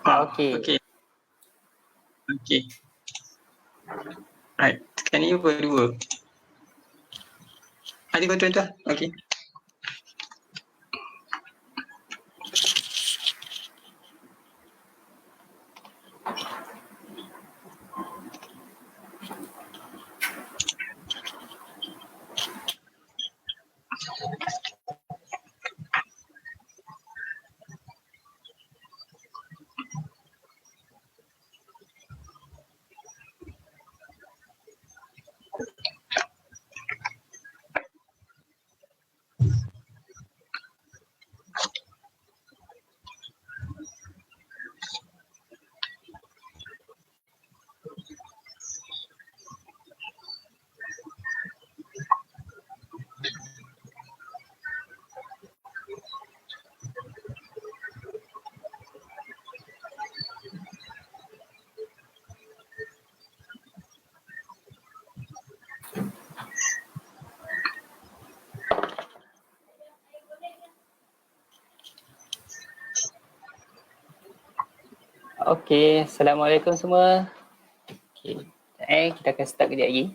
Okay. Okay. Okay. Right. Sekarang ni berdua. Ada kontrol tu. Okay. Okay. Assalamualaikum semua. Okay. Kita akan start kejap lagi.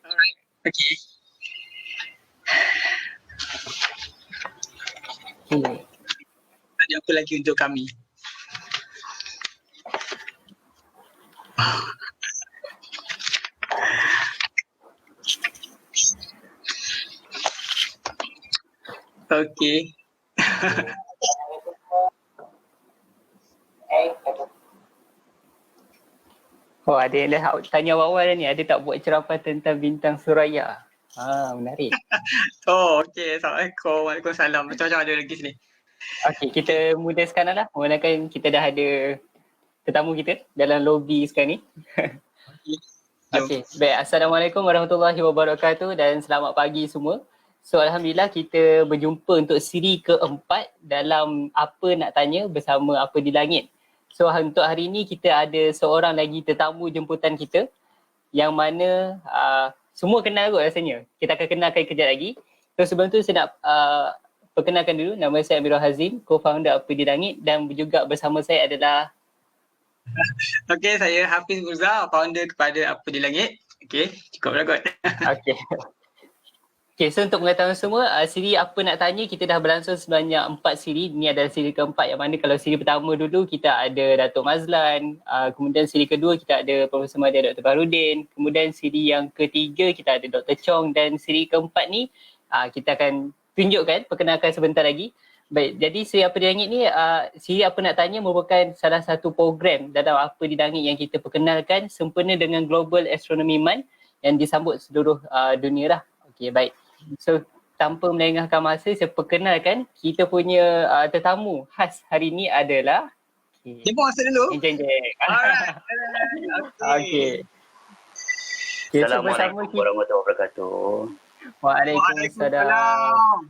Alright. Okay. Okay. Ada apa lagi untuk kami? Okay. Oh, ada yang dah tanya awal-awal ni, ada tak buat cerapan tentang bintang Suraya? Menarik. Oh, okay. Assalamualaikum. Waalaikumsalam. Macam-macam ada lagi sini. Okay, kita mula sekarang lah. Mulakan kita dah ada tetamu kita dalam lobi sekarang ni. Jom. Okay, baik. Assalamualaikum warahmatullahi wabarakatuh dan selamat pagi semua. So, Alhamdulillah kita berjumpa untuk siri keempat dalam Apa Nak Tanya bersama Apa di Langit. So, untuk hari ini kita ada seorang lagi tetamu jemputan kita yang mana semua kenal kot rasanya. Kita akan kenalkan kejap lagi. So, sebelum tu saya nak perkenalkan dulu. Nama saya Amirul Hazim, co-founder Apa di Langit dan juga bersama saya adalah Okay, saya Hafiz Mirza, founder kepada Apa di Langit. Okay, cukup lah kot. Okay. Okay, so untuk pengetahuan semua, siri Apa Nak Tanya kita dah berlangsung sebanyak 4 siri. Ini adalah siri keempat yang mana kalau siri pertama dulu kita ada Datuk Mazlan, kemudian siri kedua kita ada Profesor Madya Dr. Farudin, kemudian siri yang ketiga kita ada Dr. Chong dan siri keempat ni kita akan tunjukkan, perkenalkan sebentar lagi. Baik, jadi siri Apa di Langit ni, siri Apa Nak Tanya merupakan salah satu program dalam Apa di Langit yang kita perkenalkan sempena dengan Global Astronomy Month yang disambut seluruh dunia lah. Okay, baik. So, tanpa melengahkan masa, saya perkenalkan kita punya tetamu khas hari ini adalah Jemput masa dulu. Jeng. Alright. Okay. Okay, so bersama Assalamualaikum warahmatullahi wabarakatuh. Waalaikumsalam.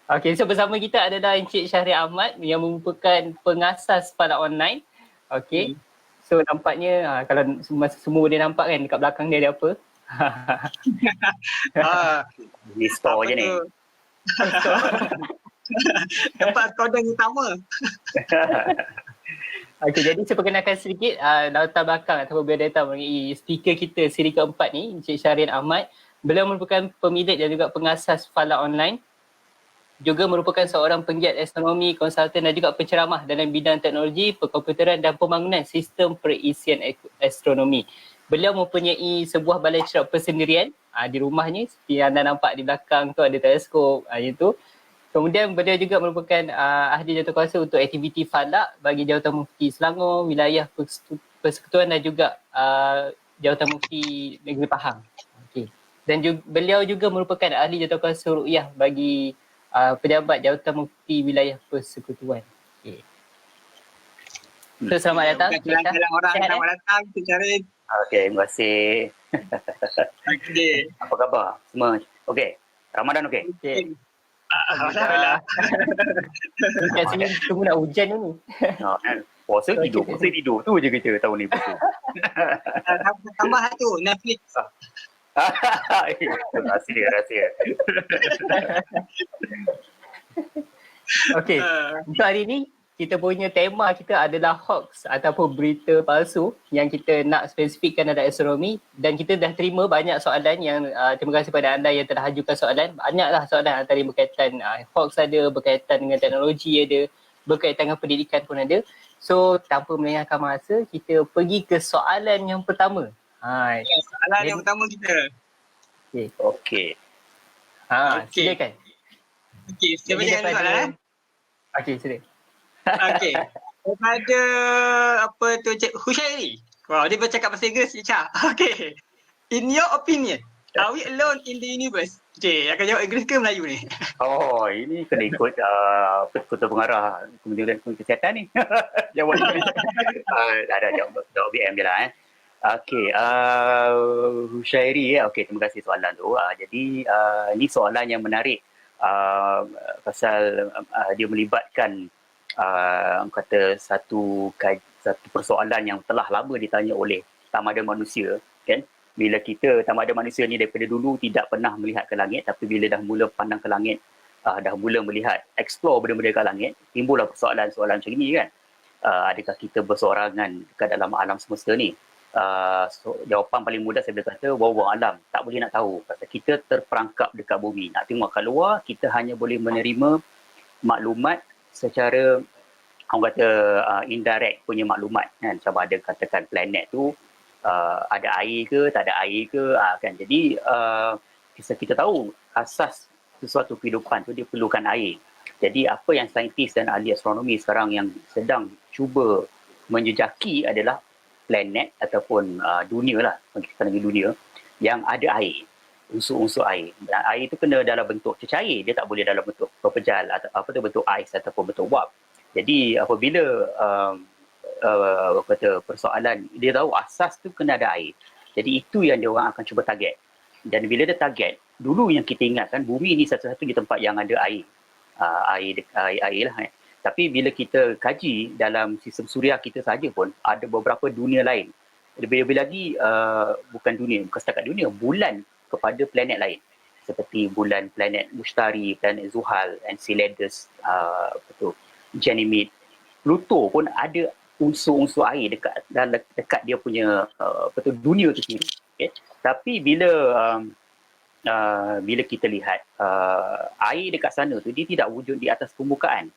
Okay, so bersama kita adalah Encik Syahrir Ahmad yang merupakan pengasas Falak Online. Okay. So nampaknya kalau semua boleh nampak kan dekat belakang dia ada apa? Ni store je ni. Tempat kodeng utama. Okay, jadi saya perkenalkan sedikit latar belakang atau biodata mengenai speaker kita siri keempat ni, Encik Syahrir Ahmad. Beliau merupakan pemilik dan juga pengasas Falak Online. Juga merupakan seorang penggiat astronomi, konsultan dan juga penceramah dalam bidang teknologi, perkomputeran dan pembangunan sistem perisian astronomi. Beliau mempunyai sebuah balai cerap persendirian di rumahnya, seperti anda nampak di belakang tu ada teleskop itu. Kemudian beliau juga merupakan ahli jawatankuasa untuk aktiviti falak bagi Jawatan Mufti Selangor, wilayah persekutuan dan juga Jawatan Mufti Negeri Pahang. Okay. Dan beliau juga merupakan ahli jawatankuasa ruqyah bagi pejabat Jawatan Mufti wilayah persekutuan. Okay. So, selamat datang. Selamat datang, Encik Syahrir. Okey, terima kasih. Okay. Apa khabar semua? Okey, Ramadan okey? Okay. Alhamdulillah. Kat sini tunggu nak hujan ni. Puasa tidur tu je kita tahun ni puasa. Tambah satu, Netflix. Rahsia. Okay, untuk hari ni kita punya tema kita adalah hoax ataupun berita palsu yang kita nak spesifikkan dalam astronomi, dan kita dah terima banyak soalan yang terima kasih pada anda yang telah ajukan soalan. Banyaklah soalan antara yang berkaitan hoax ada, berkaitan dengan teknologi ada, berkaitan dengan pendidikan pun ada. So tanpa melengahkan masa, kita pergi ke soalan yang pertama. Soalan yang pertama kita. Okey. Silakan. Okey, siapa yang ada soalan? Okey, sila. Okey. Daripada apa tu Cik Hushairi. Wow, dia bercakap bahasa Inggeris, Cik. Okey. In your opinion, are we alone in the universe? Cik, akan jawab Inggeris ke Melayu ni? Oh, ini kena ikut ketua pengarah Kementerian Kesihatan ni. Jawab ni. Ada jawab BM je lah. Okey, Hushairi. Okey, terima kasih soalan tu. Jadi, ni soalan yang menarik pasal dia melibatkan kata satu persoalan yang telah lama ditanya oleh tamada manusia, kan? Bila kita tamada manusia ni daripada dulu tidak pernah melihat ke langit, tapi bila dah mula pandang ke langit, dah mula melihat, explore benda-benda kat langit, timbullah soalan-soalan macam ni kan. Adakah kita bersorangan dekat dalam alam semesta ni? Jawapan paling mudah saya boleh kata wallahu alam, tak boleh nak tahu pasal kita terperangkap dekat bumi. Nak tengok kat luar, kita hanya boleh menerima maklumat secara orang kata indirect punya maklumat kan. Macam ada katakan planet tu ada air ke, tak ada air ke kan. Jadi kita tahu asas sesuatu kehidupan tu dia perlukan air. Jadi apa yang saintis dan ahli astronomi sekarang yang sedang cuba menjejaki adalah planet ataupun dunia lah, kita panggil dunia yang ada air, unsur-unsur air. Dan air itu kena dalam bentuk cecair, dia tak boleh dalam bentuk pepejal atau apa tu, bentuk ais ataupun bentuk wap. Jadi apabila kata persoalan, dia tahu asas tu kena ada air. Jadi itu yang dia orang akan cuba target. Dan bila dia target, dulu yang kita ingatkan bumi ni satu-satunya tempat yang ada air. Air lah kan. Tapi bila kita kaji dalam sistem suria kita saja pun ada beberapa dunia lain. Lebih-lebih lagi bukan setakat dunia, bulan kepada planet lain. Seperti bulan planet Mushtari, planet Zuhal, Enceladus, Ganymede, Pluto pun ada unsur-unsur air dekat dia punya dunia tu sendiri. Okay? Tapi bila kita lihat air dekat sana tu dia tidak wujud di atas permukaan.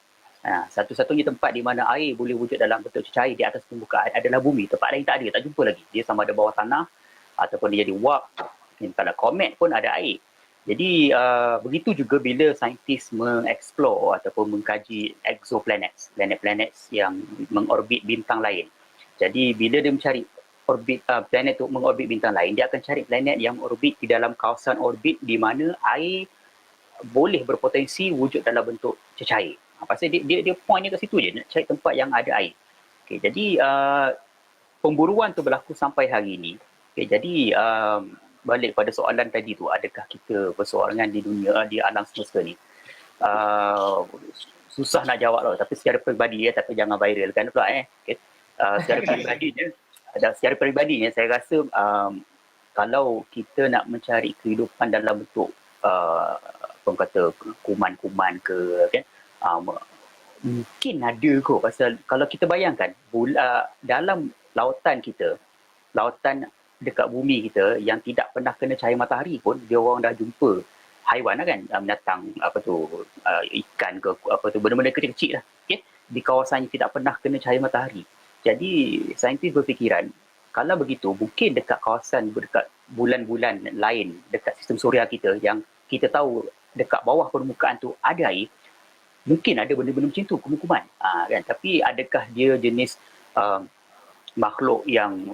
Satu-satunya tempat di mana air boleh wujud dalam bentuk cecair di atas permukaan adalah bumi. Tempat lain tak ada, tak jumpa lagi. Dia sama ada bawah tanah ataupun dia jadi wap. Kalau komet pun ada air. Jadi begitu juga bila saintis mengeksplor ataupun mengkaji exoplanets, planet-planet yang mengorbit bintang lain. Jadi bila dia mencari orbit planet tu mengorbit bintang lain, dia akan cari planet yang orbit di dalam kawasan orbit di mana air boleh berpotensi wujud dalam bentuk cecair. Pasal dia point dia kat situ je, nak cari tempat yang ada air. Okay, jadi pemburuan tu berlaku sampai hari ini. Okay, jadi balik pada soalan tadi tu, adakah kita bersorangan di dunia, di alam semesta ni? Susah nak jawab lah, tapi secara peribadi tapi jangan viral kan pula Okay. Secara peribadinya saya rasa kalau kita nak mencari kehidupan dalam bentuk kuman-kuman ke kan, mungkin ada kot. Pasal kalau kita bayangkan dalam lautan kita, lautan dekat bumi kita yang tidak pernah kena cahaya matahari pun, dia orang dah jumpa haiwan lah kan, binatang ikan ke benda-benda kecil-kecil lah, okay? Di kawasan yang tidak pernah kena cahaya matahari. Jadi saintis berfikiran kalau begitu mungkin dekat kawasan, dekat bulan-bulan lain dekat sistem suria kita yang kita tahu dekat bawah permukaan tu ada air, mungkin ada benda-benda macam tu, kuman-kuman kan. Tapi adakah dia jenis makhluk yang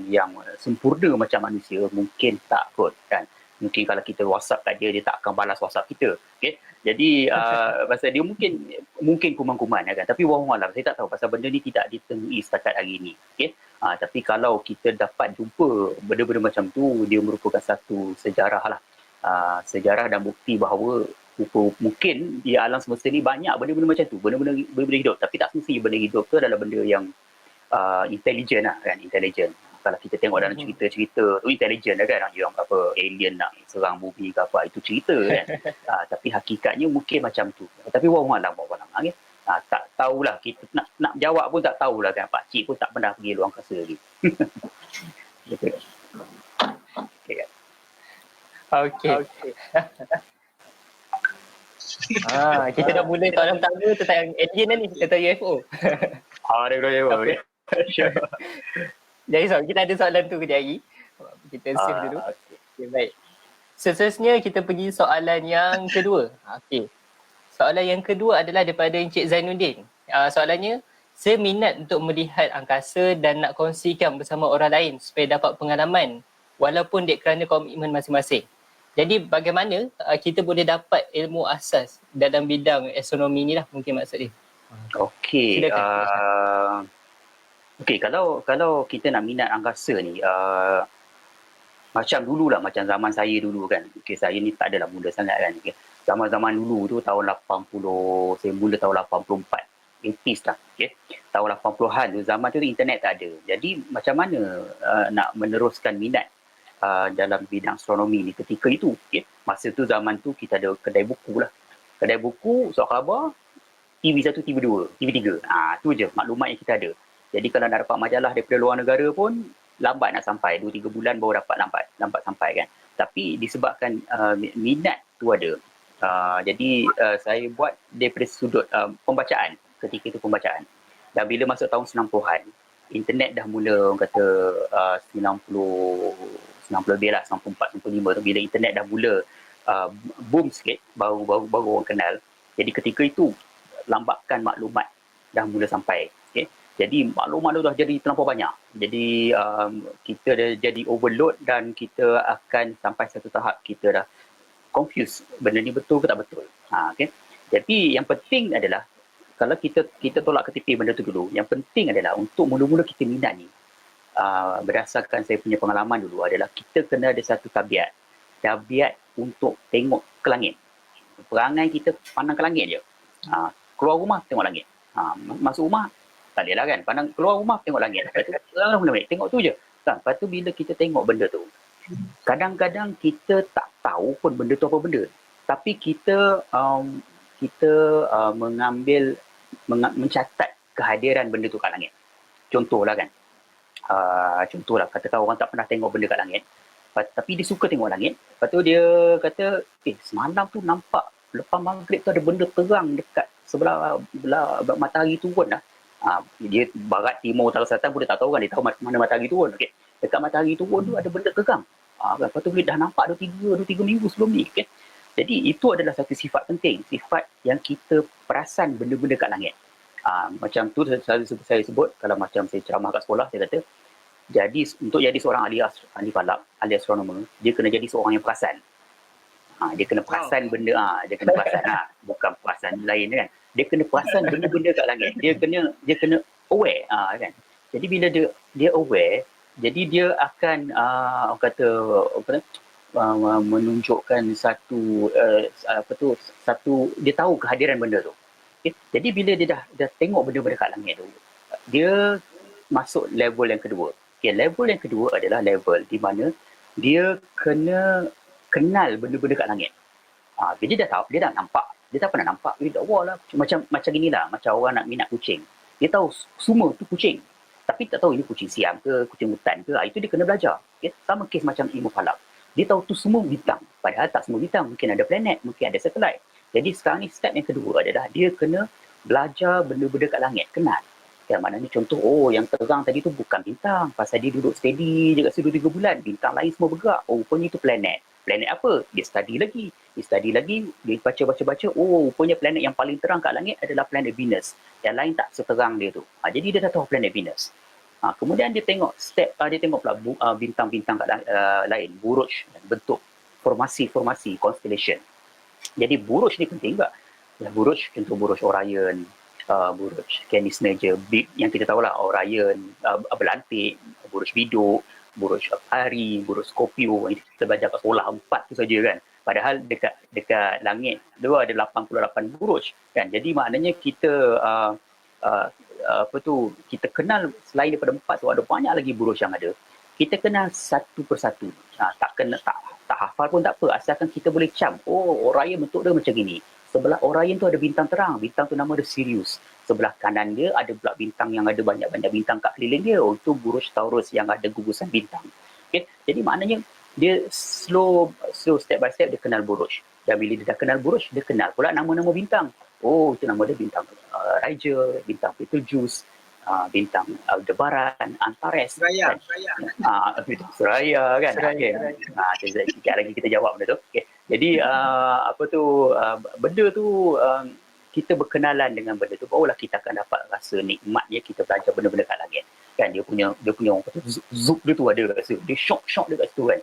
yang sempurna macam manusia? Mungkin tak kot kan. Mungkin kalau kita WhatsApp kat dia tak akan balas WhatsApp kita. Okay? Jadi pasal dia mungkin kuman-kuman kan. Tapi wallahualam saya tak tahu pasal benda ni tidak ditemui setakat hari ni. Okay? Tapi kalau kita dapat jumpa benda-benda macam tu, dia merupakan satu sejarah lah. Sejarah dan bukti bahawa mungkin di alam semesta ni banyak benda-benda macam tu, benda-benda hidup. Tapi tak semestinya benda hidup tu adalah benda yang intelligent lah kan, intelligent. Kalau kita tengok dalam cerita-cerita tu intelligent lah kan, yang apa alien nak serang bumi ke apa, itu cerita kan. Tapi hakikatnya mungkin macam tu. Tapi wallahu alam kan. Tak tahulah, kita nak jawab pun tak tahulah kan. Pak Cik pun tak pernah pergi luar angkasa lagi. Betul. Okay, kan? Okey. Kita dah mula soalan pertama tentang alien dah ni, tentang UFO. Ada boleh. Jadi kita ada soalan tu kejap lagi. Kita save dulu. Okay, baik. Seterusnya kita pergi soalan yang kedua. Okey. Soalan yang kedua adalah daripada Encik Zainuddin. Soalannya, saya minat untuk melihat angkasa dan nak kongsikan bersama orang lain supaya dapat pengalaman walaupun kerana komitmen masing-masing. Jadi bagaimana kita boleh dapat ilmu asas dalam bidang astronomi ni lah mungkin maksud dia. Okey. Okey, kalau kita nak minat angkasa ni, macam dululah, macam zaman saya dulu kan. Okey, saya ni tak adalah muda sangat kan. Okay. Zaman-zaman dulu tu tahun 80, saya mula tahun 84. 80s lah. Okay. Tahun 80-an tu, zaman tu internet tak ada. Jadi macam mana nak meneruskan minat dalam bidang astronomi ni ketika itu. Okay. Masa tu zaman tu kita ada kedai buku lah. Kedai buku, surat khabar, TV1, TV2, TV3. Tu je maklumat yang kita ada. Jadi kalau nak dapat majalah daripada luar negara pun lambat nak sampai, 2-3 bulan baru dapat lambat sampai kan. Tapi disebabkan minat tu ada. Jadi saya buat daripada sudut pembacaan. Ketika itu pembacaan. Dan bila masuk tahun 90-an, internet dah mula orang kata 90 lebih lah, 94, 95 tu, bila internet dah mula boom sikit, baru orang kenal. Jadi ketika itu lambatkan maklumat dah mula sampai. Okay? Jadi maklumat tu dah jadi terlampau banyak. Jadi kita dah jadi overload dan kita akan sampai satu tahap kita dah confused. Benda ni betul ke tak betul. Okay? Jadi yang penting adalah kalau kita tolak ke tepi benda tu dulu, yang penting adalah untuk mula-mula kita minat ni, berdasarkan saya punya pengalaman dulu adalah kita kena ada satu tabiat untuk tengok ke langit. Perangai kita pandang ke langit je. Keluar rumah tengok langit. Masuk rumah tak boleh lah kan. Pandang keluar rumah tengok langit. Lepas tu tengok tu je. Kan? Lepas tu bila kita tengok benda tu, kadang-kadang kita tak tahu pun benda tu apa benda. Tapi kita mencatat kehadiran benda tu kat langit. Contohlah kan. Contohlah katakan orang tak pernah tengok benda kat langit. Tapi dia suka tengok langit. Lepas tu dia kata, semalam tu nampak lepas maghrib tu ada benda terang dekat sebelah matahari turun lah. Dia barat, timur, utara, selatan pun dia tak tahu kan. Dia tahu mana matahari turun. Okay. Dekat matahari turun tu ada benda terang. Lepas tu dia dah nampak 2-3 minggu sebelum ni. Okay. Jadi itu adalah satu sifat penting. Sifat yang kita perasan benda-benda kat langit. Macam tu saya sebut, kalau macam saya ceramah kat sekolah, saya kata, untuk jadi seorang ahli falak, ahli astronomer, dia kena jadi seorang yang perasan. Dia kena perasan benda, dia kena perasan, bukan perasan lain kan. Dia kena perasan benda-benda kat langit. Dia kena aware kan. Jadi bila dia aware, jadi dia akan orang kata menunjukkan satu dia tahu kehadiran benda tu. Okay? Jadi bila dia dah tengok benda-benda kat langit tu, dia masuk level yang kedua. Okay, level yang kedua adalah level di mana dia kena kenal benda-benda kat langit. Jadi dia dah nampak. Dia tak pernah nampak. Lah. Macam inilah. Macam orang nak minat kucing. Dia tahu semua tu kucing. Tapi tak tahu ini kucing siam ke, kucing hutan ke. Itu dia kena belajar. Okay? Sama kes macam ilmu falak. Dia tahu tu semua bintang. Padahal tak semua bintang. Mungkin ada planet, mungkin ada satelit. Jadi sekarang ni step yang kedua adalah dia kena belajar benda-benda kat langit. Kenal. Yang maknanya contoh, yang terang tadi tu bukan bintang. Pasal dia duduk steady je kat situ 3 bulan. Bintang lain semua bergerak. Rupanya itu planet. Planet apa? Dia study lagi. Dia baca-baca. Rupanya planet yang paling terang kat langit adalah planet Venus. Yang lain tak seterang dia tu. Jadi dia dah tahu planet Venus. Kemudian dia tengok pula bintang-bintang lain, buruj, bentuk formasi constellation. Jadi buruj ni penting juga. Buruj, contoh buruj Orion, buruj Canis Major, yang kita tahulah Orion, berlantik, buruj Biduk, buruj Ari, buruj Scorpio, yang kita belajar kat sekolah 4 tu saja kan. Padahal dekat langit tu ada 88 buruj kan. Jadi maknanya kita kita kenal selain daripada 4 tu ada banyak lagi buruj yang ada. Kita kenal satu persatu. Tak hafal pun tak apa, asalkan kita boleh cam. Oh, Orion bentuk dia macam gini. Sebelah Orion tu ada bintang terang, bintang tu nama dia Sirius. Sebelah kanan dia ada pula bintang yang ada banyak-banyak bintang kat keliling dia. Oh, itu buruj Taurus yang ada gugusan bintang. Okay? Jadi maknanya dia slow step by step dia kenal buruj. Dan bila dia dah kenal buruj, dia kenal pula nama-nama bintang. Oh, itu nama dia bintang Raja, bintang Betelgeuse, bintang Aldebaran, Antares. Suraya. Suraya kan. Okay. Sekejap lagi kita jawab benda tu. Okay. Jadi benda tu kita berkenalan dengan benda tu, barulah kita akan dapat rasa nikmatnya kita belajar benda-benda kat langit. Kan dia punya orang kata zoom dia tu ada kat situ. Dia shock dia kat situ kan.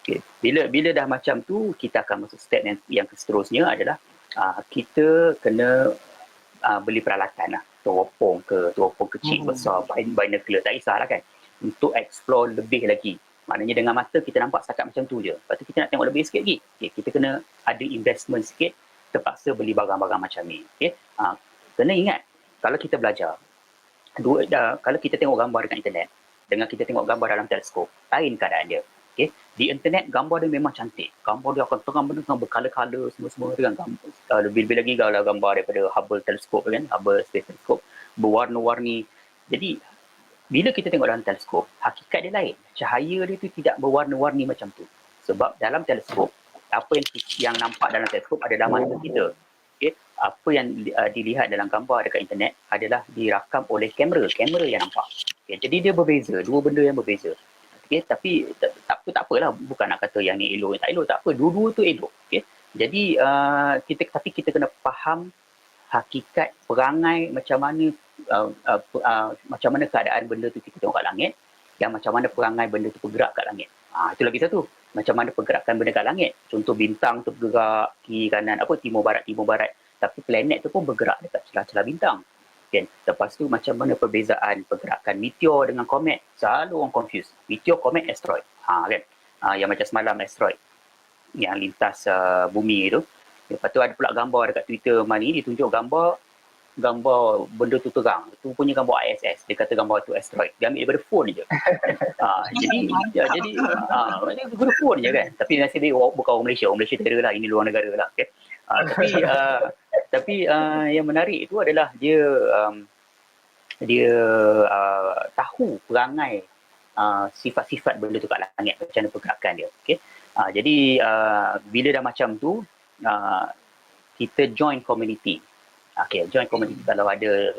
Okay. Bila dah macam tu, kita akan masuk step yang seterusnya adalah kita kena beli peralatan lah. Teropong kecil, besar, binocular, tak kisahlah kan. Untuk explore lebih lagi. Maknanya dengan mata kita nampak setakat macam tu je. Lepas tu kita nak tengok lebih sikit lagi. Okay, kita kena ada investment sikit, terpaksa beli barang-barang macam ni. Okay? Kena ingat, kalau kita belajar, kalau kita tengok gambar dekat internet, dengan kita tengok gambar dalam teleskop, lain keadaan dia. Okay? Di internet, gambar dia memang cantik. Gambar dia akan terang-terang berkala-kala semua-semua dengan gambar. Lebih-lebih lagi kalau gambar daripada Hubble teleskop kan, Hubble Space Telescope, berwarna-warni. Jadi, bila kita tengok dalam teleskop, hakikat dia lain. Cahaya dia tu tidak berwarna-warni macam tu. Sebab dalam teleskop, apa yang nampak dalam teleskop adalah mata kita. Okay? Apa yang dilihat dalam gambar dekat internet adalah dirakam oleh kamera yang nampak. Okay? Jadi dia berbeza, dua benda yang berbeza. Okay? Tapi tak apalah, bukan nak kata yang ni elok, tak elok, tak apa. Dua-dua tu elok. Okay? Jadi kita kena faham hakikat perangai macam mana keadaan benda tu kita tengok kat langit, dan macam mana perangai benda tu bergerak kat langit. Itu lagi satu. Macam mana pergerakan benda kat langit. Contoh bintang tu bergerak kiri kanan, timur barat. Tapi planet tu pun bergerak dekat celah-celah bintang. Okay. Lepas tu macam mana perbezaan pergerakan meteor dengan komet. Selalu orang confuse. Meteor, komet, asteroid. Kan? Yang macam semalam asteroid yang lintas bumi tu. Lepas tu ada pula gambar dekat Twitter ni, ditunjuk gambar benda tu terang. Itu punya gambar ISS. Dia kata gambar tu asteroid. Dia ambil daripada phone je. Jadi guna phone je kan. Tapi nasib dia bukan orang Malaysia. Orang Malaysia tak ada lah. Ini luar negara lah. Okay? Tapi yang menarik itu adalah dia tahu perangai sifat-sifat benda tu kat langit. Macam mana pergerakan dia. Okay? Jadi bila dah macam tu, kita join community. Join community kalau ada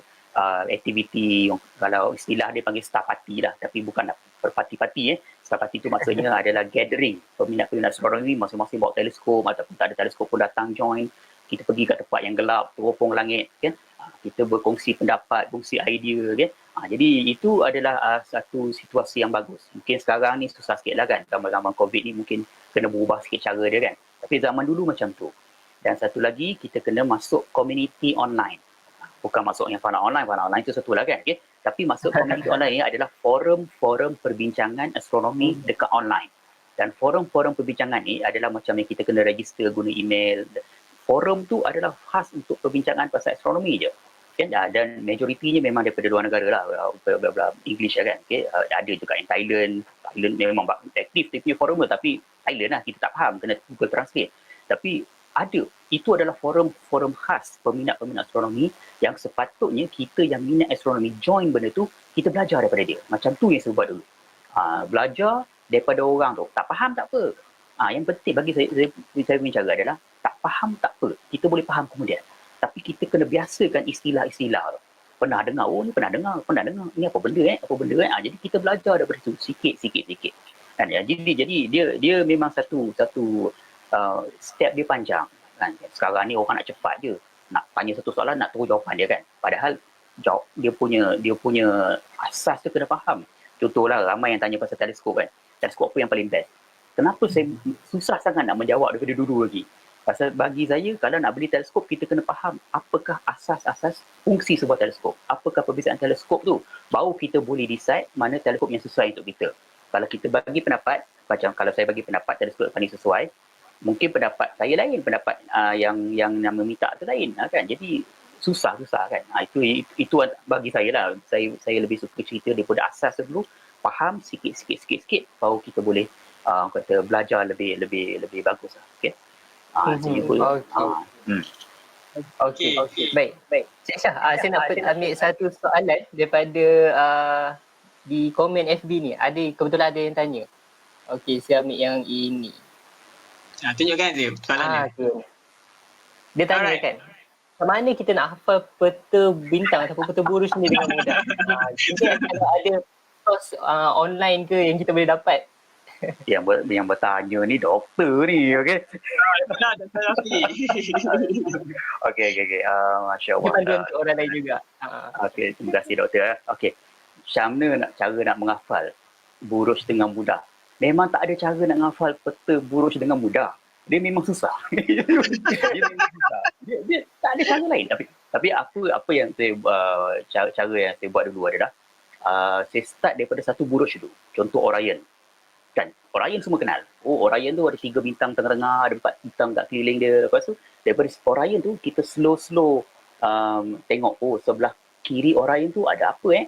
aktiviti, kalau istilah dia panggil star party lah, tapi bukan berparti-parti. Star party tu maksudnya adalah gathering peminat-peminat astronomi, masing-masing bawa teleskop ataupun tak ada teleskop pun datang join. Kita pergi kat tempat yang gelap, teropong langit kan. Kita berkongsi pendapat, kongsi idea kan. Jadi itu adalah satu situasi yang bagus. Mungkin sekarang ni susah sikit lah kan, gambar-gambar COVID ni mungkin kena berubah sikit cara dia kan. Tapi zaman dulu macam tu. Dan satu lagi, kita kena masuk community online. Bukan masuk yang fana online itu satu lah kan. Okay? Tapi masuk community online ni adalah forum-forum perbincangan astronomi dekat online. Dan forum-forum perbincangan ni adalah macam yang kita kena register guna email. Forum tu adalah khas untuk perbincangan pasal astronomi je. Okay? Dan majoritinya memang daripada luar negara lah. English lah kan. Okay? Ada juga yang Thailand memang aktif dia punya forum tu. Tapi Thailand lah, kita tak faham. Kena Google Translate. Tapi itu adalah forum khas peminat-peminat astronomi yang sepatutnya kita yang minat astronomi join benda tu, kita belajar daripada dia. Macam tu yang saya buat dulu. Belajar daripada orang tu. Tak faham tak apa. Yang penting bagi saya punya cara adalah tak faham tak apa. Kita boleh faham kemudian. Tapi kita kena biasakan istilah-istilah tu. Pernah dengar, ni pernah dengar. Ni apa benda. Jadi kita belajar daripada tu sikit. Dan jadi dia memang satu step dia panjang kan. Sekarang ni orang nak cepat je, nak tanya satu soalan nak tahu jawapan dia kan, padahal dia punya asas tu kena faham. Contohlah ramai yang tanya pasal teleskop kan, teleskop apa yang paling best. Kenapa saya susah sangat nak menjawab daripada dulu lagi? Pasal bagi saya, kalau nak beli teleskop, kita kena faham apakah asas-asas fungsi sebuah teleskop, apakah perbezaan teleskop tu, baru kita boleh decide mana teleskop yang sesuai untuk kita. Kalau kita bagi pendapat, macam kalau saya bagi pendapat teleskop paling sesuai, mungkin pendapat saya lain, pendapat yang nama minta tu lain kan. Jadi susah kan. Itu bagi saya lah. Saya lebih suka cerita daripada asas dulu, faham sikit baru kita boleh kata belajar lebih bagus lah. Okey. Macam itu. Okey. Okey. Baik. Cik Syah, saya nak ambil satu soalan daripada di komen FB ni. Kebetulan ada yang tanya. Okey, saya ambil yang ini. Tunjukkan Zee soalan dia. Okay. Dia tanya kan, macam mana kita nak hafal peta bintang ataupun peta buruj ni dengan mudah? Jadi kalau ada course online ke yang kita boleh dapat? Yang bertanya ni doktor ni, okey. Benar, Dr. Rafi. Okey. Masya Allah. Dia pandu untuk orang lain juga. Okey, terima kasih doktor. Okey. Macam mana cara nak menghafal buruj dengan mudah? Memang tak ada cara nak menghafal peta buruj dengan mudah. Dia memang susah. Dia memang susah. Dia tak ada cara lain. Tapi apa yang saya cara yang saya buat dulu adalah saya start daripada satu buruj dulu. Contoh Orion. Kan? Orion semua kenal. Orion tu ada 3 bintang tengah-tengah, ada 4 bintang kat keliling dia. Lepas tu daripada Orion tu kita slow tengok sebelah kiri Orion tu ada apa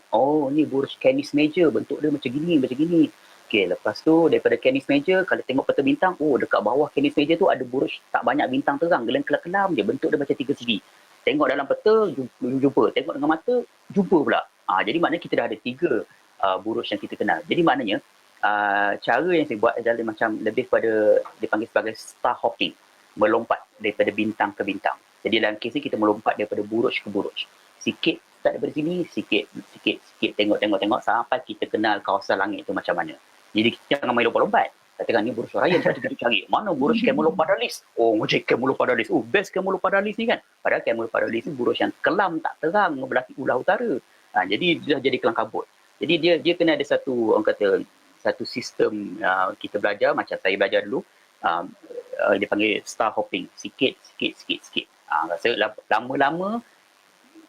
ni buruj Canis Major, bentuk dia macam gini. Okey, lepas tu daripada Canis Major kalau tengok peta bintang, dekat bawah Canis Major tu ada buruj tak banyak bintang terang, kelam-kelam je, bentuk dia macam 3 segi. Tengok dalam peta jumpa, tengok dengan mata jumpa pula. Jadi maknanya kita dah ada 3 buruj yang kita kenal. Jadi maknanya cara yang saya buat adalah macam lebih pada dipanggil sebagai star hopping, melompat daripada bintang ke bintang. Jadi dalam kes ni kita melompat daripada buruj ke buruj. Sikit start daripada sini, sikit tengok sampai kita kenal kawasan langit tu macam mana. Jadi kita jangan main lompat-lompat. Katakan ni buruj Orion, kita cari mana buruj Camelopardalis. Macam Camelopardalis. Best Camelopardalis ni kan. Padahal Camelopardalis ni buruj yang kelam tak terang belah ulah utara. Jadi dia dah jadi kelam kabut. Jadi dia kena ada satu orang kata satu sistem kita belajar macam saya belajar dulu. Dia panggil star hopping, sikit. Rasa lama-lama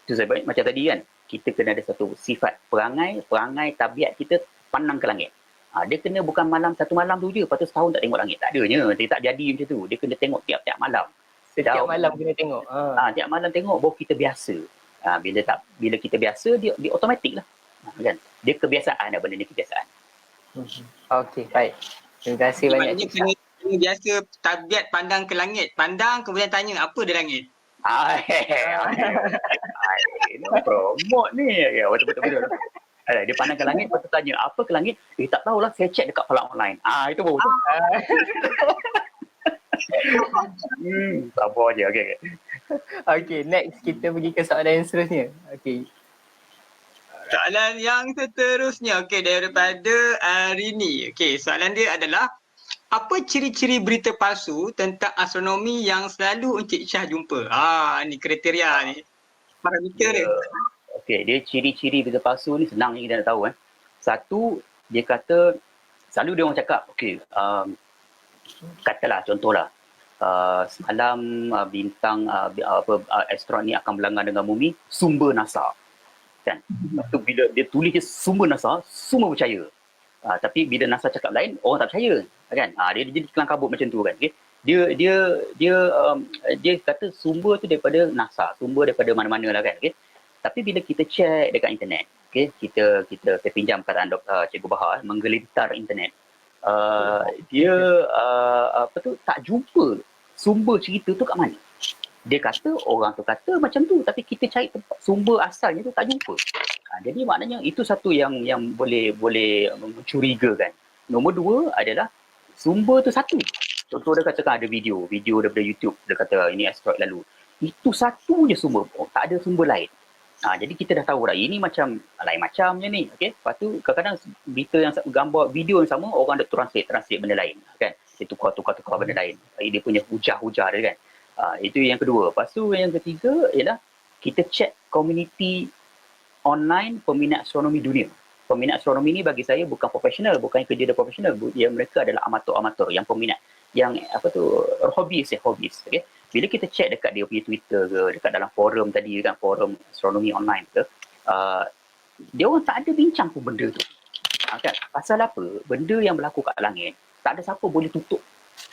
tu saya macam tadi kan, kita kena ada satu sifat perangai tabiat kita pandang ke langit. Dia kena bukan satu malam tu je, lepas tu setahun tak tengok langit. Tak adanya, dia tak jadi macam tu. Dia kena tengok tiap-tiap malam. Setiap malam kena tengok. Tiap malam tengok baru kita biasa. Bila kita biasa, dia automatik lah. Kan? Dia kebiasaan benda ni kebiasaan. Okey, baik. Terima kasih banyak. Maknanya kena biasa tabiat pandang ke langit. Pandang kemudian tanya apa di langit. Ini promote ni. Ya, betul. Dia pandang ke langit, lepas tu tanya, apa ke langit? Tak tahulah, saya check dekat Falak Online. Itu baru betul. Sabar je, okey. Okey, next kita pergi ke soalan yang seterusnya. Okey. Soalan yang seterusnya, daripada Rini. Soalan dia adalah, apa ciri-ciri berita palsu tentang astronomi yang selalu Encik Syah jumpa? Ni kriteria ni. Parameter dia. Okey, dia ciri-ciri berita palsu ni senang je kita nak tahu. Satu, dia kata, selalu dia orang cakap, katalah, contohlah, semalam bintang asteroid ni akan berlanggan dengan bumi, sumber NASA. Kan? Lepas tu bila dia tulis sumber NASA, semua percaya. Tapi bila NASA cakap lain, orang tak percaya. Kan? Dia jadi kelang kabut macam tu kan. Okay? Dia kata sumber tu daripada NASA, sumber daripada mana-mana lah kan. Okay? Tapi bila kita check dekat internet, kita pinjam perkataan Cikgu Bahar, menggelintar internet, dia tak jumpa sumber cerita tu kat mana. Dia kata orang tu kata macam tu, tapi kita cari tempat sumber asalnya tu tak jumpa. Jadi maknanya itu satu yang boleh mencurigakan. Nombor 2 adalah sumber tu satu. Contoh dia katakan ada video daripada YouTube, dia kata ini asteroid lalu. Itu satu je sumber, tak ada sumber lain. Jadi kita dah tahu dah ini macam lain macamnya ni. Lepas tu kadang-kadang berita yang gambar video yang sama, orang ada translate benda lain kan. Dia tukar benda lain. Dia punya hujah dia kan. Itu yang kedua. Lepas tu yang ketiga ialah kita check community online peminat astronomi dunia. Peminat astronomi ni bagi saya bukan profesional, bukan kerja dia profesional. Mereka adalah amatur-amatur yang peminat, yang hobis. Bila kita check dekat dia punya Twitter ke, dekat dalam forum tadi kan, forum astronomi online ke, dia orang tak ada bincang pun benda tu. Kan? Pasal apa? Benda yang berlaku kat langit, tak ada siapa boleh tutup.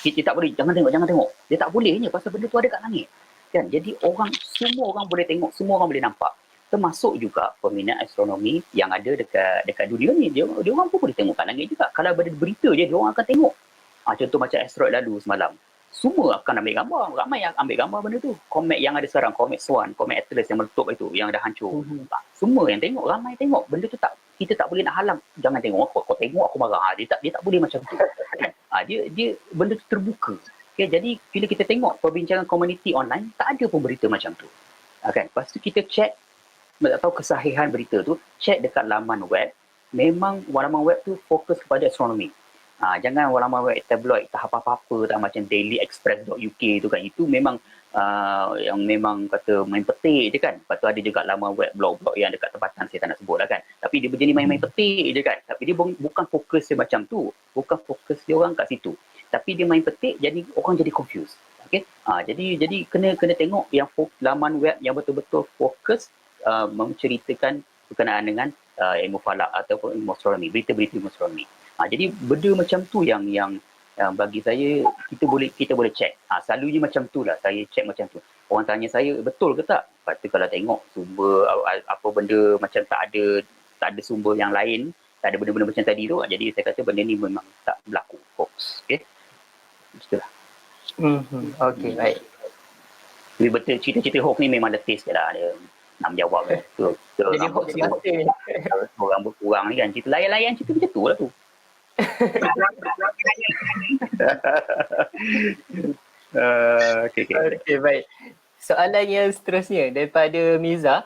Kita tak boleh, jangan tengok. Dia tak bolehnya pasal benda tu ada kat langit. kan. Jadi semua orang boleh tengok, semua orang boleh nampak. Termasuk juga peminat astronomi yang ada dekat dunia ni, dia orang pun boleh tengok kat langit juga. Kalau ada berita je, dia orang akan tengok. Contoh macam asteroid lalu semalam, semua akan ambil gambar, ramai yang ambil gambar benda tu. Komet yang ada sekarang, komet Swan, komet Atlas yang meletup itu, yang dah hancur. Semua yang tengok, ramai tengok. Benda tu kita tak boleh nak halang. Jangan tengok, kau tengok aku marah. Dia tak boleh macam tu. Dia benda tu terbuka. Okay, jadi bila kita tengok perbincangan komuniti online, tak ada pun berita macam tu. Kan? Lepas tu kita check, tak tahu kesahihan berita tu, check dekat laman web. Memang laman web tu fokus kepada astronomi. Jangan laman web tabloid, tak apa-apa, tak macam dailyexpress.uk tu kan. Itu memang yang memang kata main petik je kan. Lepas tu ada juga laman web blog-blog yang dekat tempatan saya tak nak sebut lah kan. Tapi dia berjenis main-main petik je kan. Tapi dia bukan fokus dia macam tu. Bukan fokus dia orang kat situ. Tapi dia main petik, jadi orang jadi confused. Okay? Jadi kena tengok yang laman web yang betul-betul fokus menceritakan berkenaan dengan ilmu falak ataupun ilmu astronomi, berita-berita ilmu astronomi. Jadi benda macam tu yang bagi saya kita boleh check. Selalunya macam tu lah, saya check macam tu. Orang tanya saya, betul ke tak? Lepas tu kalau tengok sumber apa benda macam tak ada sumber yang lain, tak ada benda-benda macam tadi tu, jadi saya kata benda ni memang tak berlaku, hoax. Okay? Itulah. Okey, baik. Tapi betul cerita-cerita hoax ni memang letih je lah. Dia nak menjawab kan. Jadi hoax semata. Orang berkurang ni kan. Cerita layan-layan cerita macam tu lah tu. Okey, baik. Soalan yang seterusnya daripada Miza.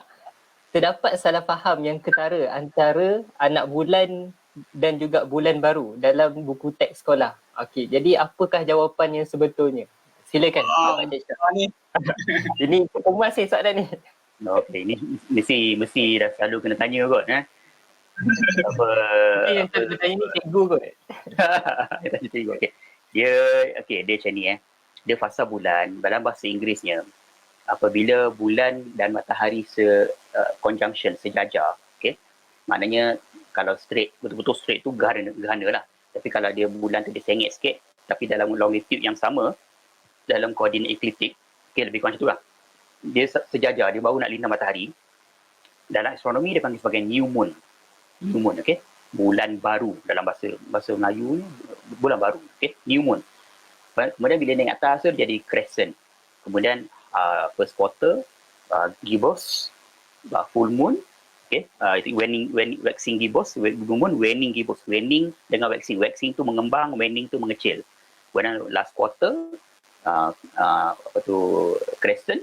Terdapat salah faham yang ketara antara anak bulan dan juga bulan baru dalam buku teks sekolah. Okey, jadi apakah jawapan yang sebetulnya? Silakan. Ini kemas soalan ni. Okey, ni mesti dah selalu kena tanya kot. Apa? Yang selalu bertanya ni cikgu kot. Okey. Dia macam ni Dia fasa bulan dalam bahasa Inggerisnya. Apabila bulan dan matahari conjunction, sejajar, okey. Maknanya kalau straight, betul-betul straight tu gerhana lah. Tapi kalau dia bulan tu dia sengit sikit, tapi dalam longitude yang sama, dalam koordinat ekliptik, okey, lebih kurang macam tu lah. Dia sejajar, dia baru nak lintang matahari. Dalam astronomi dia panggil sebagai new moon. New moon, okey. Bulan baru dalam bahasa Melayu ni, bulan baru, okey, new moon. Kemudian bila naik atas tu dia jadi crescent. Kemudian first quarter, gibbous, full moon, okey. Waxing gibbous, blue moon, waning gibbous. Waning dengan waxing. Waxing tu mengembang, waning tu mengecil. Kemudian last quarter, crescent.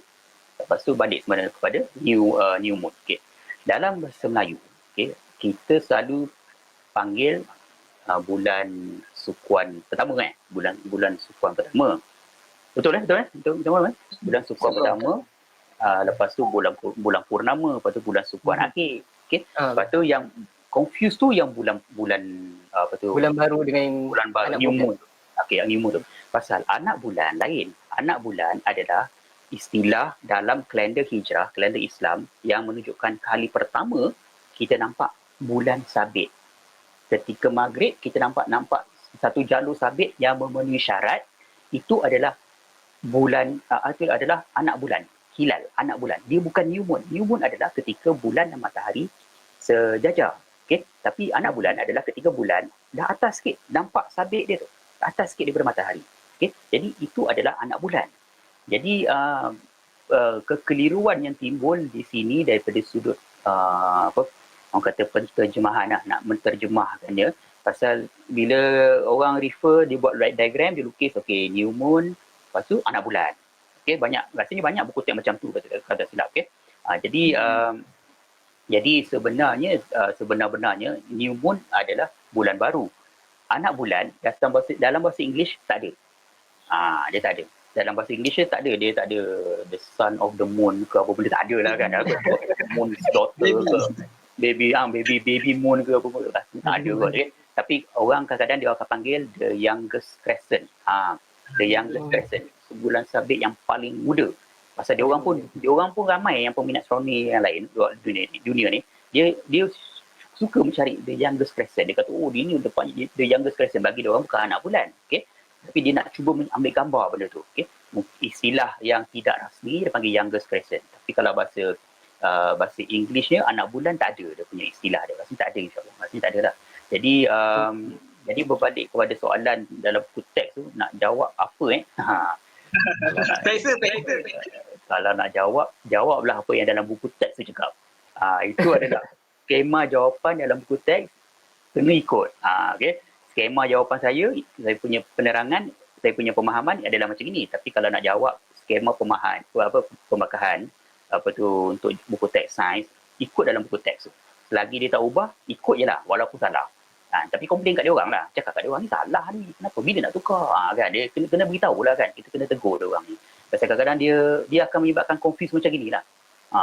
Lepas tu balik sebenarnya kepada new moon. Okay. Dalam bahasa Melayu, okay, kita selalu panggil bulan sukuan pertama kan? Bulan sukuan pertama. Betul kan? Bulan sukuan pertama. Lepas tu bulan purnama, lepas tu bulan sukuan akhir. Okay. Lepas tu yang confused tu yang bulan baru dengan bulan baru, new moon. Okay, yang new moon tu. Pasal anak bulan lain. Anak bulan adalah istilah dalam kalender hijrah, kalender Islam yang menunjukkan kali pertama kita nampak bulan sabit. Ketika maghrib kita nampak satu jalur sabit yang memenuhi syarat, itu adalah bulan, itu adalah anak bulan, hilal, anak bulan. Dia bukan new moon. New moon adalah ketika bulan dan matahari sejajar. Okay? Tapi anak bulan adalah ketika bulan dah atas sikit, nampak sabit dia tu, atas sikit daripada matahari. Okay? Jadi itu adalah anak bulan. Jadi kekeliruan yang timbul di sini daripada sudut orang kata penterjemahan lah, nak menterjemahkannya. Pasal bila orang refer, dia buat right diagram, dia lukis new moon, lepas tu anak bulan. Okay, rasanya banyak buku teks macam tu kata silap. Okay? Jadi sebenarnya new moon adalah bulan baru. Anak bulan dalam bahasa English tak ada. Dia tak ada. Dalam bahasa Inggeris tak ada. Dia tak ada the son of the moon ke apa benda, tak ada lah kan. Moon's daughter ke. Baby moon ke apa pun. Tak ada kot. Okay? Tapi orang kadang-kadang dia akan panggil the youngest crescent. The youngest crescent. Bulan sabit yang paling muda. Pasal dia orang pun ramai yang peminat astronomi yang lain dunia ni. Dia suka mencari the youngest crescent. Dia kata, dia ni depannya the youngest crescent. Bagi dia orang bukan anak bulan. Okay? tapi dia nak cuba ambil gambar benda tu. Okay? Istilah yang tidak rasmi dia panggil youngest crescent. Tapi kalau bahasa Englishnya anak bulan tak ada dia punya istilah dia. Rasanya tak ada, insyaAllah. Rasanya tak ada lah. Jadi berbalik kepada soalan dalam buku teks tu, nak jawab apa kalau nak jawablah apa yang dalam buku teks tu cakap. Itu adalah skema jawapan dalam buku teks, kena ikut. Okay? Skema jawapan saya punya penerangan, saya punya pemahaman adalah macam ini. Tapi kalau nak jawab skema pemakahan untuk buku teks sains, ikut dalam buku teks tu. Selagi dia tak ubah, ikut je lah walaupun salah. Tapi komplain kat dia orang lah. Cakap kat dia orang ni salah ni. Kenapa? Bila nak tukar? Kan? Dia kena beritahu lah kan. Kita kena tegur dia orang ni. Pasal kadang-kadang dia akan menyebabkan confuse macam gini lah.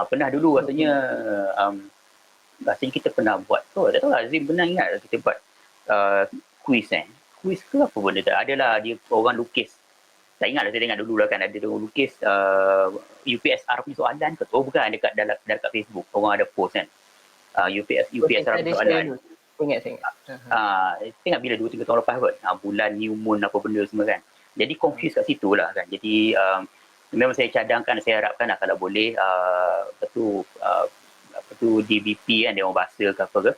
Pernah dulu rasanya kita pernah buat. Tak tahu lah Azim pernah ingat kita buat quiz Quiz ke apa benda tak? Adalah dia orang lukis. Tak ingat lah, saya ingat dulu lah kan. Ada orang lukis UPSR punya soalan ke? Oh bukan, dekat Facebook. Orang ada post kan. UPSR punya soalan. Saya ingat bila 2-3 tahun lepas kot. Bulan new moon apa benda semua kan. Jadi confuse kat situ lah kan. Jadi memang saya cadangkan, saya harapkan lah kalau boleh DBP kan, Dewan Bahasa ke apa ke.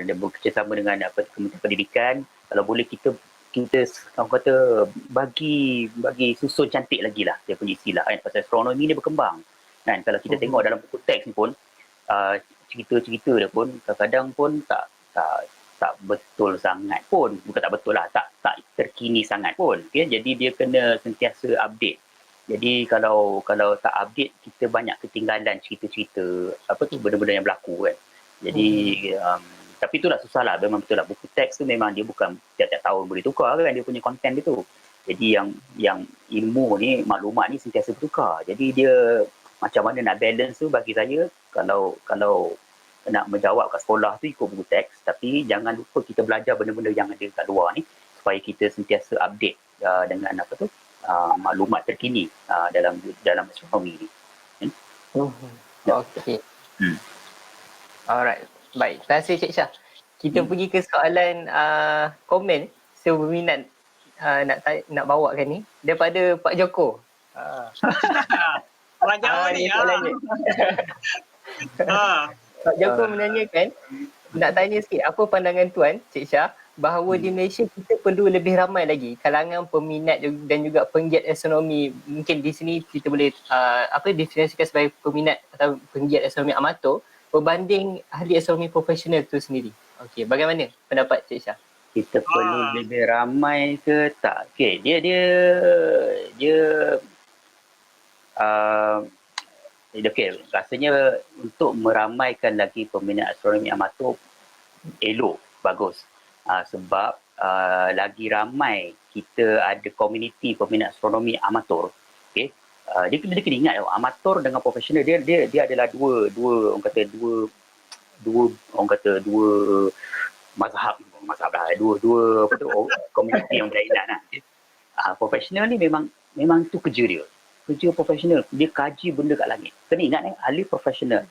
Dia bekerjasama dengan Kementerian Pendidikan. Kalau boleh kita orang kata bagi susun cantik lagi lah dia punya istilah kan. Pasal astronomi ni berkembang. Kan kalau kita tengok dalam buku teks ni pun cerita-cerita dia pun kadang-kadang pun tak betul sangat pun, bukan tak betul lah, tak terkini sangat pun. Okay? Jadi dia kena sentiasa update. Jadi kalau tak update, kita banyak ketinggalan cerita-cerita benda-benda yang berlaku kan. Jadi tapi itulah susah lah, memang betul lah buku teks tu memang dia bukan tiap-tiap tahun boleh tukar kan dia punya konten dia tu. Jadi yang ilmu ni, maklumat ni sentiasa bertukar. Jadi dia macam mana nak balance tu bagi saya, kalau nak menjawab kat sekolah tu ikut buku teks, tapi jangan lupa kita belajar benda-benda yang ada kat luar ni supaya kita sentiasa update dengan maklumat terkini dalam astronomi ni. Okey. Alright. Baik. Terima kasih Cik Syah. Kita pergi ke soalan komen saya berminat nak bawakan ni daripada Pak Joko. Orang Jawa ni. Pak Joko menanyakan, nak tanya sikit, apa pandangan Tuan, Cik Syah, bahawa di Malaysia kita perlu lebih ramai lagi kalangan peminat dan juga penggiat astronomi. Mungkin di sini kita boleh definisikan sebagai peminat atau penggiat astronomi amatur berbanding ahli astronomi profesional tu sendiri. Okey, bagaimana pendapat Cik Syah? Kita perlu lebih ramai ke tak? Okey, dia okey, rasanya untuk meramaikan lagi peminat astronomi amatur elok, bagus. Sebab lagi ramai kita ada komuniti peminat astronomi amatur. Okey. Dia kena ingat amatur dengan profesional dia adalah dua orang kata dua mazhab lah, dua komuniti yang berlainan lah. Profesional ni memang tu kerja profesional, dia kaji benda kat langit. Kena ingat ahli profesional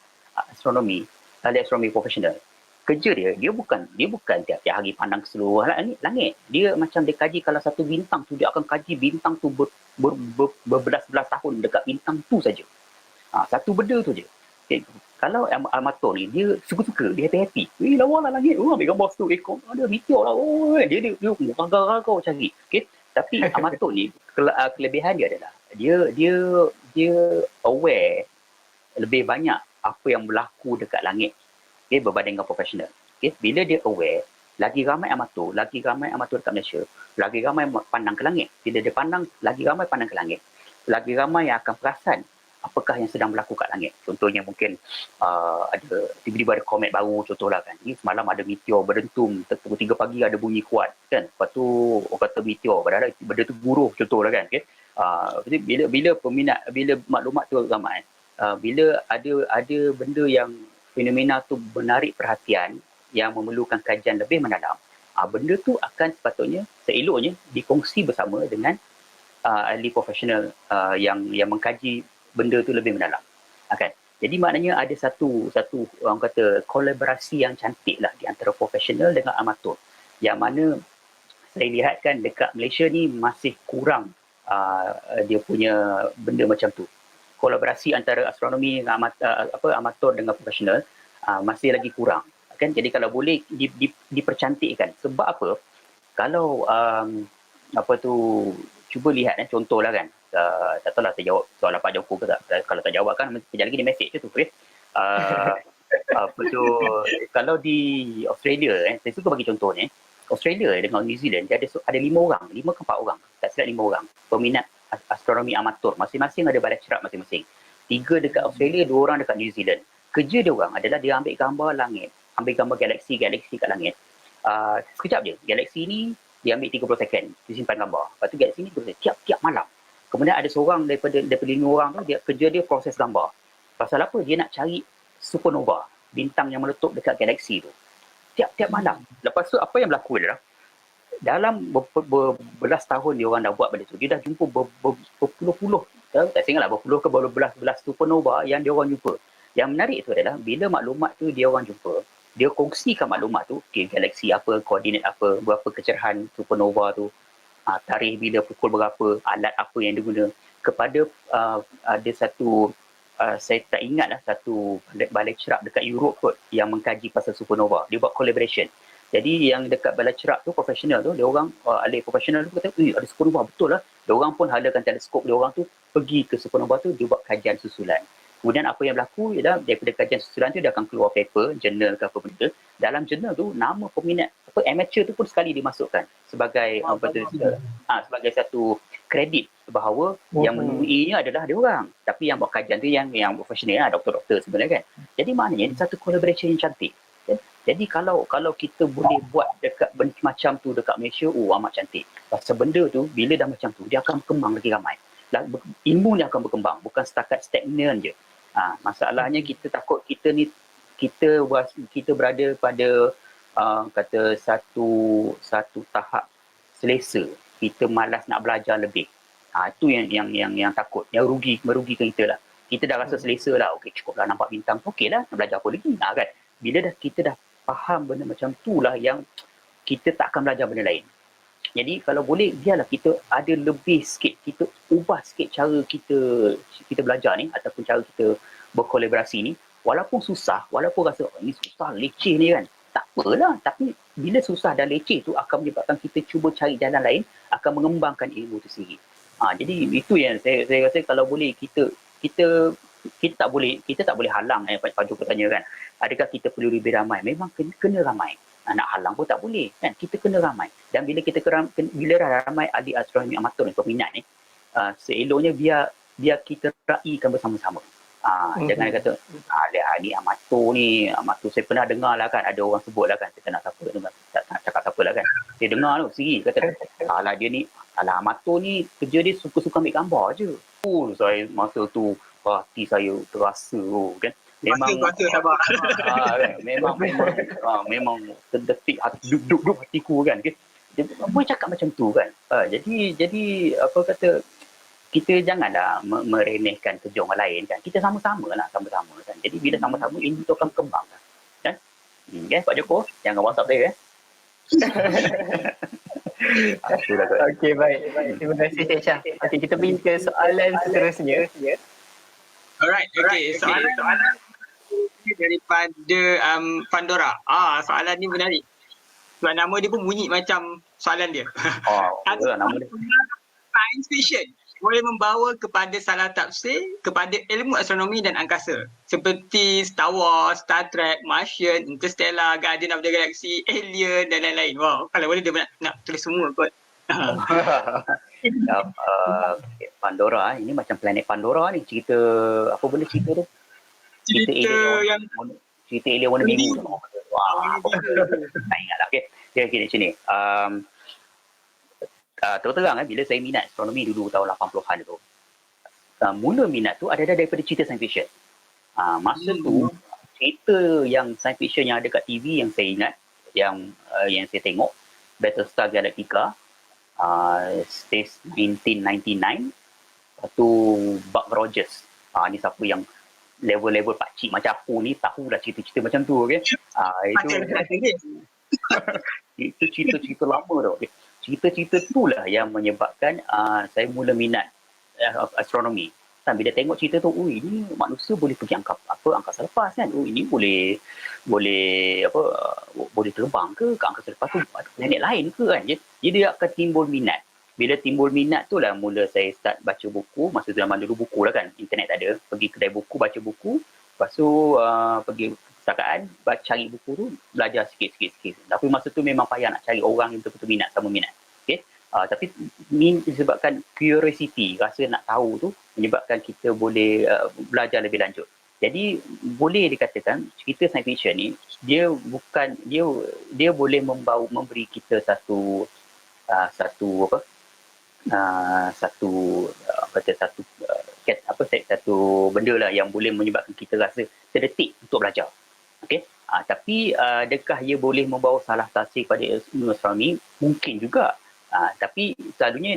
ahli astronomi profesional, kerja dia bukan tiap-tiap hari pandang seluruh langit. Dia macam dia kaji kalau satu bintang tu, dia akan kaji bintang tu berbelas-belas tahun dekat bintang tu saja. Satu benda tu je. Okay. Kalau amatur ni dia suka-suka, dia happy. Lawa lah langit. Ambil gambar tu ekor ada meteor lah. Dia raga-raga cari. Okay. Tapi amatur ni kelebihan dia adalah dia aware lebih banyak apa yang berlaku dekat langit, okay, berbanding dengan profesional. Okay. Bila dia aware, lagi ramai amatur dekat Malaysia, lagi ramai pandang ke langit. Bila dia pandang, lagi ramai pandang ke langit, lagi ramai yang akan perasan apakah yang sedang berlaku kat langit. Contohnya mungkin ada tiba-tiba ada komet baru, contohlah kan. Ni semalam ada meteor berdentum, pukul 3 pagi ada bunyi kuat kan. Lepas tu orang kata meteor, padahal benda tu guruh, contohlah kan. Okay. Bila maklumat tu ramai, bila ada benda yang fenomena tu menarik perhatian yang memerlukan kajian lebih mendalam, benda tu akan sepatutnya seeloknya dikongsi bersama dengan ahli profesional yang mengkaji benda tu lebih mendalam. Kan? Jadi maknanya ada satu orang kata kolaborasi yang cantik lah di antara profesional dengan amatur, yang mana saya lihat kan dekat Malaysia ni masih kurang dia punya benda macam tu. Kolaborasi antara astronomi dengan amatur dengan profesional masih lagi kurang. Kan? Jadi kalau boleh dipercantikkan. Sebab apa? Kalau cuba lihat contohlah kan. Tak tahulah saya jawab soalan Pak Joko ke tak. Kalau tak jawab kan kejap lagi dia message je tu. Okay? Kalau di Australia, saya suka bagi contoh ni. Australia dengan New Zealand dia ada 5 orang, 5 ke 4 orang, tak silap 5 orang peminat astronomi amatur, masing-masing ada balai cerap masing-masing. 3 dekat Australia, 2 orang dekat New Zealand. Kerja dia orang adalah dia ambil gambar langit, ambil gambar galaksi kat langit. Sekejap je, galaksi ni dia ambil 30 second, dia simpan gambar. Lepas tu galaksi ni tiap-tiap malam. Kemudian ada seorang daripada 5 orang tu, dia kerja dia proses gambar. Pasal apa? Dia nak cari supernova, bintang yang meletup dekat galaksi tu. Tiap-tiap malam. Lepas tu apa yang berlaku adalah dalam berbelas tahun dia orang dah buat benda tu. Dia dah jumpa berpuluh-puluh, tak ingat lah berpuluh ke berbelas supernova yang dia orang jumpa. Yang menarik tu adalah bila maklumat tu dia orang jumpa, dia kongsikan maklumat tu, galaksi apa, koordinat apa, berapa kecerahan supernova tu, tarikh bila, pukul berapa, alat apa yang dia guna. Kepada ada satu saya tak ingat lah, satu balai cerap dekat Europe kot yang mengkaji pasal supernova. Dia buat collaboration. Jadi yang dekat balai cerap tu, profesional tu, dia orang ahli profesional tu kata, ada supernova, betul lah. Dia orang pun halakan teleskop dia orang tu, pergi ke supernova tu, dia buat kajian susulan. Kemudian apa yang berlaku ialah daripada kajian susulan tu dia akan keluar paper, jurnal ke apa benda. Dalam jurnal tu nama peminat amateur tu pun sekali dimasukkan sebagai sebagai satu kredit bahawa yang menemuinya adalah dia orang. Tapi yang buat kajian tu yang profesional lah, doktor-doktor sebenarnya kan. Jadi maknanya satu collaboration yang cantik. Jadi kalau kita boleh buat dekat benda macam tu dekat Malaysia, amat cantik. Pasal benda tu bila dah macam tu dia akan berkembang lagi ramai. Ilmu ni akan berkembang, bukan setakat stagnan je. Masalahnya kita takut kita berada pada kata satu tahap selesa. Kita malas nak belajar lebih. Itu yang takut, yang merugikan kita lah. Kita dah rasa selesa lah, okey cukup lah nampak bintang, okey lah nak belajar apa lagi kan. Bila kita dah faham benda macam tu lah yang kita tak akan belajar benda lain. Jadi kalau boleh biarlah kita ada lebih sikit, kita ubah sikit cara kita belajar ni ataupun cara kita berkolaborasi ni. Walaupun susah, walaupun rasa ni susah, leceh ni kan, tak apalah. Tapi bila susah dan leceh tu akan menyebabkan kita cuba cari jalan lain, akan mengembangkan ilmu tu sendiri. Jadi itu yang saya rasa kalau boleh kita tak boleh halang. Pak Joko tanya kan, adakah kita perlu lebih ramai? Memang kena ramai. Nak halang pun tak boleh kan, kita kena ramai. Dan bila bila ramai ahli astronomi amatur dan peminat ni, seeloknya biar kita raikan bersama-sama. Jangan kata ahli amatur saya pernah dengar lah kan, ada orang sebut lah kan, saya tak nak tak cakap siapa lah kan, saya dengar tu sendiri kata dia ni amatur ni kerja dia suka-suka ambil gambar je. Saya masa tu hati saya terasa kan. Memang sabar. Kan? Memang terdetik hati, duk hatiku kan. Dia boleh cakap macam tu kan. Jadi apa kata, kita janganlah meremehkan kerja orang lain kan. Kita sama-sama kan. Jadi bila sama-sama ini tu akan berkembang kan. Pak Joko, jangan WhatsApp saya Okey, baik. Terima kasih Cik Syah. Okey, kita pergi ke soalan seterusnya. Alright, okay. Soalan daripada Pandora. Soalan ni menarik. Sebab nama dia pun bunyi macam soalan dia. Nama dia. Science fiction boleh membawa kepada salah tafsir kepada ilmu astronomi dan angkasa seperti Star Wars, Star Trek, Martian, Interstellar, Guardian of the Galaxy, Alien dan lain-lain. Wow, kalau boleh dia nak tulis semua kot. Pandora ini macam planet Pandora ni, cerita apa benda cerita tu? Cerita alien warna biru. Tak ingat lah. Okey, macam ni. Terus terang bila saya minat astronomi dulu tahun 80-an tu, mula minat tu ada daripada cerita science fiction. Masa tu cerita yang science fiction yang ada kat TV yang saya ingat, yang saya tengok, Battlestar Galactica, Space 1999, lepas tu Buck Rogers. Ni siapa yang level-level pakcik macam aku ni tahulah cerita-cerita macam tu, okey. Itu cerita-cerita lama tu. cerita-cerita itulah yang menyebabkan saya mula minat astronomi. Kan bila tengok cerita tu, ini manusia boleh pergi angkasa lepas kan. Ini boleh boleh terbang ke angkasa lepas tu, ada planet lain ke kan. Jadi dia akan timbul minat. Bila timbul minat tu lah mula saya start baca buku. Masa zaman dulu buku lah kan, internet tak ada. Pergi kedai buku, baca buku. Lepas tu pergi perpustakaan, cari buku tu, belajar sikit-sikit. Tapi masa tu memang payah nak cari orang yang betul-betul minat sama minat. Okay? Tapi disebabkan curiosity, rasa nak tahu tu menyebabkan kita boleh belajar lebih lanjut. Jadi boleh dikatakan cerita science fiction ni dia boleh memberi kita satu benda lah yang boleh menyebabkan kita rasa terdetik untuk belajar. Okey. Tapi adakah ia boleh membawa salah tafsir pada ilmu astronomi? Mungkin juga. Tapi selalunya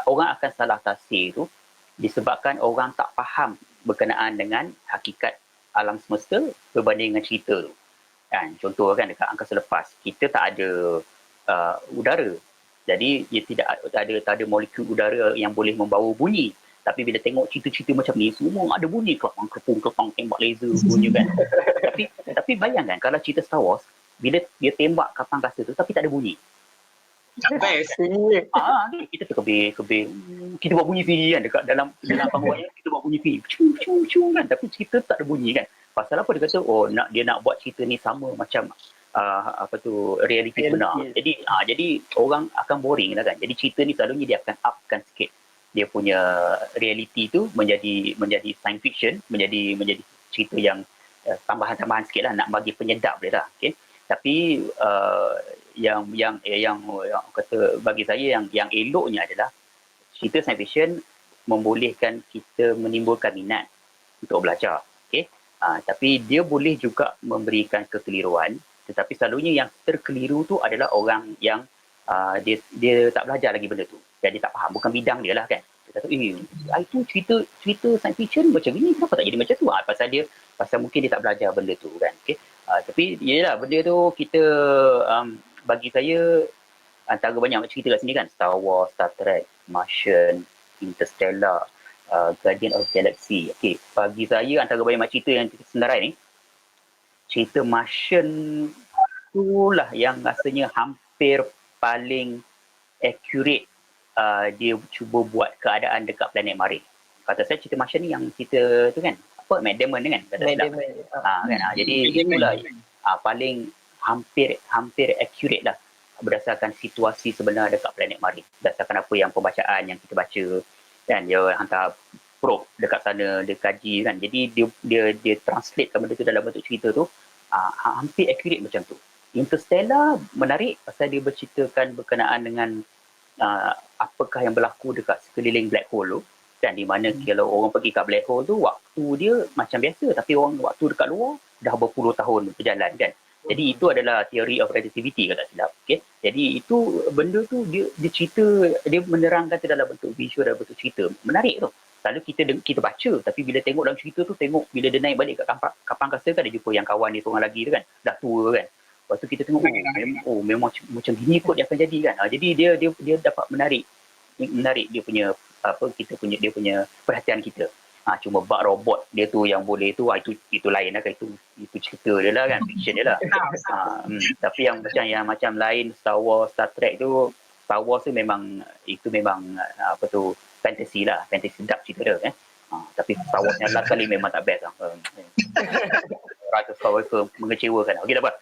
orang akan salah tafsir tu disebabkan orang tak faham berkenaan dengan hakikat alam semesta berbanding dengan cerita tu. Kan? Contoh kan dekat angkasa lepas, kita tak ada udara. Jadi dia tak ada molekul udara yang boleh membawa bunyi. Tapi bila tengok cerita-cerita macam ni, semua ada bunyi, klepang, tembak laser bunyi kan. tapi bayangkan kalau cerita Star Wars, bila dia tembak kapal angkasa tu tapi tak ada bunyi. Best. Kita terkebir, kita buat bunyi sendiri kan dekat dalam panggung kita buat bunyi sendiri. Cung kan, tapi cerita tak ada bunyi kan. Pasal apa dia kata dia nak buat cerita ni sama macam reality sebenar. Jadi orang akan boring lah kan. Jadi cerita ni selalunya dia akan upkan sikit dia punya reality tu menjadi science fiction, menjadi cerita yang tambahan-tambahan sikit lah, nak bagi penyedap dia lah. Okay? Tapi yang kata bagi saya yang eloknya adalah cerita science fiction membolehkan kita menimbulkan minat untuk belajar. Okay? Tapi dia boleh juga memberikan kekeliruan, tetapi selalunya yang terkeliru tu adalah orang yang dia tak belajar lagi benda tu. Jadi tak faham, bukan bidang dia lah kan. Dia kata, itu cerita science fiction macam ni, kenapa tak jadi macam tu? Pasal mungkin dia tak belajar benda tu kan. Okay? Tapi yelah, benda tu kita bagi saya antara banyak cerita kat sini kan, Star Wars, Star Trek, Martian, Interstellar, Guardian of Galaxy. Okay, bagi saya antara banyak cerita yang kita senarai ni, cerita Martian tu lah yang rasanya hampir paling accurate. Dia cuba buat keadaan dekat planet Mars. Kata saya cerita Martian ni yang cerita tu kan, Matt Damon kan? Jadi itulah paling hampir accurate lah berdasarkan situasi sebenar dekat planet Mars. Berdasarkan apa yang pembacaan yang kita baca kan, dia hantar probe dekat sana, dia kaji kan. Jadi dia translatekan benda tu dalam bentuk cerita tu hampir accurate macam tu. Interstellar menarik pasal dia berceritakan berkenaan dengan apakah yang berlaku dekat sekeliling black hole tu, dan di mana kalau orang pergi kat black hole tu waktu dia macam biasa, tapi orang waktu dekat luar dah berpuluh tahun berjalan kan. Jadi itu adalah theory of relativity kalau tak silap. Okay? Jadi itu benda tu dia cerita, dia menerangkan tu dalam bentuk visual, dalam bentuk cerita. Menarik tu. Lalu kita baca, tapi bila tengok dalam cerita tu, tengok bila dia naik balik kat kapal angkasa kan, dia jumpa yang kawan dia seorang lagi tu kan, dah tua kan. Lepas tu kita tengok memang macam gini kot dia akan jadi kan. Jadi dia dapat menarik dia punya dia punya perhatian kita. Cuma bug robot dia tu yang boleh tu, itu lain lah kan, itu cerita dia lah kan, fiction dia lah. Tapi yang macam lain, Star Wars, Star Trek tu, Star Wars tu memang fantasy lah, fantasy dark cerita dia kan. Tapi Star Wars yang last kali memang tak best lah. Rasa Star Wars mengecewakan. Okey tak apa.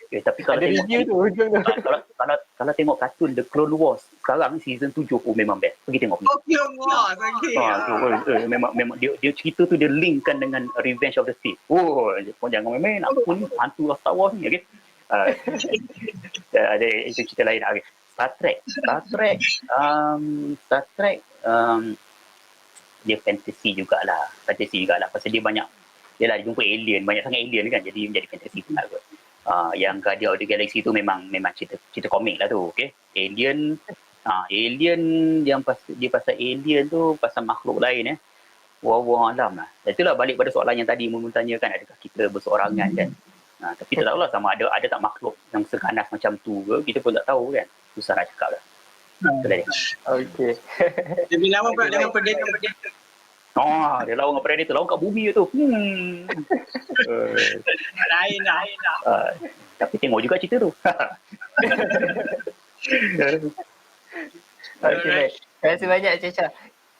Tapi kalau ada tengok review tu hujung tu. kalau tengok kartun The Clone Wars sekarang season 7 memang best. Pergi tengok. Clone Wars okey. Memang dia cerita tu dia linkkan dengan Revenge of the Sith. Jangan main-main nak pun hantu Star Wars ni okey. Ada itu cerita lain. Okay. Star Trek dia fantasy jugalah pasal dia banyak dia jumpa alien, banyak sangat alien kan, jadi menjadi fantasy pula kot. Yang Guardian of the Galaxy tu memang cerita komik lah tu. Okay? Alien yang dia pasal alien tu, pasal makhluk lain Wallahu alam lah. Itulah balik pada soalan yang tadi Mumun tanyakan, adakah kita berseorangan kan. Tapi tak tahulah sama ada tak makhluk yang seganas macam tu ke, kita pun tak tahu kan. susah nak cakap lah. Itulah dia. Okey. Lebih lama pula dengan Predator. Dia lawan dengan Predator, lawan kat bumi tu. Lain dah. Tapi tengok juga cerita tu. Okey, baik. Terima kasih banyak Cecha.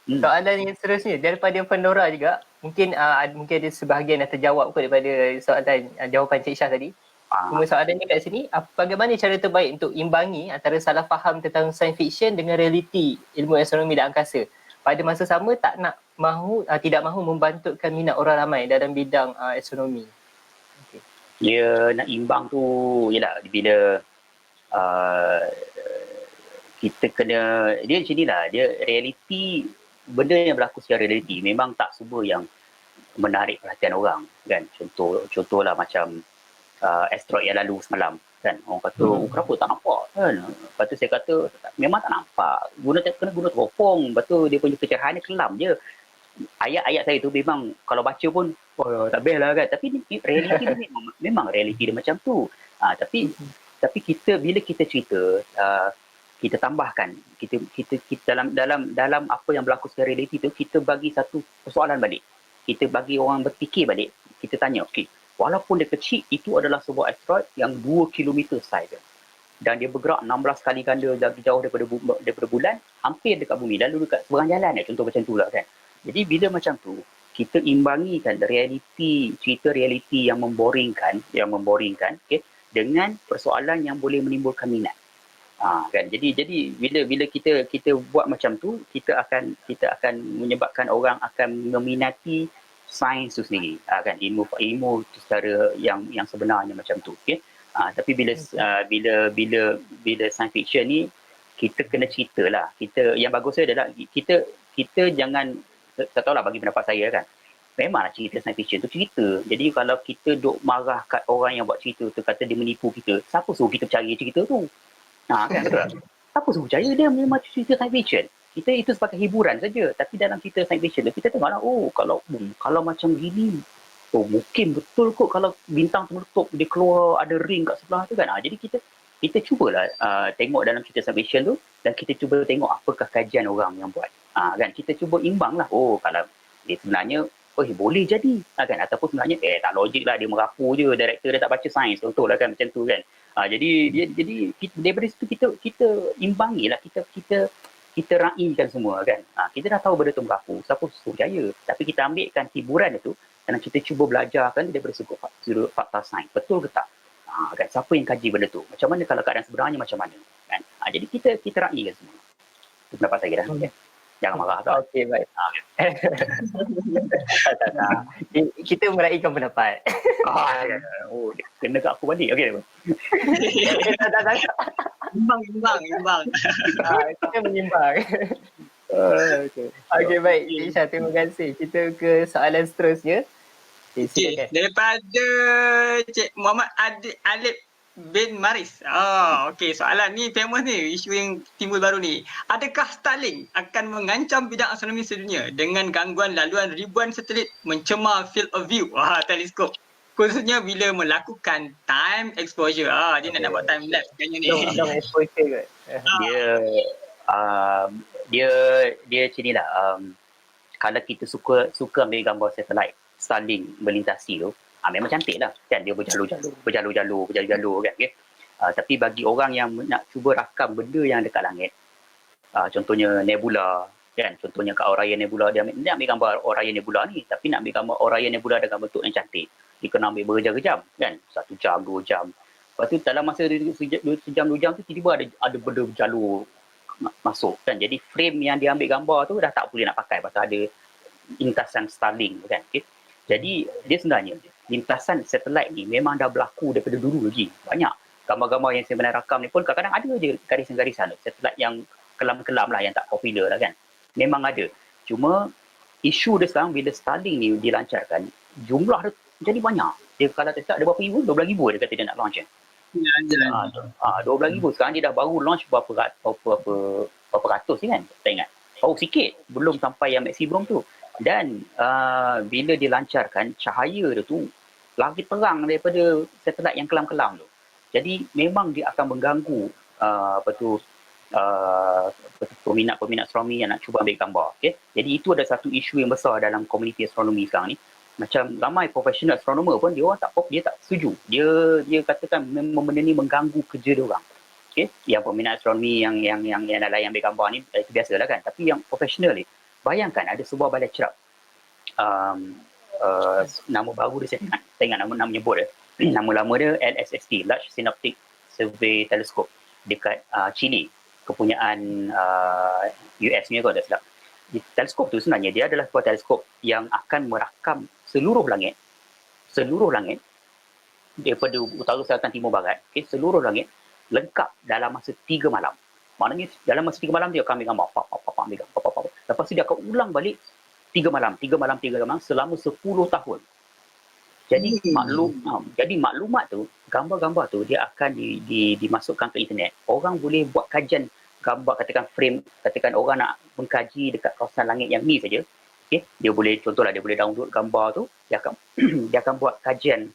Soalan yang seterusnya daripada Pandora juga. Mungkin mungkin ada sebahagian yang terjawab kot daripada soalan jawapan Cik Syah tadi. Cuma soalannya kat sini, bagaimana cara terbaik untuk imbangi antara salah faham tentang science fiction dengan realiti ilmu astronomi dan angkasa? Pada masa sama tidak mahu membantutkan minat orang ramai dalam bidang astronomi. Okay. Dia nak imbang tu ialah bila kita kena, dia macam inilah, dia realiti, benda yang berlaku secara realiti memang tak semua yang menarik perhatian orang kan. Contohlah macam asteroid yang lalu semalam kan, orang kata kenapa tak nampak kan. Lepas tu saya kata memang tak nampak, kena guna teropong. Lepas tu dia punya pencerahannya kelam je. Ayat-ayat saya tu memang kalau baca pun tak best lah kan, tapi realiti dia memang realiti dia macam tu. Tapi kita bila kita cerita, kita tambahkan, kita dalam apa yang berlaku secara realiti tu, kita bagi satu persoalan balik, kita bagi orang berfikir balik. Kita tanya, okey, walaupun dia kecil, itu adalah sebuah asteroid yang 2 km saiz dan dia bergerak 16 kali ganda lagi jauh daripada bulan, hampir dekat bumi, lalu dekat seberang jalan, contoh macam tu lah kan. Jadi bila macam tu, kita imbangikan cerita realiti yang memboringkan, okay, dengan persoalan yang boleh menimbulkan minat. Kan. Jadi bila kita buat macam tu, kita akan menyebabkan orang akan meminati sains tu sendiri, kan, ilmu secara yang sebenarnya macam tu, okey. Tapi bila science fiction ni, kita kena ceritalah. Yang bagusnya adalah kita jangan, tak tahulah, bagi pendapat saya kan, memanglah cerita science fiction tu cerita. Jadi kalau kita duk marah kat orang yang buat cerita tu, kata dia menipu kita, siapa suruh kita cari cerita tu? Kan, betul. Siapa suruh percaya dia memang cerita science fiction? Kita itu sebagai hiburan saja. Tapi dalam cerita science fiction tu, kita tengoklah, kalau macam gini, mungkin betul kot kalau bintang tu meletup, dia keluar ada ring kat sebelah tu kan. Jadi kita cubalah tengok dalam cerita science fiction tu, dan kita cuba tengok apakah kajian orang yang buat. Kan, kita cuba imbang lah. Kalau dia sebenarnya boleh jadi, kan, ataupun sebenarnya tak logik lah, dia merapu je, director dia tak baca sains, contohlah kan, macam tu kan. Jadi daripada situ kita imbangilah, kita raikan semua kan. Kita dah tahu benda tu berlaku, siapa suruh percaya, tapi kita ambilkan hiburan itu dan kita cuba belajarkan daripada sudut fakta sains, betul ke tak, kan, siapa yang kaji benda tu, macam mana kalau keadaan sebenarnya macam mana kan. Jadi kita raikan semua. Itu pendapat saya dah. Okay. Jangan marah tak? Okey, baik. Kita meraihkan pendapat. Kena kat aku balik. Okey. Imbang. Kita menyimbang. Okey, baik. Cik Syah, terima kasih. Kita ke soalan seterusnya. Silakan. Daripada Cik Muhammad Alip bin Maris. Okey, soalan ni famous ni, isu yang timbul baru ni. Adakah Starlink akan mengancam bidang astronomi sedunia dengan gangguan laluan ribuan satelit mencemar field of view teleskop, khususnya bila melakukan time exposure? Dia nak buat time lapse katanya ni. Long exposure kot. Dia macam ni lah. Kalau kita suka ambil gambar satelit Starlink melintasi tu, memang cantik lah kan, dia berjalur-jalur kan, okay? Tapi bagi orang yang nak cuba rakam benda yang dekat langit, contohnya nebula kan, contohnya kat Orion Nebula, dia ambil gambar Orion Nebula ni, tapi nak ambil gambar Orion Nebula dengan bentuk yang cantik, dia kena ambil berjam-jam kan, 1 jam 2 jam. Lepas tu dalam masa sejam 2 jam tu, tiba-tiba ada benda berjalur masuk kan. Jadi frame yang dia ambil gambar tu dah tak boleh nak pakai pasal ada lintasan Starlink kan, okay? Jadi dia sebenarnya lintasan satelit ni memang dah berlaku daripada dulu lagi. Banyak gambar-gambar yang saya pernah rakam ni pun kadang-kadang ada je garisan-garisan satelit yang kelam-kelam lah, yang tak popular lah kan. Memang ada. Cuma isu dia sekarang bila Starlink ni dilancarkan, jumlah dia jadi banyak. Dia kalau tak ada berapa ribu, 12,000 dia kata dia nak launch kan. 12,000. Sekarang dia dah baru launch berapa ratus ni kan. Tak ingat. Baru sikit. Belum sampai yang maksimum tu. Dan bila dilancarkan, cahaya dia tu lagi terang daripada satelit yang kelam-kelam tu. Jadi memang dia akan mengganggu peminat-peminat astronomi yang nak cuba ambil gambar. Okay? Jadi itu ada satu isu yang besar dalam komuniti astronomi sekarang ni. Macam ramai profesional astronomer pun dia tak setuju. Dia katakan memang benda ni mengganggu kerja dia orang. Okay? Yang peminat astronomi yang nak layan ambil gambar ni itu biasalah kan. Tapi yang profesional ni, bayangkan ada sebuah balai cerap. Nama baru dia saya ingat nama menyebut dia. Nama lama dia LSST, Large Synoptic Survey Telescope dekat Chile, kepunyaan US ni kalau tak silap. Teleskop tu sebenarnya dia adalah sebuah teleskop yang akan merakam seluruh langit daripada utara, selatan, timur, barat, okay, seluruh langit lengkap dalam masa 3 malam. Maknanya dalam masa 3 malam dia akan ambil gambar, ambil gambar. Lepas tu dia akan ulang balik 3 malam selama 10 tahun. Jadi maklumat tu, gambar-gambar tu dia akan dimasukkan ke internet. Orang boleh buat kajian gambar, katakan orang nak mengkaji dekat kawasan langit yang ni saja. Okay? Dia boleh download gambar tu, dia akan buat kajian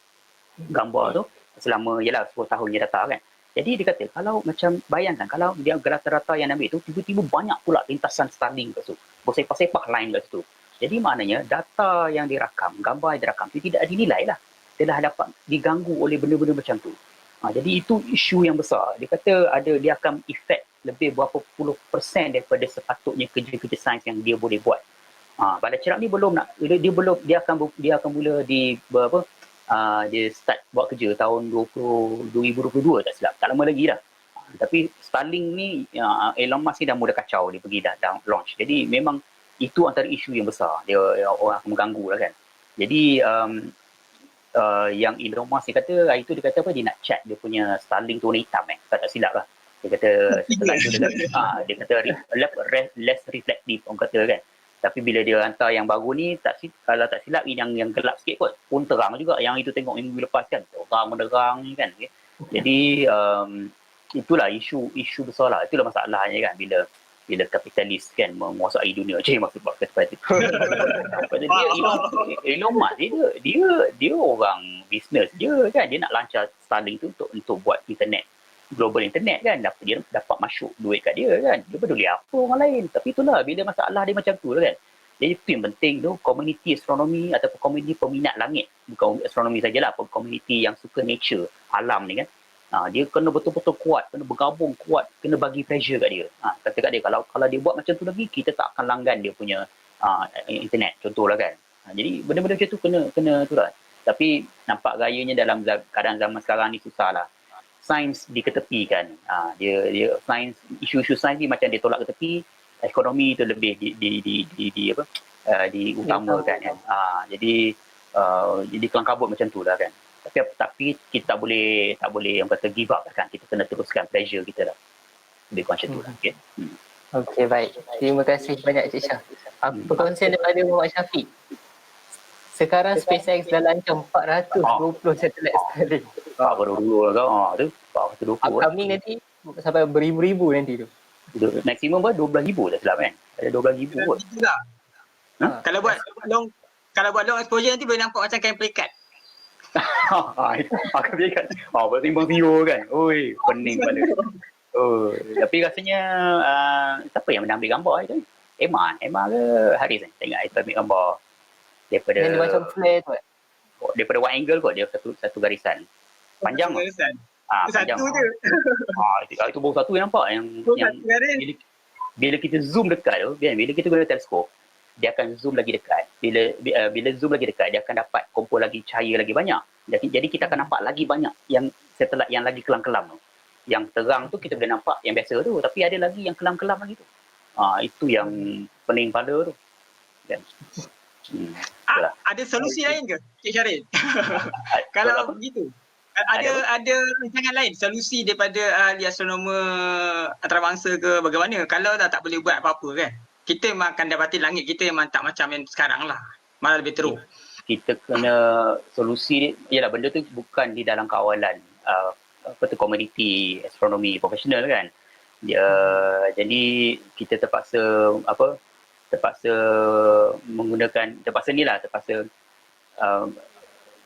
gambar tu selama 10 tahun yang datang kan. Jadi dia kata kalau macam bayangkan kalau dia rata-rata yang ambil tu tiba-tiba banyak pula lintasan Starlink kat situ. Bersepah-sepah line kat situ. Jadi maknanya data yang dirakam, gambar yang dirakam itu tidak dinilai lah. Telah dapat diganggu oleh benda-benda macam tu. Jadi itu isu yang besar. Dia kata dia akan efek lebih berapa puluh % daripada sepatutnya kerja-kerja sains yang dia boleh buat. Balai cerap ni dia akan mula dia start buat kerja tahun 2022 tak silap. Tak lama lagi dah. Tapi Starlink ni Elon Musk ni dah mula kacau, dia pergi dah launch. Jadi memang itu antara isu yang besar. Dia orang akan mengganggu lah kan. Jadi yang Elon Musk ni kata, hari tu dia kata apa, dia nak cat dia punya Starlink tu warna hitam tak silap lah. Dia kata setelah itu dia kata less reflective orang kata kan. Tapi bila dia hantar yang baru ni, kalau tak silap yang gelap sikit kot, pun terang juga. Yang itu tengok minggu lepas kan, terang menerang ni kan. Okay? Jadi itulah isu besar lah. Itulah masalahnya kan bila kapitalis kan menguasai dunia. Maksud seperti itu. Elon Musk dia orang bisnes dia kan. Dia nak lancar Starlink tu untuk buat internet, global internet kan. Dia dapat masuk duit kat dia kan. Dia peduli apa orang lain. Tapi itulah bila masalah dia macam tu lah kan. Jadi itu yang penting tu, komuniti astronomi ataupun komuniti peminat langit. Bukan astronomi sajalah, komuniti yang suka nature, alam ni kan. Dia kena betul-betul kuat, kena bergabung kuat, kena bagi pressure kat dia. Kata kat dia, kalau dia buat macam tu lagi, kita tak akan langgan dia punya internet, contohlah kan. Jadi benda-benda macam tu kena tu lah. Tapi nampak gayanya dalam keadaan zaman sekarang ni susah lah. Sains diketepikan. Dia sains, isu-isu sains ni macam dia tolak ke tepi, ekonomi tu lebih diutamakan kan. Jadi kelang kabut macam tu lah kan. Tapi kita tak boleh yang kata give up kan. Kita kena teruskan pressure kita lah. Lebih kurang macam tu lah. Okay. Okey, baik. Terima kasih banyak Cik Syah. Perkongsian daripada Muhammad Syafiq. Sekarang SpaceX dah lancang 420 satelit Starlink. Baru-baru lah tu. 420 upcoming nanti sampai beribu-ribu nanti tu. Maksimum 12,000 tak silap kan. Ada 12,000 kot. Kalau buat long exposure nanti boleh nampak macam kain pelikat. Akan biarkan. Bertimbang zero kan. Oi, pening kepala. Tapi rasanya siapa yang ambil gambar itu? Emma ke Haris ni? Tengok saya ambil gambar daripada yang dia macam flare tu. Daripada wide angle kot, dia satu garisan. Panjang kot. Panjang. Satu je. Itu baru satu yang nampak yang bila kita zoom dekat tu, bila kita guna teleskop, dia akan zoom lagi dekat. Bila zoom lagi dekat, dia akan dapat kumpul lagi cahaya lagi banyak. Jadi kita akan nampak lagi banyak yang satelit yang lagi kelam-kelam tu. Yang terang tu kita boleh nampak yang biasa tu, tapi ada lagi yang kelam-kelam lagi tu. Itu yang pening pada tu. Kan? Ada solusi lain ke, Cik Syaril? Kalau begitu. Ada rancangan lain, solusi daripada ahli astronomer antarabangsa ke bagaimana? Kalau dah tak boleh buat apa-apa kan? Kita memang akan dapati langit kita memang tak macam yang sekarang lah. Malah lebih teruk. Kita kena solusi, ialah benda tu bukan di dalam kawalan komuniti astronomi profesional kan. Jadi kita terpaksa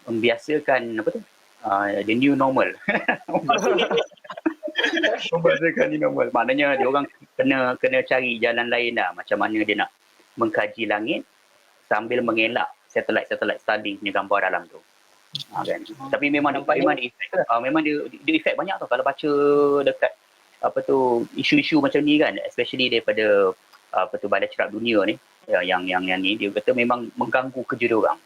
membiasakan the new normal. Membahasakan new normal. Maknanya dia orang kena cari jalan lain lah. Macam mana dia nak mengkaji langit sambil mengelak satelit-satelit Starlink punya gambar dalam tu. Kan. Tapi memang dia efek banyak tau kalau baca dekat isu-isu macam ni kan, especially daripada Badan Cerap Dunia ni yang ni dia kata memang mengganggu kerja dia orang.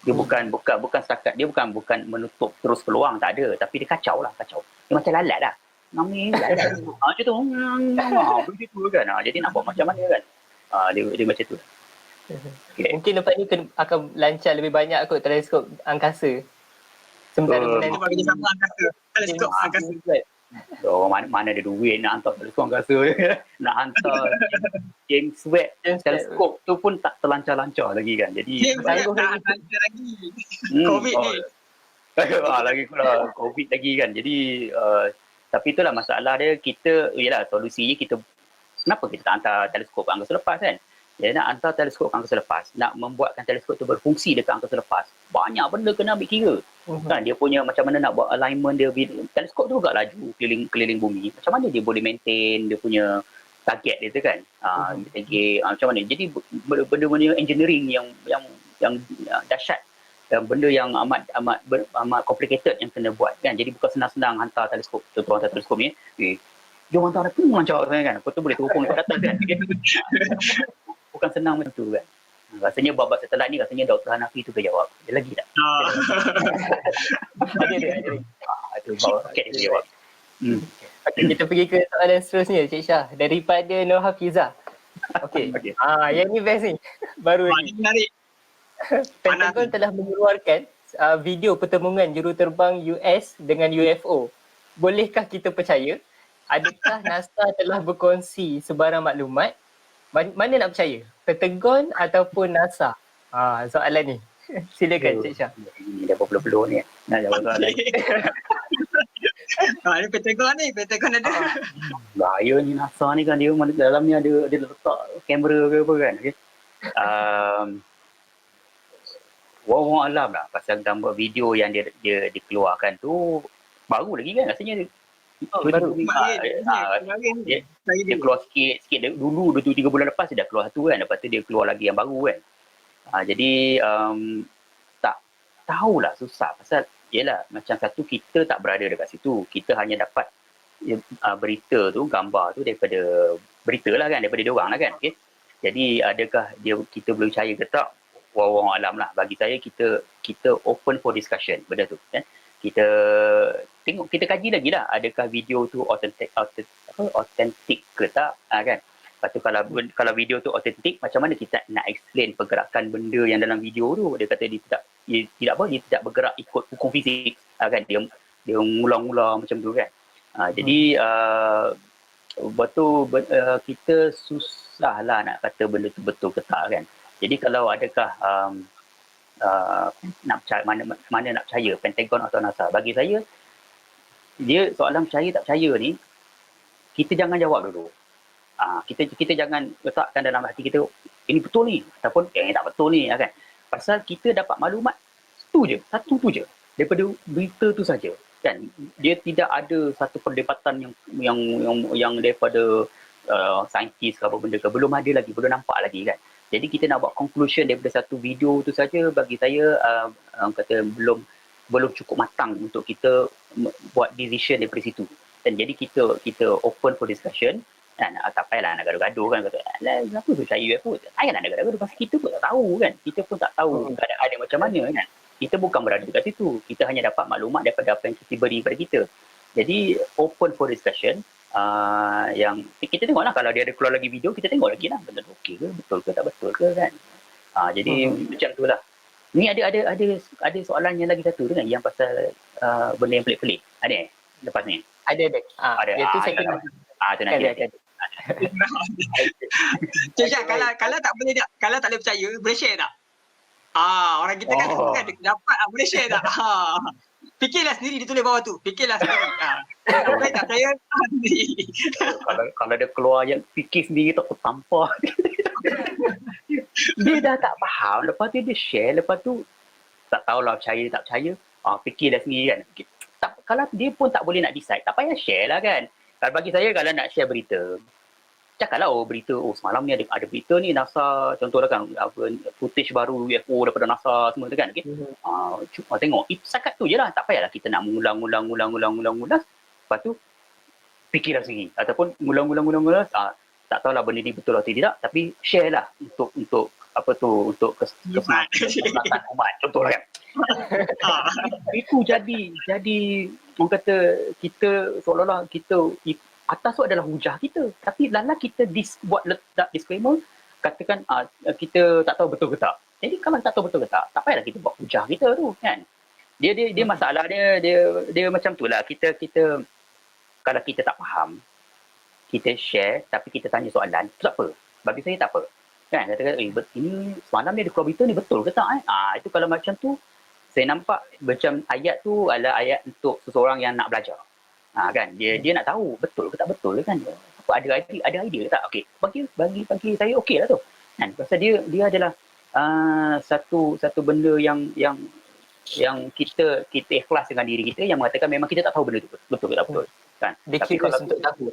Dia bukan setakat dia bukan menutup terus peluang, tak ada, tapi dia kacau. Dia macam lalat dah. Lalat. Macam tu. Begitu kan. Jadi nak buat macam mana kan? Dia macam tu. Okay. Mungkin lepas ni akan lancar lebih banyak kot teleskop angkasa. Sementara Kita bagi sama angkasa. Teleskop angkasa. So, mana ada duit nak hantar teleskop angkasa. Nak hantar James Webb teleskop tu pun tak terlancar-lancar lagi kan. Jadi James Webb tak lancar lagi. COVID ni. Lagi pula COVID lagi kan. Jadi tapi itulah masalah dia. Yelah solusinya kenapa kita tak hantar teleskop angkasa lepas kan? Dia nak hantar teleskop ke angkasa lepas, nak membuatkan teleskop tu berfungsi dekat angkasa lepas. Banyak benda kena ambil kira. Kan dia punya macam mana nak buat alignment dia, teleskop tu agak laju keliling bumi. Macam mana dia boleh maintain dia punya target dia tu kan. Macam mana. Jadi benda-benda engineering yang dahsyat dan benda yang amat complicated yang kena buat kan. Jadi bukan senang-senang hantar teleskop. Contoh hantar teleskop ni, jom hantar tu lancar kan. Lepas tu boleh teropong dekat atas kan. Bukan senang macam tu kan. Rasanya bab satelit ni rasanya Dr. Hanafi tu jawab. Dia lagi tak? Ada. Itu bawa raket dia jawab. Okay, kita pergi ke soalan seterusnya Cik Syah. Daripada Nur Hafizah. Okay. Yang ni best ni. Baru ni. Menarik. Pentagon telah mengeluarkan video pertemuan juruterbang US dengan UFO. Bolehkah kita percaya? Adakah NASA telah berkongsi sebarang maklumat? Mana nak percaya? Pentagon ataupun NASA? Soalan ni. Silakan Cik Syah. Ini dah berpeluh-peluh ni. Nak jawab soalan ni. Ini Pentagon ada. Bahaya ni NASA ni kan. Dia dalam ni ada letak kamera ke apa kan. Okay. Wallahu alam lah pasal gambar video yang dia dikeluarkan tu baru lagi kan rasanya. Baru. Dia keluar sikit dulu 2-3 bulan lepas dia dah keluar satu kan, lepas tu dia keluar lagi yang baru kan. Jadi tak tahulah, susah pasal yelah macam satu kita tak berada dekat situ, kita hanya dapat berita tu, gambar tu daripada berita lah kan, daripada dia orang lah kan. Okay? Jadi adakah kita boleh percaya ke tak? Wallahu alam lah. Bagi saya kita open for discussion benda tu kan. Kita tengok, kita kaji lagi lah adakah video tu authentic ke tak kan. Lepas tu kalau video tu authentic, macam mana kita nak explain pergerakan benda yang dalam video tu. Dia kata dia tidak bergerak ikut hukum fizik kan, dia ngulang-ngulang macam tu kan. Jadi lepas tu kita susah lah nak kata benda tu betul ke tak kan. Jadi kalau adakah nak percaya, mana nak percaya, Pentagon atau NASA? Bagi saya dia soalan percaya tak percaya ni kita jangan jawab dulu. Kita jangan letakkan dalam hati kita ini betul ni ataupun tak betul ni kan. Pasal kita dapat maklumat satu tu je daripada berita tu saja kan. Dia tidak ada satu perdebatan yang daripada saintis ke apa benda ke, belum ada lagi, belum nampak lagi kan. Jadi kita nak buat conclusion daripada satu video tu saja, bagi saya kata belum cukup matang untuk kita buat decision daripada situ. Dan jadi kita open for discussion. Tak payahlah nak gaduh-gaduh kan, kata kenapa tu percaya UFO? Ayahlah nak gaduh-gaduh pasal kita pun tak tahu kan. Kita pun tak tahu keadaan dia macam mana kan. Kita bukan berada dekat situ. Kita hanya dapat maklumat daripada apa yang kita beri kepada kita. Jadi open for discussion. Yang kita tengoklah kalau dia ada keluar lagi video, kita tengok lagi lah betul okey ke, betul ke tak betul ke kan. Jadi macam tu lah. Ni ada soalan yang lagi satu tu kan, yang pasal benda yang pelik-pelik. Ada lepas ni? Ada. Itu saya kena. Tu nanti. Cik, kalau tak boleh percaya, boleh share tak? Orang kita kan dapat boleh share tak? Fikirlah sendiri, dia tulis bawah tu. Fikirlah sendiri. Kalau tak percaya, sendiri. Kalau dia keluar yang fikir sendiri tak tertampar. Dia dah tak faham. Lepas tu dia share. Lepas tu tak tahulah percaya tak percaya. Fikirlah sendiri kan. kalau dia pun tak boleh nak decide, tak payah share lah kan. Kalau bagi saya, kalau nak share berita, cakaplah berita, semalam ni ada berita ni NASA, contohlah kan, footage baru UFO daripada NASA semua tu kan. Okay? Tengok, setakat tu je lah. Tak payahlah kita nak mengulang. Lepas tu, fikirlah sendiri. Ataupun ngulang. Tak tahulah benda ni betul atau tidak, tapi share lah untuk keselamatan umat. Contohlah kan. Itu jadi orang kata kita seolah-olah kita atas tu adalah hujah kita, tapi lala kita buat letak disclaimer, katakan kita tak tahu betul ke tak. Jadi kalau tak tahu betul ke tak payahlah kita buat hujah kita tu kan. Dia masalah dia macam tu lah. Kita kalau kita tak faham, kita share tapi kita tanya soalan, tu tak apa. Bagi saya tak apa. Kan katakan ini semalam dia ada keluar berita ni betul ke tak itu kalau macam tu saya nampak macam ayat tu adalah ayat untuk seseorang yang nak belajar. Kan dia nak tahu betul ke tak betul kan. Apa ada idea ke tak? Okey, bagi saya okeylah tu. Kan pasal dia adalah satu benda yang kita ikhlas dengan diri kita, yang mengatakan memang kita tak tahu benda tu betul ke tak betul. Kan? Dia curious untuk tahu.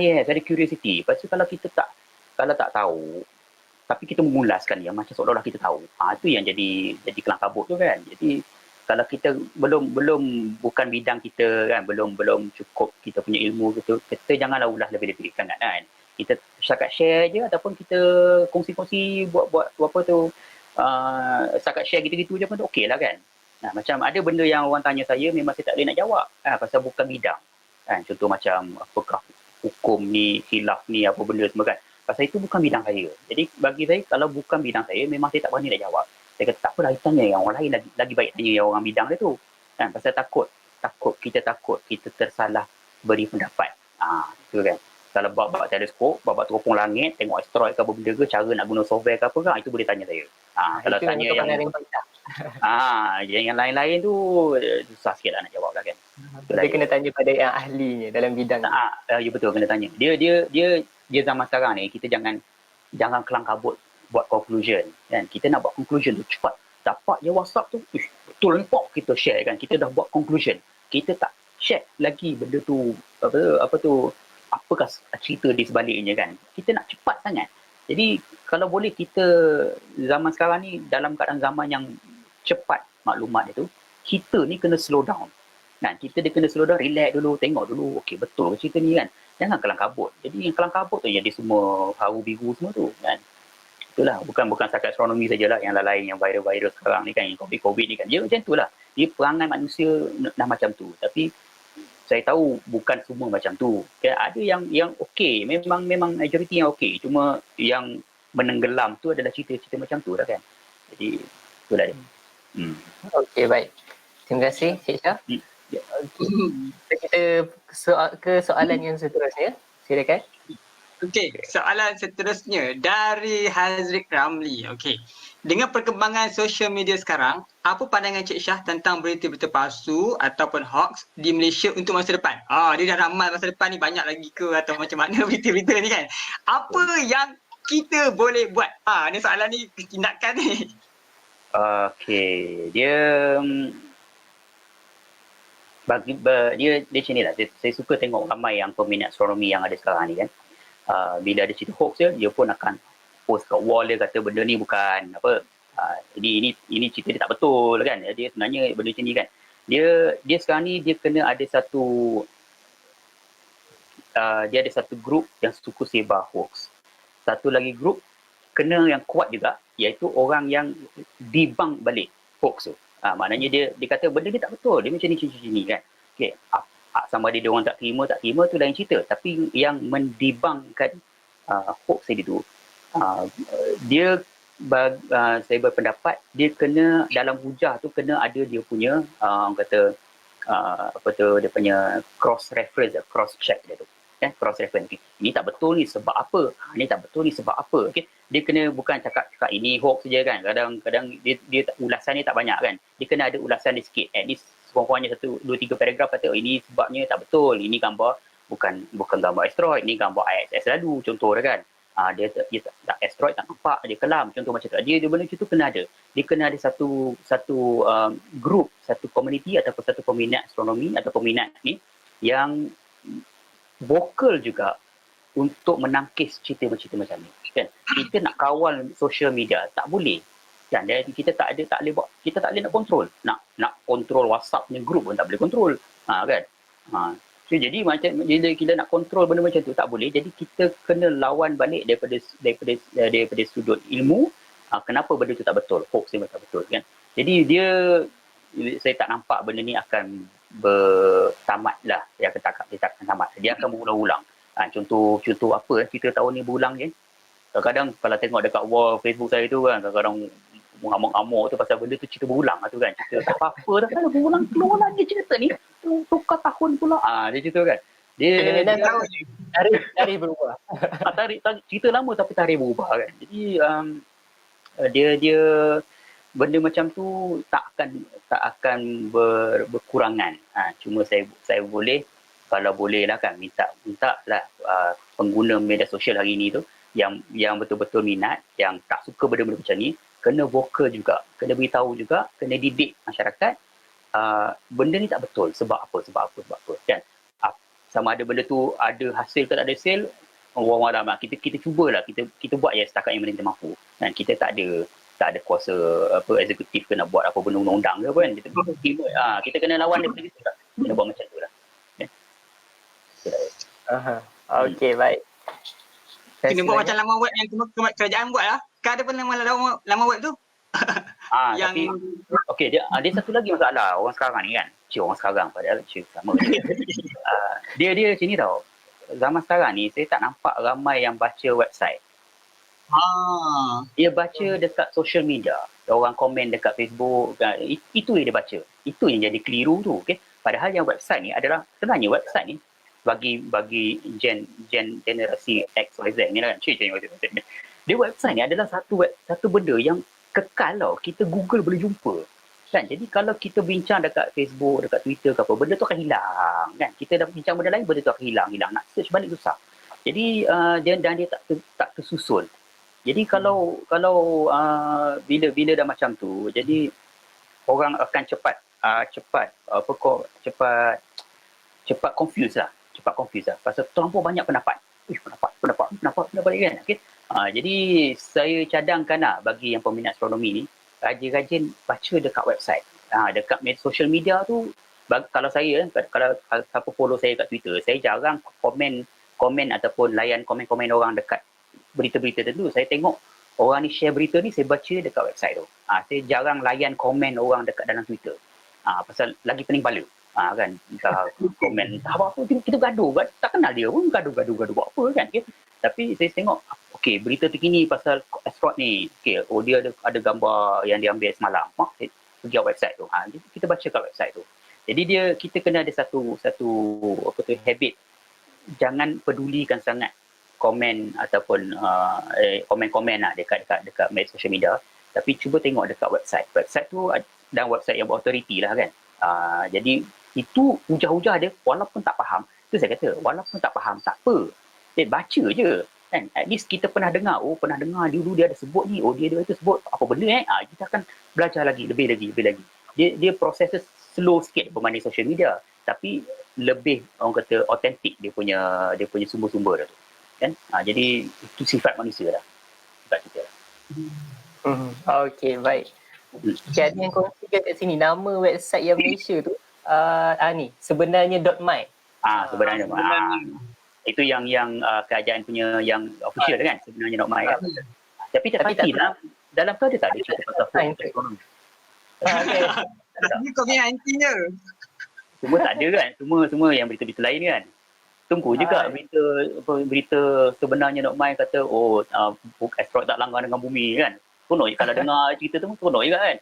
Yes, ada curiosity. Pasal kalau kita tak tahu tapi kita mengulaskan dia macam seolah-olah kita tahu. Itu yang jadi kelang kabut tu kan. Jadi kalau kita belum bukan bidang kita kan, belum cukup kita punya ilmu gitu, kita janganlah ulas lebih-lebih kan. Kita setakat share je ataupun kita kongsi-kongsi buat apa tu, setakat share gitu-gitu je pun okeylah kan. Macam ada benda yang orang tanya saya memang saya tak boleh nak jawab pasal bukan bidang. Kan contoh macam apakah hukum ni, khilaf ni, apa benda semua kan. Pasal itu bukan bidang saya. Jadi bagi saya kalau bukan bidang saya memang saya tak berani nak jawab. Saya kata tak apalah, tanya yang orang lain, lagi baik tanya yang orang bidang dia tu. Kan pasal takut kita tersalah beri pendapat. Itu kan. Kalau bawa teleskop, bawa teropong langit, tengok asteroid ke apa benda ke, cara nak guna software ke apa kan, itu boleh tanya saya. Kalau itu tanya yang lain-lain tu susah sikit lah nak jawab lah kan. Dia kena tanya pada yang ahlinya dalam bidang. Ya betul, kena tanya. Dia zaman sekarang ni kita jangan kelang kabut buat conclusion kan. Kita nak buat conclusion tu cepat. Dapat je WhatsApp tu, betul ni pop kita share kan. Kita dah buat conclusion. Kita tak check lagi benda tu apakah cerita di sebaliknya kan. Kita nak cepat sangat. Jadi kalau boleh kita zaman sekarang ni dalam keadaan zaman yang cepat maklumat dia tu, kita ni kena slow down. Kan, kita dia kena slow down, relax dulu, tengok dulu, okey betul cerita ni kan. Jangan kelang kabut. Jadi yang kelang kabut tu jadi semua haru biru semua tu kan. Itulah, bukan setakat astronomi sajalah, yang lain yang viral sekarang ni kan, yang COVID ni kan. Dia macam tu lah. Dia perangai manusia dah macam tu. Tapi saya tahu bukan semua macam tu. Ada yang okey, memang majoriti yang okey. Cuma yang menenggelam tu adalah cerita-cerita macam tu lah kan. Jadi itulah dia. Okey, baik. Terima kasih Cik Syah. Kita ke soalan yang seterusnya. Silakan. Okey, soalan seterusnya dari Hazrik Ramli. Okey. Dengan perkembangan social media sekarang, apa pandangan Cik Syah tentang berita-berita palsu ataupun hoax di Malaysia untuk masa depan? Dia dah ramal masa depan ni banyak lagi ke atau macam mana berita-berita ni kan? Apa yang kita boleh buat? Ni soalan ni tindakan ni. Okey, dia macam ni lah. Saya suka tengok ramai yang peminat astronomi yang ada sekarang ni kan. Bila ada cerita hoax dia pun akan post kat wall dia, kata benda ni bukan apa. Jadi ini cerita dia tak betul kan. Dia sebenarnya benda macam ni kan. Dia sekarang ni dia kena ada satu grup yang suka sebar hoax. Satu lagi grup kena yang kuat juga, iaitu orang yang debunk balik hoax tu. Maknanya dia kata benda ni tak betul, dia macam ni kan. Okey, sama ada dia orang tak terima tu lain cerita. Tapi yang mendebangkan hoax tadi tu, saya berpendapat dia kena dalam hujah tu kena ada dia punya orang kata dia punya cross reference, cross check dia tu. Cross reference. Okay. Ini tak betul ni sebab apa? Ini tak betul ni sebab apa? Okey. Dia kena bukan cakap ini hoax saja kan. Kadang-kadang dia ulasan ni tak banyak kan. Dia kena ada ulasan dia sikit. At least sekurang-kurangnya 1, 2, 3 paragraf kata ini sebabnya tak betul. Ini gambar bukan gambar asteroid, ini gambar ISS lalu contoh dah kan. Dia tak asteroid tak nampak, dia kelam contoh macam tu. Dia benda macam tu kena ada. Dia kena ada satu group, satu komuniti ataupun satu peminat astronomi atau peminat ni yang vokal juga untuk menangkis cerita-cerita macam ni. Kan? Kita nak kawal social media tak boleh. Kan? Dan kita tak boleh nak kontrol. Nak kontrol WhatsApp ni group pun tak boleh kontrol. Kan? So, jadi macam bila kita nak kontrol benda macam tu tak boleh. Jadi kita kena lawan balik daripada sudut ilmu. Kenapa benda tu tak betul? Hoax dia tak betul kan. Jadi saya tak nampak benda ni akan bertamat lah. Dia akan tamat. Dia akan berulang-ulang. Contoh apa cerita tahun ni berulang je. Kadang-kadang kalau tengok dekat wall Facebook saya tu kan, kadang-kadang mengamuk-amuk tu pasal benda tu cerita berulang lah tu kan. Cerita apa-apa dah kan berulang keluar lagi cerita ni. Tukar tahun pula. Dia cerita kan. Dia tarikh berubah. Cerita lama tapi tarikh berubah kan. Jadi dia benda macam tu tak akan berkurangan. Cuma saya boleh, kalau boleh lah kan, minta lah pengguna media sosial hari ni tu yang betul-betul minat, yang tak suka benda-benda macam ni, kena vokal juga, kena beritahu juga, kena didik masyarakat benda ni tak betul, sebab apa kan. Sama ada benda tu ada hasil ke tak ada hasil, Allah Alam, kita cubalah, kita buat ya setakat yang pemerintah mampu. Dan kita tak ada kuasa eksekutif ke nak buat apa benda undang-undang ke kan. Kita kena lawan daripada situ lah. Kena buat macam tu lah. Okey, baik. Kena buat macam laman web yang kerajaan buat lah. Kan ada pun laman web tu. Tapi okey, dia satu lagi masalah orang sekarang ni kan. Orang sekarang padahal sama je. Dia macam ni tau. Zaman sekarang ni saya tak nampak ramai yang baca website. Dia baca dekat social media. Orang komen dekat Facebook, itu yang dia baca. Itu yang jadi keliru tu, okey. Padahal yang website ni adalah, sebenarnya website ni bagi generasi XYZ ni lah kan. Dia website ni adalah satu benda yang kekal tau. Kita Google boleh jumpa. Kan? Jadi kalau kita bincang dekat Facebook, dekat Twitter ke apa, benda tu akan hilang. Kan? Kita dah bincang benda lain, benda tu akan hilang. Nak search balik susah. Jadi dia tak tersusun. Jadi kalau bila dah macam tu, jadi orang akan cepat confuse lah. Pasal terlampau banyak pendapat. Pendapat kan. Okay? Jadi saya cadangkan lah bagi yang peminat astronomi ni, rajin-rajin baca dekat website. Dekat social media tu, kalau saya, kalau siapa follow saya kat Twitter, saya jarang komen ataupun layan komen-komen orang dekat berita-berita tertentu. Saya tengok orang ni share berita ni, saya baca dekat website tu. Saya jarang layan komen orang dekat dalam Twitter. Pasal lagi pening kepala. Kan, komen apa-apa, kita gaduh. Tak kenal dia pun, gaduh buat apa kan. Okay? Tapi saya tengok, okey, berita terkini pasal asteroid ni. Okey, dia ada gambar yang diambil semalam. Saya pergi ke website tu. Jadi kita baca kat website tu. Jadi kita kena ada satu habit. Jangan pedulikan sangat komen ataupun komen-komen lah dekat media social media. Tapi cuba tengok dekat website. Website tu dan website yang berautoriti lah kan. Jadi itu hujah-hujah dia walaupun tak faham. Itu saya kata, walaupun tak faham tak apa. Baca je. Kan? At least kita pernah dengar, dulu dia ada sebut ni, dia itu sebut apa benda kita akan belajar lagi, lebih lagi. Dia prosesnya slow sikit berbanding social media, tapi lebih orang kata autentik dia punya sumber-sumber tu. Kan? Jadi itu sifat manusia lah. Sifat kita lah. Okey, baik. Okay, ada yang kongsikan kat sini nama website yang Malaysia tu ni sebenarnya .my. Sebenarnya itu yang kerajaan punya yang official kan, sebenarnya .my kan. Tapi tak dalam tu ada tak dia cerita pasal ekonomi. Ini COVID-19 je. Semua tak ada kan, semua yang berita-berita lain kan. Tunggu juga berita sebenarnya .my kata asteroid tak langgar dengan bumi kan. Kononnya kalau dengar cerita tu kononnya juga kan.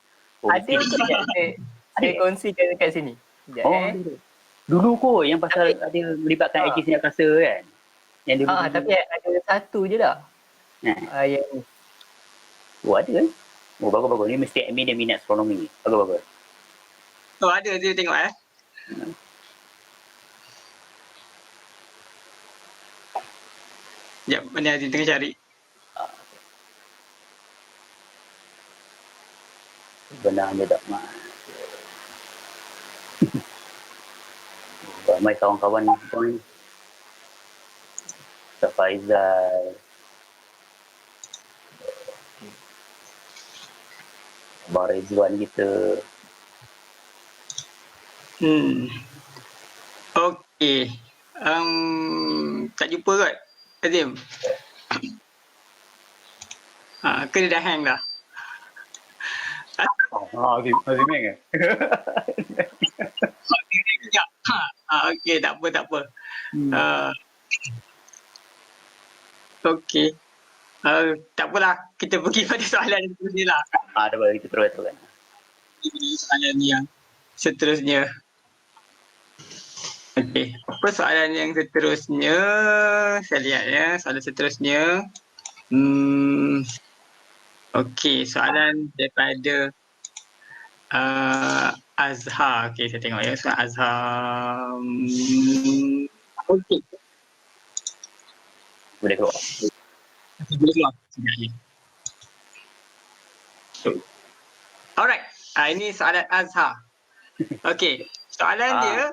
Ada saya kongsikan dekat sini. Dulu kot yang pasal ada melibatkan agensi angkasa kan. Yang dulu. Tapi ada satu je dah. Yang ni. Ada kan? Bagus. Ni mesti admin yang minat astronomi. Bagus. Ada dia tengok Sekejap, mana dia tengah cari. sebenarnya tak mas. Ramai kawan-kawan pun Ustaz Faizal, Abang Rizwan kita. Okey. Tak jumpa kot, Azim. Ke dia dah hang dah? Azim Meng Sekejap. Okey, tak apa. Okey. Tak apalah, kita pergi pada soalan yang seterusnya lah. Ada bagi kita terus tu kan. Soalan yang seterusnya. Okey, apa soalan yang seterusnya? Saya lihat ya, soalan seterusnya. Okey, soalan daripada Azhar. Okey, saya tengok ya, soalan Azhar. Okey. Boleh keluar. Boleh keluar. Sekejap lagi. Alright, ini soalan Azhar. Okey, soalan dia,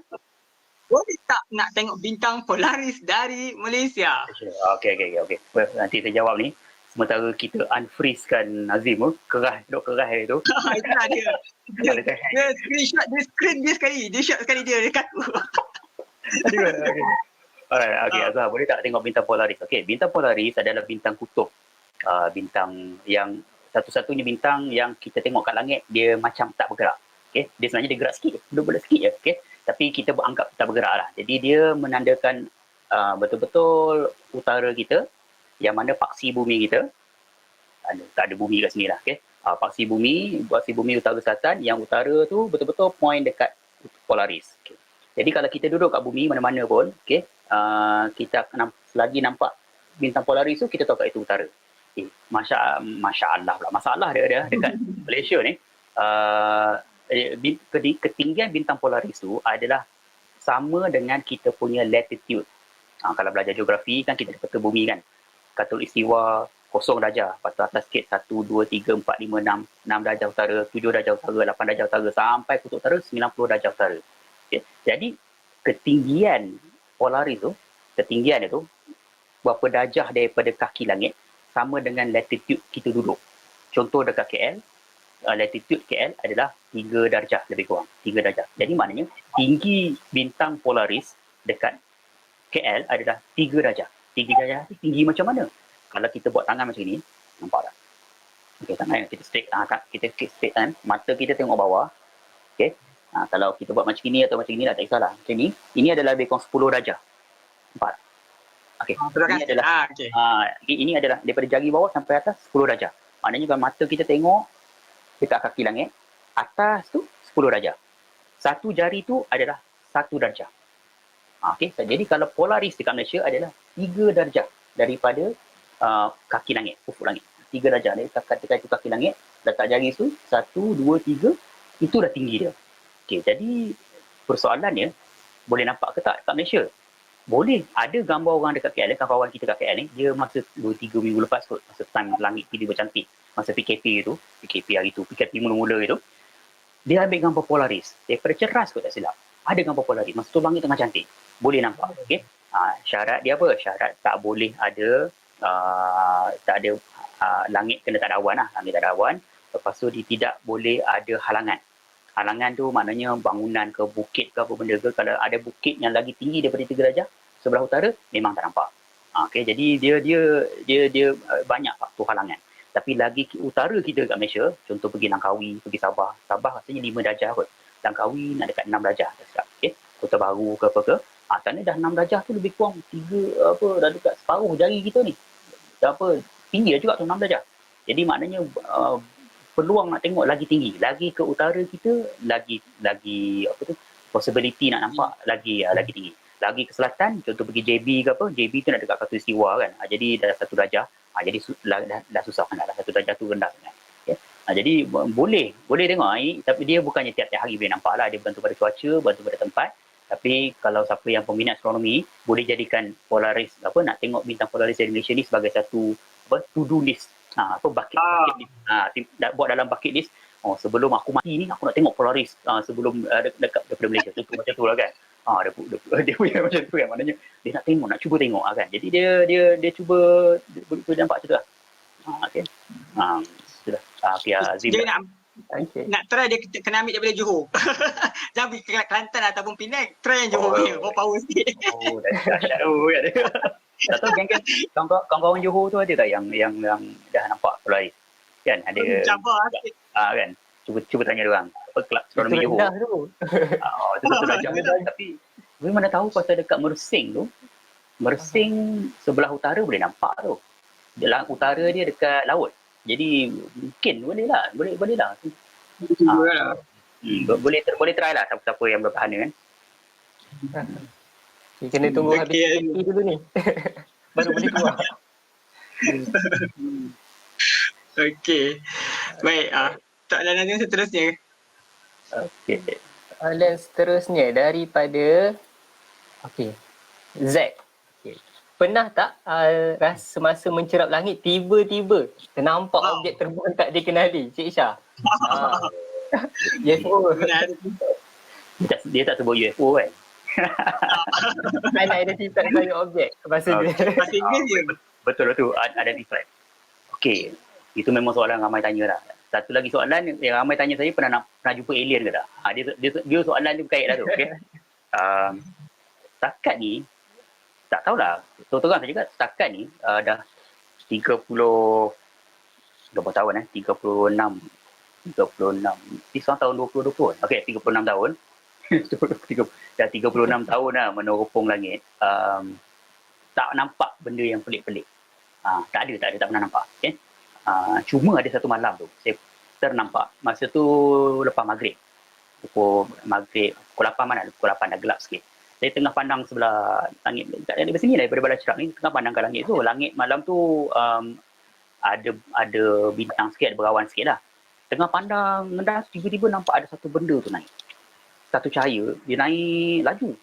boleh tak nak tengok bintang Polaris dari Malaysia? Okey. Nanti saya jawab ni. Sementara kita unfreeze-kan Azim tu, duk kerah tu. Itulah dia. Dia screenshot, dia screen dia sekali. Dia shot sekali dia dekat tu. Okay. Alright, Azhar, boleh tak tengok bintang Polaris? Okey, bintang Polaris adalah bintang kutub. Bintang yang satu-satunya bintang yang kita tengok kat langit, dia macam tak bergerak. Okey, dia sebenarnya dia gerak sikit, bulat sikit je. Okey, tapi kita anggap tak bergerak lah. Jadi dia menandakan betul-betul utara kita, yang mana paksi bumi kita, tak ada bumi kat sini lah. Okay? Paksi bumi utara selatan, yang utara tu betul-betul point dekat Polaris. Okay. Jadi kalau kita duduk kat bumi mana-mana pun, okay, kita selagi nampak bintang Polaris tu, kita tahu kat itu utara. Okay. Masya Allah pula. Masalah dia dekat Malaysia ni, ketinggian bintang Polaris tu adalah sama dengan kita punya latitude. Kalau belajar geografi kan kita ada peta bumi kan. Khatulistiwa 0 darjah, lepas tu atas sikit 1, 2, 3, 4, 5, 6 darjah utara, 7 darjah utara, 8 darjah utara, sampai kutub utara 90 darjah utara. Okay. Jadi ketinggian Polaris tu, ketinggian itu berapa darjah daripada kaki langit sama dengan latitude kita duduk. Contoh dekat KL, latitude KL adalah 3 darjah lebih kurang, 3 darjah. Jadi maknanya tinggi bintang Polaris dekat KL adalah 3 darjah. 3 darjah ni tinggi macam mana? Kalau kita buat tangan macam ni, nampak tak? Okey, tangan kita straight, kita straight kan, mata kita tengok bawah. Okey. Kalau kita buat macam ni atau macam ni lah, tak kisahlah. Macam ni, ini adalah lebih kurang 10 darjah. Nampak tak? Okey. Ini adalah daripada jari bawah sampai atas 10 darjah. Maknanya kalau mata kita tengok dekat kaki langit, atas tu 10 darjah. Satu jari tu adalah 1 darjah. Okay. Jadi kalau Polaris dekat Malaysia adalah 3 darjah daripada kaki langit, ufuk langit. 3 darjah dari dekat itu kaki langit, letak jari tu 1, 2, 3, itu dah tinggi dia. Okay. Jadi persoalannya, boleh nampak ke tak dekat Malaysia? Boleh. Ada gambar orang dekat KL, kawan kita kat KL ni, dia masa 2-3 minggu lepas kot, masa time langit tiba bercantik, masa PKP hari tu, PKP mula-mula itu, dia ambil gambar Polaris. Daripada ceras kot tak silap. Ada gambar Polaris. Masa tu langit tengah cantik. Boleh nampak. Okay? Syarat dia apa? Syarat tak boleh ada, tak ada, langit kena tak ada awan lah. Langit tak ada awan. Lepas tu dia tidak boleh ada halangan. Halangan tu maknanya bangunan ke bukit ke apa benda ke. Kalau ada bukit yang lagi tinggi daripada 3 darjah sebelah utara, memang tak nampak. Okay? Jadi dia banyak faktor halangan. Tapi lagi utara kita kat Malaysia, contoh pergi Langkawi, pergi Sabah. Sabah rasanya 5 darjah kot. Langkawi nak dekat 6 darjah. Okay? Kota Baru ke apa ke. Sana dah 6 darjah tu lebih kurang 3, dah dekat separuh jari kita ni. Tinggi dah juga tu 6 darjah. Jadi maknanya peluang nak tengok lagi tinggi. Lagi ke utara kita, lagi possibility nak nampak lagi tinggi. Lagi ke selatan, contoh pergi JB ke apa, JB tu nak dekat Khatulistiwa kan. Jadi dah 1 darjah. Jadi dah susah kan, dah 1 darjah tu rendah sangat. Okay. Jadi boleh tengok air, tapi dia bukannya tiap-tiap hari boleh nampak lah. Dia bergantung pada cuaca, bergantung pada tempat. Tapi kalau siapa yang peminat astronomi, boleh jadikan Polaris, nak tengok bintang Polaris dari Malaysia ni sebagai satu to-do list. Bucket list. Buat dalam bucket list, sebelum aku mati ni aku nak tengok Polaris sebelum dekat daripada Malaysia. Tu macam tu lah kan. Dia punya macam tu kan. Maknanya dia nak cuba tengok kan. Jadi dia cuba dia nampak macam tu lah. Okay. Sudah. Okay, Azim. Dia Okay. nak try dia kena ambil daripada Johor. Jangan pergi ke Kelantan ataupun Penang, try yang Johor punya, bawa power sikit. Dahsyat tu kan. Tak tahu geng-geng kawan-kawan Johor tu ada tak yang dah nampak Polaris? Kan ada Cabar sikit. kan. Cuba tanya dia orang. Apa kelab astronomi Johor? Rendah tu. Itu satu darjah tapi we mana tahu pasal dekat Mersing tu. Mersing sebelah utara boleh nampak tu. Dalam utara dia dekat laut. Jadi mungkin boleh lah. Boleh try lah siapa yang bertahan kan. Kena tunggu habis cuti dulu ni. Baru boleh keluar. Okey. Baik, soalan yang seterusnya. Okey. Soalan seterusnya daripada Z. Pernah tak rasa semasa mencerap langit tiba-tiba ternampak objek terbang tak dikenali, Cik Syah? UFO. Dia tak sebut UFO kan? Unidentified flying object masa dia. Bahasa Inggeris je. Betul tu, identified. Okey, itu memang soalan ramai tanya lah. Satu lagi soalan yang ramai tanya saya, pernah jumpa alien ke tak? Dia soalan tu berkait lah tu. Okay? Setakat ni, tak tahulah. Terang saya cakap, setakat ni dah 30 berapa tahun 36. Ini sekarang tahun 2020. Okey, 36 tahun. Dah 36 tahun lah meneropong langit. Tak nampak benda yang pelik-pelik. Tak pernah nampak. Okay? Cuma ada satu malam tu, saya ternampak. Masa tu lepas maghrib. Pukul 8 mana? Pukul 8 dah gelap sikit. Saya tengah pandang sebelah langit dari sini daripada Balai Cerak ni, tengah pandang ke langit tu. Langit malam tu ada bintang sikit, ada berawan sikit lah. Tengah pandang rendah, tiba-tiba nampak ada satu benda tu naik. Satu cahaya, dia naik laju.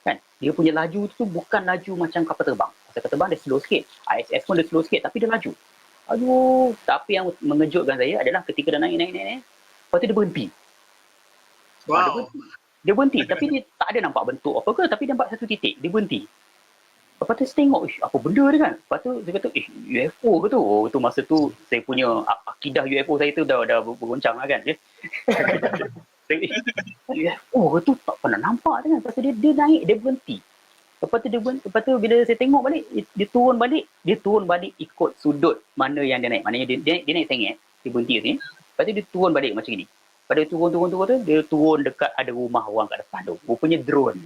Kan? Dia punya laju tu bukan laju macam kapal terbang. Kapal terbang dia slow sikit. ISS pun dia slow sikit tapi dia laju. Tapi yang mengejutkan saya adalah ketika dia naik. Lepas tu dia berhenti. Wow. Dia berhenti tapi dia tak ada nampak bentuk apa ke, tapi dia nampak satu titik, dia berhenti. Lepas tu saya tengok, apa benda dia kan? Lepas tu saya kata, UFO ke tu? Tu masa tu saya punya akidah UFO saya tu dah bergoncang lah kan. UFO ke tu tak pernah nampak kan? Lepas tu dia naik, dia berhenti. Lepas tu bila saya tengok balik, dia turun balik ikut sudut mana yang dia naik. Maknanya dia naik sengit, dia berhenti sini. Lepas tu dia turun balik macam ni. Pada turun tu, dia turun dekat ada rumah orang kat depan tu. Rupanya drone.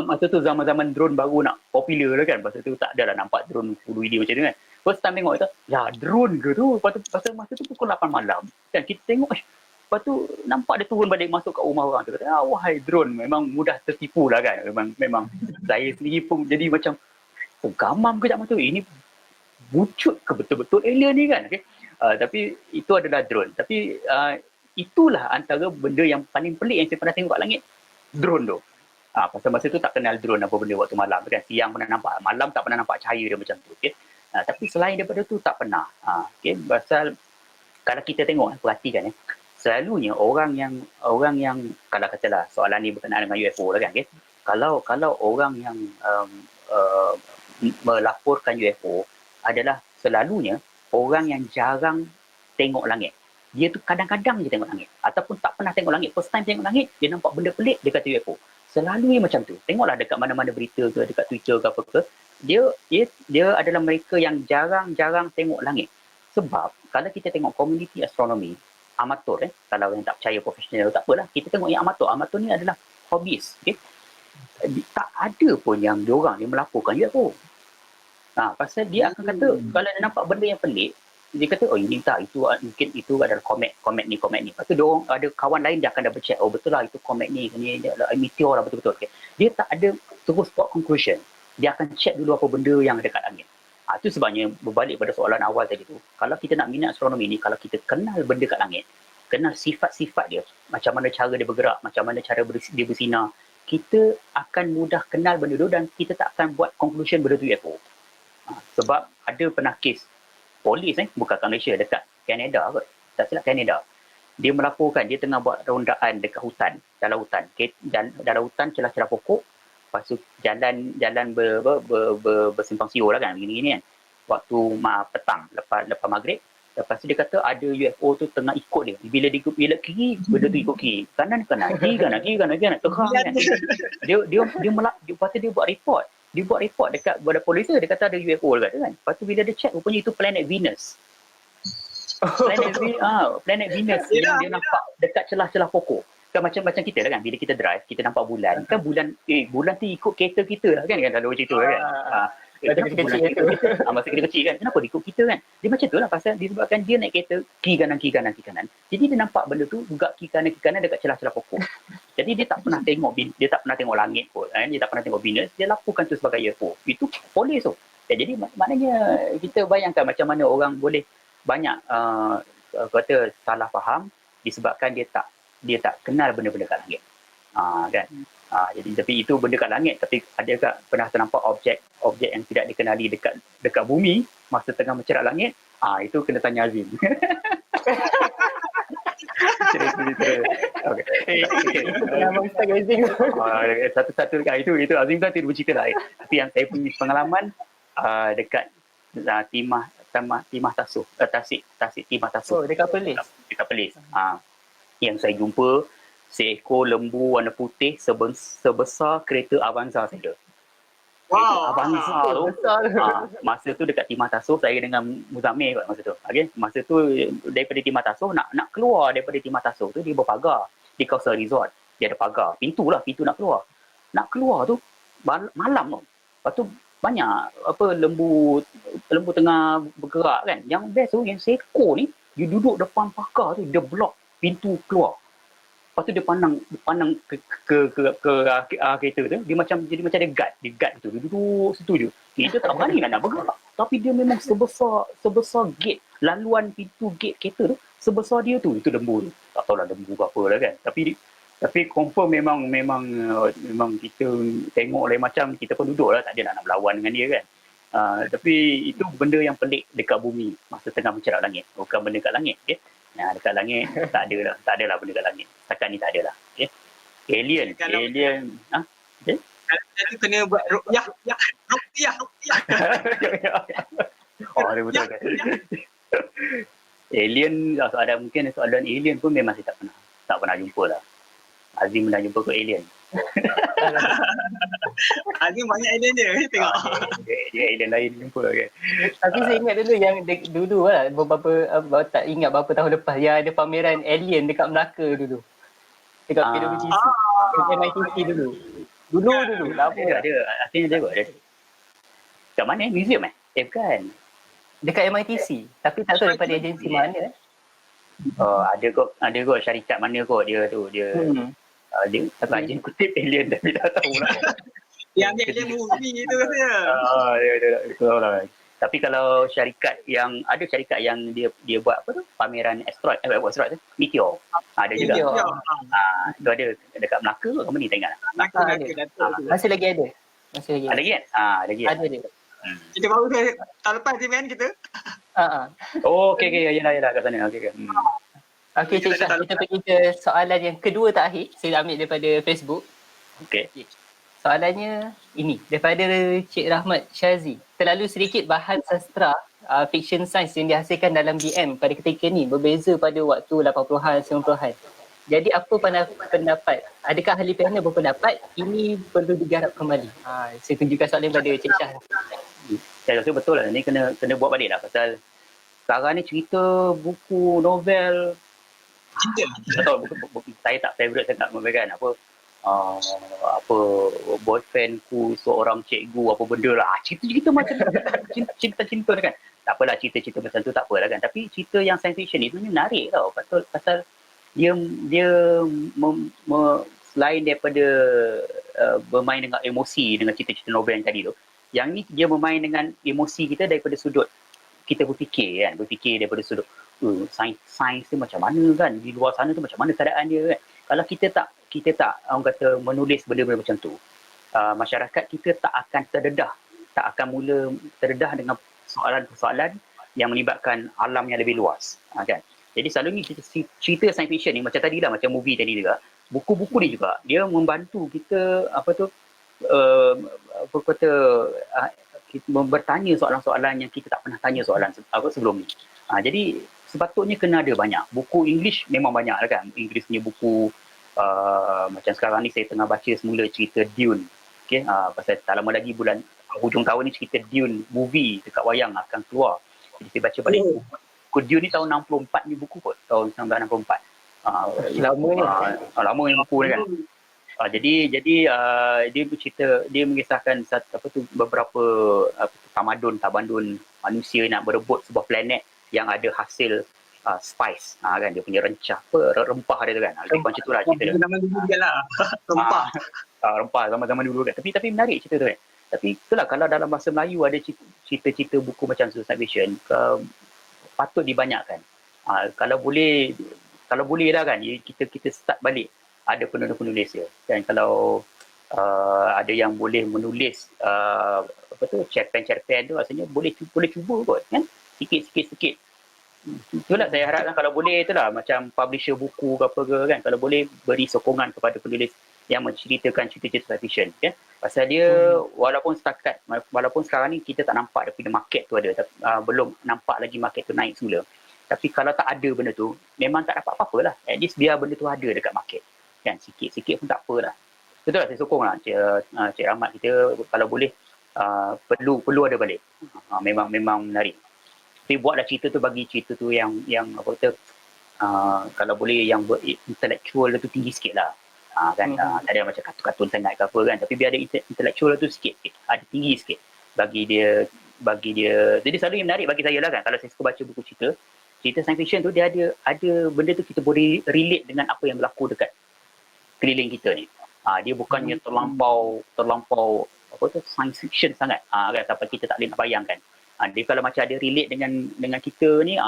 Masa tu zaman-zaman drone baru nak popular lah kan. Masa tu tak ada lah nampak drone full video macam tu kan. First time tengok tu, drone ke tu? Lepas tu masa tu pukul 8 malam. Kan kita tengok, lepas tu nampak dia turun balik masuk kat rumah orang tu. Kata, wahai drone, memang mudah tertipu lah kan. Memang saya sendiri pun jadi macam, gamam kejap masa tu. Ini wujud ke betul-betul alien ni kan? Okay? Tapi itu adalah drone. Tapi itulah antara benda yang paling pelik yang saya pernah tengok kat langit. Drone tu. Pasal masa tu tak kenal drone apa benda waktu malam kan. Siang pernah nampak, malam tak pernah nampak cahaya dia macam tu. Okay? Tapi selain daripada tu tak pernah. Okay? Pasal kalau kita tengok, perhatikan selalunya orang yang kalau katalah soalan ni berkenaan dengan UFO lah kan. Okay? Kalau orang yang melaporkan UFO adalah selalunya orang yang jarang tengok langit. Dia tu kadang-kadang je tengok langit. Ataupun tak pernah tengok langit. First time tengok langit, dia nampak benda pelik, dia kata UFO. Selalunya macam tu. Tengoklah dekat mana-mana berita ke, dekat Twitter ke apa ke. Dia adalah mereka yang jarang-jarang tengok langit. Sebab kalau kita tengok komuniti astronomi, amatur kalau yang tak percaya profesional tak apalah. Kita tengok yang amatur. Amatur ni adalah hobbies. Okay? Tak ada pun yang diorang yang melaporkan UFO. Pasal dia akan kata, kalau dia nampak benda yang pelik, dia kata, ini tak, itu mungkin itu adalah komet ni. Lepas tu diorang ada kawan lain dia akan double check, betul lah itu komet ni adalah meteor lah betul-betul. Okay. Dia tak ada terus buat conclusion. Dia akan check dulu apa benda yang dekat langit. Itu sebabnya berbalik pada soalan awal tadi tu. Kalau kita nak minat astronomi ni, kalau kita kenal benda kat langit, kenal sifat-sifat dia, macam mana cara dia bergerak, macam mana cara dia bersinar, kita akan mudah kenal benda tu dan kita tak akan buat conclusion benda tu UFO. Sebab ada pernah kes polis bukan kat Malaysia, dekat Canada kot. Tak silap Canada. Dia melaporkan dia tengah buat rondaan dekat hutan, dalam hutan. Dalam hutan celah-celah pokok. Lepas tu jalan bersimpang siur lah kan, gini-gini kan. Waktu petang, lepas maghrib. Lepas tu dia kata ada UFO tu tengah ikut dia. Bila kiri, benda tu ikut kiri. Kanan, kiri, kanan, terang kan. Lepas tu dia buat report. Dia buat report dekat polis dia kata ada UFO dekat tu kan. Lepas tu bila dia check, rupanya itu planet Venus. Planet Venus yang dia nampak dekat celah-celah pokok. Kan macam kita lah kan, bila kita drive, kita nampak bulan. Kan bulan tu ikut kereta kita lah kan, lalu cerita kan. Masa kecil kan, kenapa dia ikut kita kan? Dia macam tu lah, pasal disebabkan dia naik kereta kiri kanan. Jadi dia nampak benda tu juga kiri kanan dekat celah-celah pokok. Jadi dia tak pernah tengok langit pun, dia tak pernah tengok Venus, dia laporkan tu sebagai UFO. Itu polis tu. Jadi maknanya kita bayangkan macam mana orang boleh banyak kata salah faham disebabkan dia tak kenal benda-benda kat langit. Kan? Jadi tapi itu benda kat langit, tapi adakah pernah ternampak objek yang tidak dikenali dekat bumi masa tengah mencerak langit? Itu kena tanya Azim. Satu itu Azim kan tidak bercerita lah. Tapi yang saya punya pengalaman dekat Timah Tasuh, Tasik Timah Tasuh. Dekat Perlis. Dekat Perlis. Yang saya jumpa seekor lembu warna putih sebesar kereta Avanza saja. Wow. Avanza tu. Masa tu dekat Timah Tasuh, saya dengan Muzammil kot masa tu. Okay? Masa tu daripada Timah Tasuh, nak keluar daripada Timah Tasuh tu, dia berpagar di kawasan resort. Dia ada pagar. Pintu nak keluar. Nak keluar tu, malam tu. Lepas tu, banyak lembu tengah bergerak kan. Yang best tu, yang seekor ni, dia duduk depan pagar tu, dia block pintu keluar. Lepas tu dia pandang ke kereta tu, dia macam ada guard tu, dia duduk situ je. Kita tak berani nak bergerak. Tapi dia memang sebesar gate, laluan pintu gate kereta tu, sebesar dia tu, itu lembu tu. Tak tahulah lembu ke apa lah kan. Tapi confirm memang kita tengok lain macam, kita pun duduk lah, tak ada nak berlawan dengan dia kan. Tapi itu benda yang pelik dekat bumi masa tengah mencerak langit, bukan benda kat langit. Okay? Dekat langit tak ada lah benda kat langit. Setakat ni tak ada lah. Okay? Alien. Okay? Kalau tu kena buat ruqyah. Dia betul kan. Alien, mungkin soalan alien pun memang saya tak pernah jumpa lah. Azim pernah jumpa ke alien? Azim banyak alien dia, tengok. Dia alien lain jumpa kan. Tapi saya ingat dulu yang dulu lah, tak ingat berapa tahun lepas, yang ada pameran alien dekat Melaka dulu. Dekat PWTC. MITC dulu. Dulu. Lama. Ada. Akhirnya dia ada. Kat mana? Museum bukan. Dekat MITC. Tapi tak tahu daripada agensi mana. Ada kot syarikat mana kot dia tu. Dia rajin kutip alien tapi tak tahu lah. Yang ambil alien movie tu katanya. Betul lah. Tapi kalau syarikat yang dia buat apa tu? Pameran asteroid tu, meteor. Ada juga. Itu ada dekat Melaka ke mana ni, tak ingat lah. Masih lagi ada. Ada lagi kan? Ada lagi. Ada dia. Kita baru tahun lepas je man kita. Okey. Yalah kat sana. Okey. Okey, Cik Syah, kita pergi ke soalan yang kedua terakhir. Saya ambil daripada Facebook. Okey. Soalannya ini, daripada Cik Rahmat Syazi. Terlalu sedikit bahan sastra, fiction science yang dihasilkan dalam BM pada ketika ni berbeza pada waktu 80-an, 90-an. Jadi apa pendapat? Adakah ahli pihaknya berpendapat ini perlu digarap kembali? Saya tunjukkan soalan pada Cik Syah. Saya rasa betul lah. Ni kena buat balik lah pasal sekarang ni cerita buku, novel, saya tak favourite sangat kan apa boyfriendku seorang cikgu apa benda lah, cerita macam cinta kan, tak apalah cerita macam tu tak apalah kan, tapi cerita yang science fiction ni sebenarnya menarik tau, pasal dia selain daripada bermain dengan emosi dengan cerita-cerita novel yang tadi tu, yang ni dia bermain dengan emosi kita daripada sudut kita berfikir daripada sudut sains tu macam mana kan, di luar sana tu macam mana keadaan dia kan. Kalau kita tak orang kata menulis benda-benda macam tu, masyarakat kita tak akan mula terdedah dengan soalan-soalan yang melibatkan alam yang lebih luas, kan. Jadi selalunya cerita science fiction ni macam tadi lah, macam movie tadi juga, buku-buku ni juga dia membantu kita apa kata kita bertanya soalan-soalan yang kita tak pernah tanya soalan sebelum ni. Jadi sepatutnya kena ada banyak buku English, memang banyak lah kan. English punya buku macam sekarang ni saya tengah baca semula cerita Dune. Okay, pasal tak lama lagi bulan hujung tahun ni cerita Dune movie dekat wayang akan keluar. Jadi saya baca balik buku Dune ni tahun 64 ni buku kot, tahun 1964. Lama ni buku ni kan. Jadi dia bercerita, dia mengisahkan beberapa tamadun manusia nak berebut sebuah planet yang ada hasil spice, kan, dia punya rempah dia tu kan. Lebih macam tu lah cerita dia. Zaman dulu je lah. Rempah. Rempah zaman dulu kan. Tapi menarik cerita tu kan. Tapi itulah, kalau dalam bahasa Melayu ada cerita-cerita buku macam science fiction, patut dibanyakkan. Kalau boleh lah kan, kita start balik. Ada penulis-penulis dia. Dan kalau ada yang boleh menulis cerpen-cerpen tu, rasanya boleh cuba kot kan. Sikit-sikit. Itulah saya harapkan kalau boleh itulah, macam publisher buku ke apa ke kan, kalau boleh beri sokongan kepada penulis yang menceritakan cerita-cerita fiction kan. Pasal dia walaupun sekarang ni kita tak nampak dia punya market tu ada, belum nampak lagi market tu naik semula. Tapi kalau tak ada benda tu, memang tak dapat apa-apa lah. At least biar benda tu ada dekat market. Kan, sikit-sikit pun tak apalah. Betul lah, saya sokong lah Cik Rahmat kita kalau boleh perlu ada balik. Memang menarik. Tapi buatlah cerita tu, bagi cerita tu yang apa kata, kalau boleh yang intellectual tu tinggi sikit lah. Kan, tak ada macam kartun-kartun sangat ke apa kan, tapi biar ada intellectual tu sikit, ada tinggi sikit bagi dia. Jadi selalu yang menarik bagi saya lah kan, kalau saya suka baca buku cerita science fiction tu, dia ada benda tu kita boleh relate dengan apa yang berlaku dekat keliling kita ni. Dia bukannya terlampau apa tu, science fiction sangat kan, sampai kita tak boleh nak bayangkan. Dia kalau macam ada relate dengan kita ni,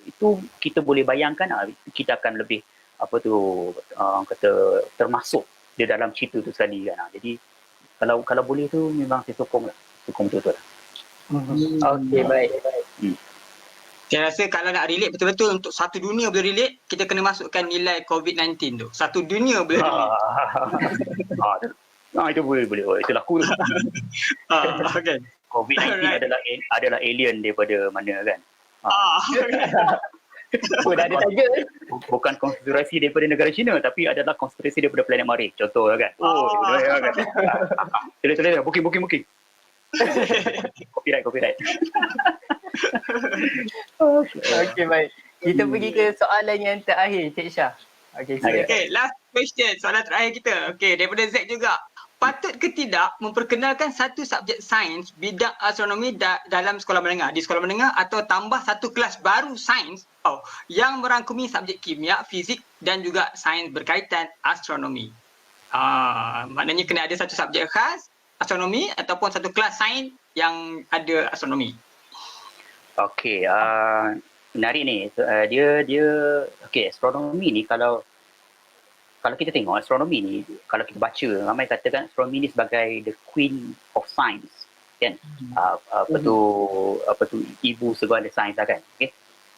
itu kita boleh bayangkan, kita akan lebih apa tu kata termasuk di dalam cerita tu sekali kan. Jadi kalau boleh tu memang saya sokong betul-betul lah. Okey, baik. Saya rasa kalau nak relate betul-betul untuk satu dunia boleh relate, kita kena masukkan nilai COVID-19 tu. Satu dunia boleh relate. Itu boleh. Itu laku tu. Okay. COVID-19 adalah alien daripada mana kan. Dah ada tajuk. Bukan konspirasi daripada negara China, tapi adalah konspirasi daripada planet Marikh. Contoh kan. Tulis. Booking. Copyright. Okey, baik. Kita pergi ke soalan yang terakhir, Cik Syah. Okey, Okay, last question. Soalan terakhir kita. Okay, daripada Z juga. Patut ke tidak memperkenalkan satu subjek sains bidang astronomi dalam sekolah menengah, di sekolah menengah, atau tambah satu kelas baru sains yang merangkumi subjek kimia, fizik dan juga sains berkaitan astronomi. Maknanya kena ada satu subjek khas astronomi ataupun satu kelas sains yang ada astronomi. Okey, menarik ni. Dia okey, astronomi ni kalau kita tengok astronomi ni, kalau kita baca, ramai katakan astronomi ni sebagai the queen of science kan. Apa tu ibu segala sains lah kan. Okey,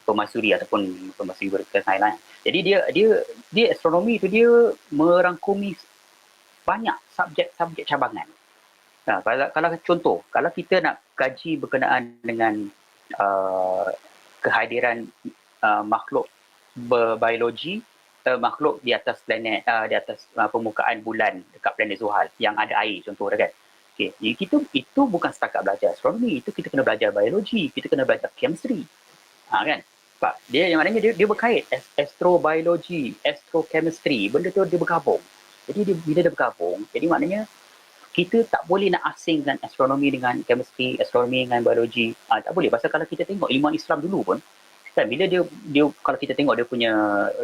pemasuri ataupun pemasuri berkaitan sains lah. Jadi dia astronomi tu dia merangkumi banyak subjek cabangan. Kalau contoh, kalau kita nak kaji berkenaan dengan kehadiran makhluk berbiologi, makhluk di atas planet, di atas permukaan bulan dekat planet Zuhal yang ada air, contoh kan. Okay. Jadi itu bukan setakat belajar astronomi, itu kita kena belajar biologi, kita kena belajar chemistry. Kan? Sebab dia yang maknanya dia berkait astrobiologi, astrochemistry, benda tu dia bergabung. Jadi bila dia bergabung, jadi maknanya kita tak boleh nak asingkan astronomi dengan chemistry, astronomi dengan biologi. Tak boleh. Pasal kalau kita tengok ilmuwan Islam dulu pun, kan, bila dia kalau kita tengok dia punya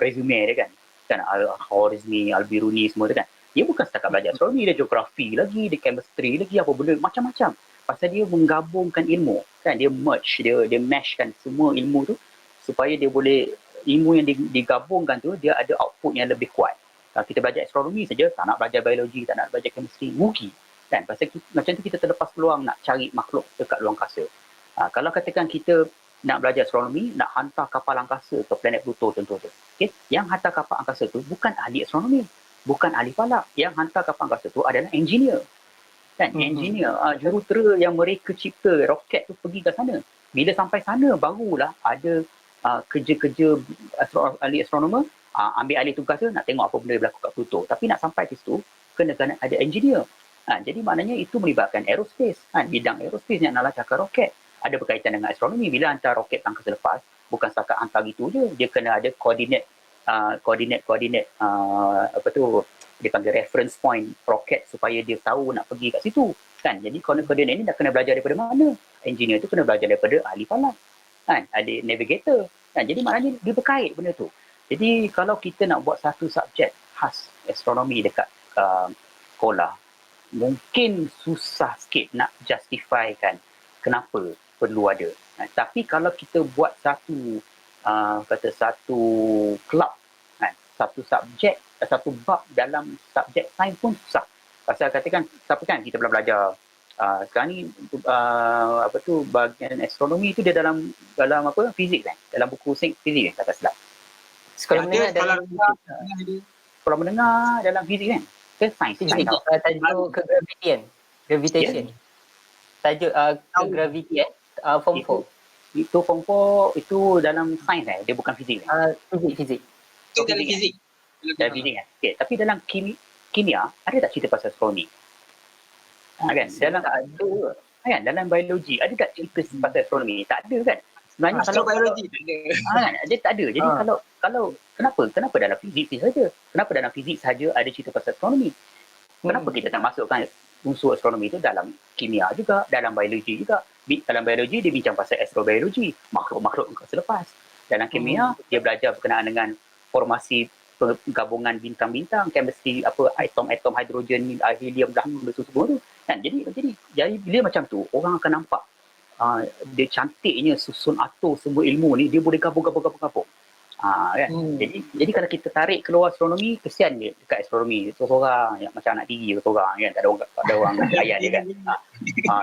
resume dia kan Al-Khwarizmi, Al-Biruni semua tu kan, dia bukan setakat belajar astronomi, dia geografi lagi, dia chemistry lagi, apa benda macam-macam. Pasal dia menggabungkan ilmu kan, dia merge, dia mashkan semua ilmu tu supaya dia boleh, ilmu yang digabungkan tu dia ada output yang lebih kuat. Kalau kita belajar astronomi saja, tak nak belajar biologi, tak nak belajar chemistry, rugi kan. Pasal macam tu kita terlepas peluang nak cari makhluk dekat luar angkasa. Kalau katakan kita nak belajar astronomi, nak hantar kapal angkasa ke planet Pluto contoh tu. Okay? Yang hantar kapal angkasa tu bukan ahli astronomi, bukan ahli falak. Yang hantar kapal angkasa tu adalah engineer. Kan? Engineer, jurutera yang mereka cipta roket tu pergi ke sana. Bila sampai sana, barulah ada kerja-kerja ahli astronomer, ambil alih tugas tu, nak tengok apa benda berlaku kat Pluto. Tapi nak sampai ke situ, kena ada engineer. Jadi maknanya itu melibatkan aerospace. Bidang aerospace yang nak lancarkan roket. Ada berkaitan dengan astronomi. Bila hantar roket ke angkasa lepas, bukan setakat hantar gitu je. Dia kena ada koordinat, apa tu, dia panggil reference point roket supaya dia tahu nak pergi kat situ. Kan? Jadi koordinat ni dah kena belajar daripada mana? Engineer tu kena belajar daripada ahli falak. Kan? Ada navigator. Kan? Jadi maknanya dia berkait benda tu. Jadi kalau kita nak buat satu subjek khas astronomi dekat sekolah, mungkin susah sikit nak justifikan kenapa perlu ada. Tapi kalau kita buat satu kelab, satu subjek, satu bab dalam subjek sains pun susah. Pasal katakan, tapi kan kita belajar sekarang ni bahagian astronomi tu dia dalam apa, fizik kan, dalam buku fizik kan, kata silap. Sekolah menengah dalam sekolah menengah dalam fizik kan, ke sains tajuk ke gravity kan, gravitation. Tajuk ke gravity form 4. Itu form 4 itu dalam sains dia bukan fizik kan. Fizik. Itu dalam fizik. Dalam fizik kan. Okay. Tapi dalam kimia ada tak cerita pasal astronomi? Kan? Dalam biologi ada tak cerita pasal astronomi? Tak ada kan? Sebenarnya astrobiologi dia tak ada. Jadi kalau kenapa dalam fizik saja? Kenapa dalam fizik saja ada cerita pasal astronomi? Kenapa kita tak masukkan unsur astronomi itu dalam kimia juga, dalam biologi juga? Dalam biologi dia bincang pasal astrobiologi, makhluk-makhluk angkasa lepas. Dalam kimia dia belajar berkenaan dengan formasi gabungan bintang-bintang, chemistry, apa, atom hidrogen, helium, itu semua tu. Kan? Jadi bila macam tu, orang akan nampak dia cantiknya susun atur semua ilmu ni, dia boleh gabung. Kan? Jadi kalau kita tarik keluar astronomi, kesian dia dekat astronomi, seorang macam anak tiri seorang kan, tak ada orang ayat dia kan.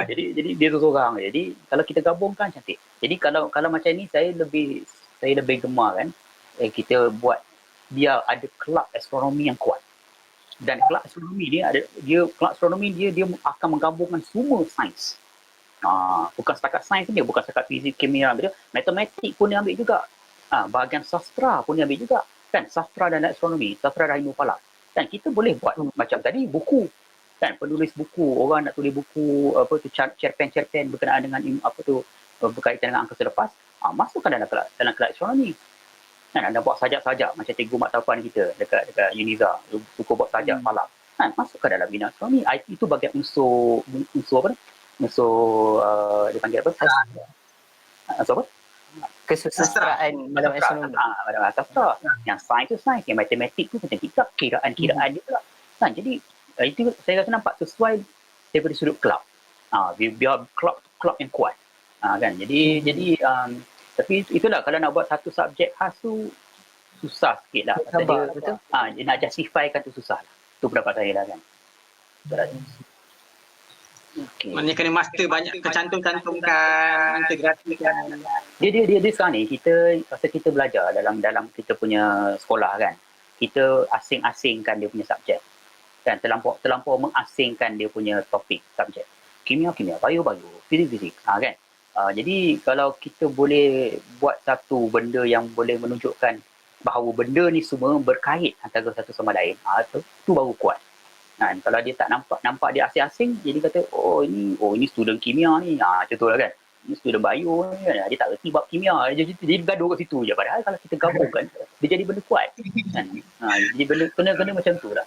Jadi dia seorang. Jadi kalau kita gabungkan cantik. Jadi kalau macam ni saya lebih gemar kan, kita buat dia ada kelab astronomi yang kuat. Dan kelab astronomi dia akan menggabungkan semua sains. Bukan setakat sains dia, bukan setakat fizik, kimia, matematik pun dia ambil juga. Bahagian sastra pun dia ambil juga. Kan, sastra dan astronomi, sastra dan ilmu falak. Dan kita boleh buat macam tadi buku. Kan, penulis buku, orang nak tulis buku apa tu, cerpen berkenaan dengan berkaitan dengan angkasa lepas, masukkan dalam kelab astronomi. Kan, ada buat sajak-sajak macam cikgu mat taufan kita dekat Uniza, suka buat sajak falak. Kan, masukkan dalam bidang astronomi. Itu bagian unsur apa? Unsur dia panggil apa? Unsur apa? Kesusastraan dalam astronomi. Dalam sastra. Yang sains tu sains, yang matematik tu macam kita kiraan dia pula. Kan, jadi itu saya rasa nampak sesuai daripada sudut kelab. Biar kelab yang kuat. Kan, jadi tapi itulah, kalau nak buat satu subjek khas tu susah sikit lah. Betul. Dia nak justifikan tu susah lah. Tu pendapat saya lah kan. Okay. Maknanya kena master banyak, kecantum-cantumkan, integrasikan. Dia sekarang ni kita belajar dalam kita punya sekolah kan. Kita asing-asingkan dia punya subjek. Dan terlampau mengasingkan dia punya topik subjek. Kimia, bio, fizik, kan. Jadi kalau kita boleh buat satu benda yang boleh menunjukkan bahawa benda ni semua berkait antara satu sama lain, tu baru kuat. Kan? Kalau dia tak nampak dia asing-asing, jadi kata ini student kimia ni, contohlah kan, ini student bio ni, dia tak reti bab kimia, jadi gaduh kat situ je. Padahal kalau kita gabungkan, dia jadi benda kuat. Kan? Jadi benda kena macam tu lah.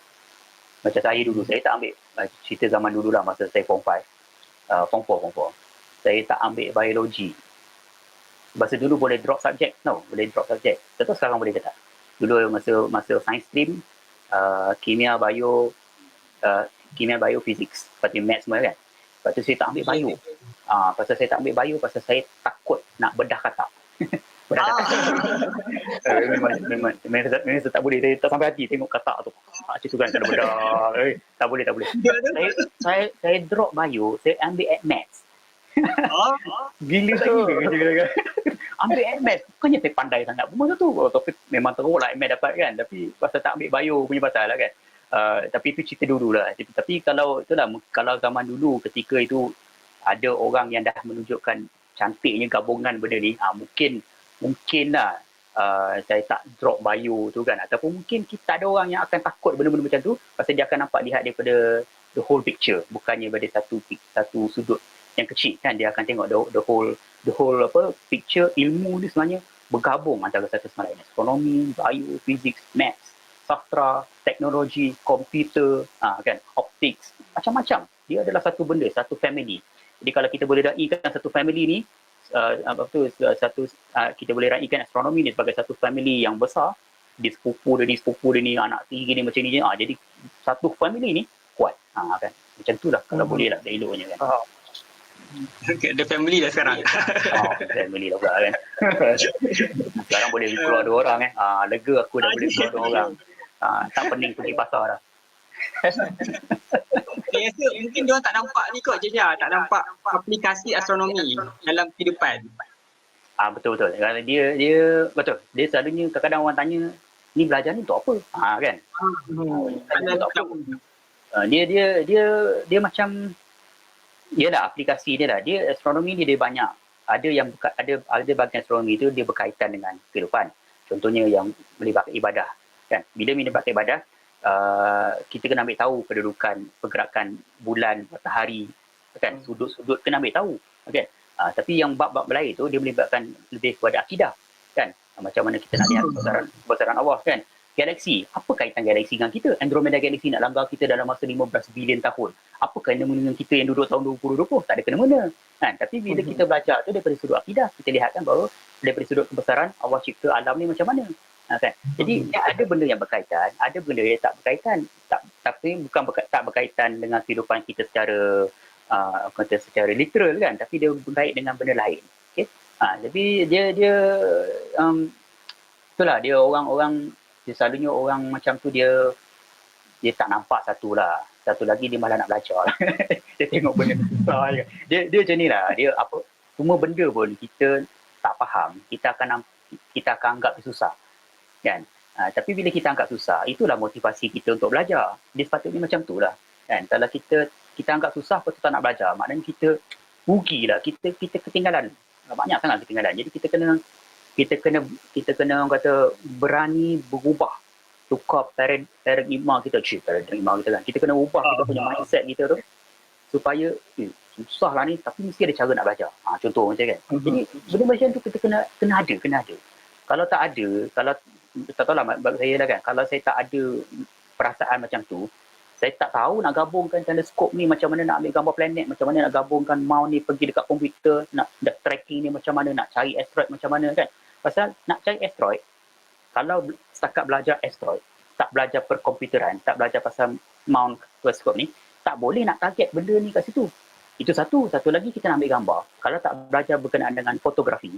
Macam saya dulu, saya tak ambil cerita zaman dulu lah, masa saya form 5, form 4. Saya tak ambil biologi. Masa dulu boleh drop subjek. Boleh drop subjek. Tentu sekarang boleh ke tak? Dulu masa science stream, kimia, bio, physics. Seperti maths semua kan. Lepas tu saya tak ambil bio. Pasal saya tak ambil bio, pasal saya takut nak bedah kata. Memang saya tak boleh. Saya tak sampai hati tengok kata tu. Macam tu kan, tak ada bedah. Tak boleh. Saya drop bio, saya ambil maths. Gila tu. ambil AdMath. Bukannya saya pandai sangat pun masa tu. Topik memang teruk lah AdMath dapat kan. Tapi pasal tak ambil bio punya pasal lah kan. Tapi itu cerita dulu lah. Tapi kalau itulah, kalau zaman dulu ketika itu ada orang yang dah menunjukkan cantiknya gabungan benda ni, mungkin lah saya tak drop bio tu kan. Ataupun mungkin kita ada orang yang akan takut benda-benda macam tu pasal dia akan nampak lihat daripada the whole picture, bukannya pada satu sudut yang kecil kan. Dia akan tengok the whole picture. Ilmu ni sebenarnya bergabung antara satu sama lain. Astronomi, bio, physics, maths, sastra, teknologi, komputer, kan, optics, macam-macam. Dia adalah satu benda, satu family. Jadi kalau kita boleh raikan satu family ni, kita boleh raikan astronomi ni sebagai satu family yang besar. Dia sepupu dia ni, anak tiri ni macam ni je. Jadi satu family ni kuat. Kan. Macam tu lah kalau boleh lah eloknya kan. The family dah sekarang. Family lah pula kan. Sekarang boleh keluar 2 orang kan. Lega aku dah boleh keluar 2 orang. Tak pening pergi pasar dah. Saya rasa mungkin dia orang tak nampak ni kot je, tak nampak aplikasi astronomi dalam kehidupan. Betul. Kerana dia betul. Dia selalunya kadang-kadang orang tanya, ni belajar ni untuk apa? Kan. Untuk apa? Dia macam yalah aplikasi dia lah. Dia astronomi dia banyak. Ada bahagian astronomi tu dia berkaitan dengan kehidupan. Contohnya yang melibatkan ibadah kan. Bila melibatkan ibadah, kita kena ambil tahu kedudukan pergerakan bulan, matahari kan, sudut-sudut kena ambil tahu kan. Tapi yang bab-bab lain tu dia melibatkan lebih kepada akidah kan. Macam mana kita nak lihat kebesaran Allah kan. Galaksi, apa kaitan galaksi dengan kita? Andromeda Galaxy nak langgar kita dalam masa 15 bilion tahun. Apa kena-mena dengan kita yang duduk tahun 2020? Tak ada kena-mena. Kan? Tapi bila kita belajar tu daripada sudut akidah, kita lihat kan bahawa daripada sudut kebesaran Allah cipta alam ni macam mana. Kan? Jadi ada benda yang berkaitan, ada benda yang tak berkaitan. Tapi bukan tak berkaitan dengan kehidupan kita secara literal kan, tapi dia berkait dengan benda lain. Okay? Jadi dia itulah dia orang-orang. Dia selalunya orang macam tu dia tak nampak satu lah. Satu lagi dia malah nak belajar. Dia tengok benda susah. Dia macam ni lah. Dia apa, semua benda pun kita tak faham. Kita akan anggap dia susah. Kan? Tapi bila kita anggap susah, itulah motivasi kita untuk belajar. Dia sepatutnya macam tu lah. Kan? Kalau kita anggap susah, lepas tu tak nak belajar, maknanya kita rugilah. Kita ketinggalan. Banyak sangat ketinggalan. Jadi kita kena orang kata berani berubah, tukar paradigma kita kan. Kita kena ubah kita punya mindset kita tu supaya susah lah ni tapi mesti ada cara nak belajar. Contoh macam kan. Jadi benda macam tu kita kena ada. Kalau tak ada, kalau tak tahulah bagi saya lah kan, kalau saya tak ada perasaan macam tu, saya tak tahu nak gabungkan teleskop ni macam mana nak ambil gambar planet, macam mana nak gabungkan mouse ni pergi dekat komputer, nak tracking ni macam mana, nak cari asteroid macam mana kan. Pasal nak cari asteroid, kalau setakat belajar asteroid, tak belajar perkomputeran, tak belajar pasal mount teleskop ni, tak boleh nak target benda ni kat situ. Itu satu. Satu lagi kita nak ambil gambar. Kalau tak belajar berkenaan dengan fotografi,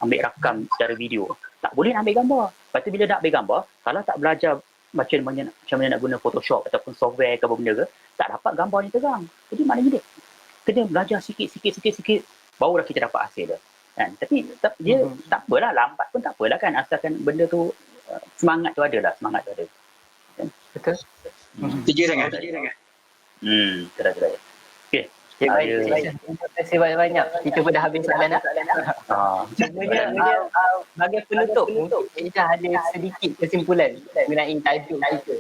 ambil rakam secara video, tak boleh nak ambil gambar. Lepas tu bila nak ambil gambar, kalau tak belajar macam mana nak guna Photoshop ataupun software ke apa benda ke, tak dapat gambar ni terang. Jadi maknanya dia kena belajar sikit, barulah kita dapat hasil dia. Kan? Tapi dia tak apalah, lambat pun tak apalah kan, asalkan benda tu semangat tu ada. Kan? Betul. Setuju sangat. Betul. Okey. Terima kasih banyak-banyak. Kita pun dah habis soalan dah. Cumanya bagi penutup untuk kita ada sedikit kesimpulan mengenai tajuk kita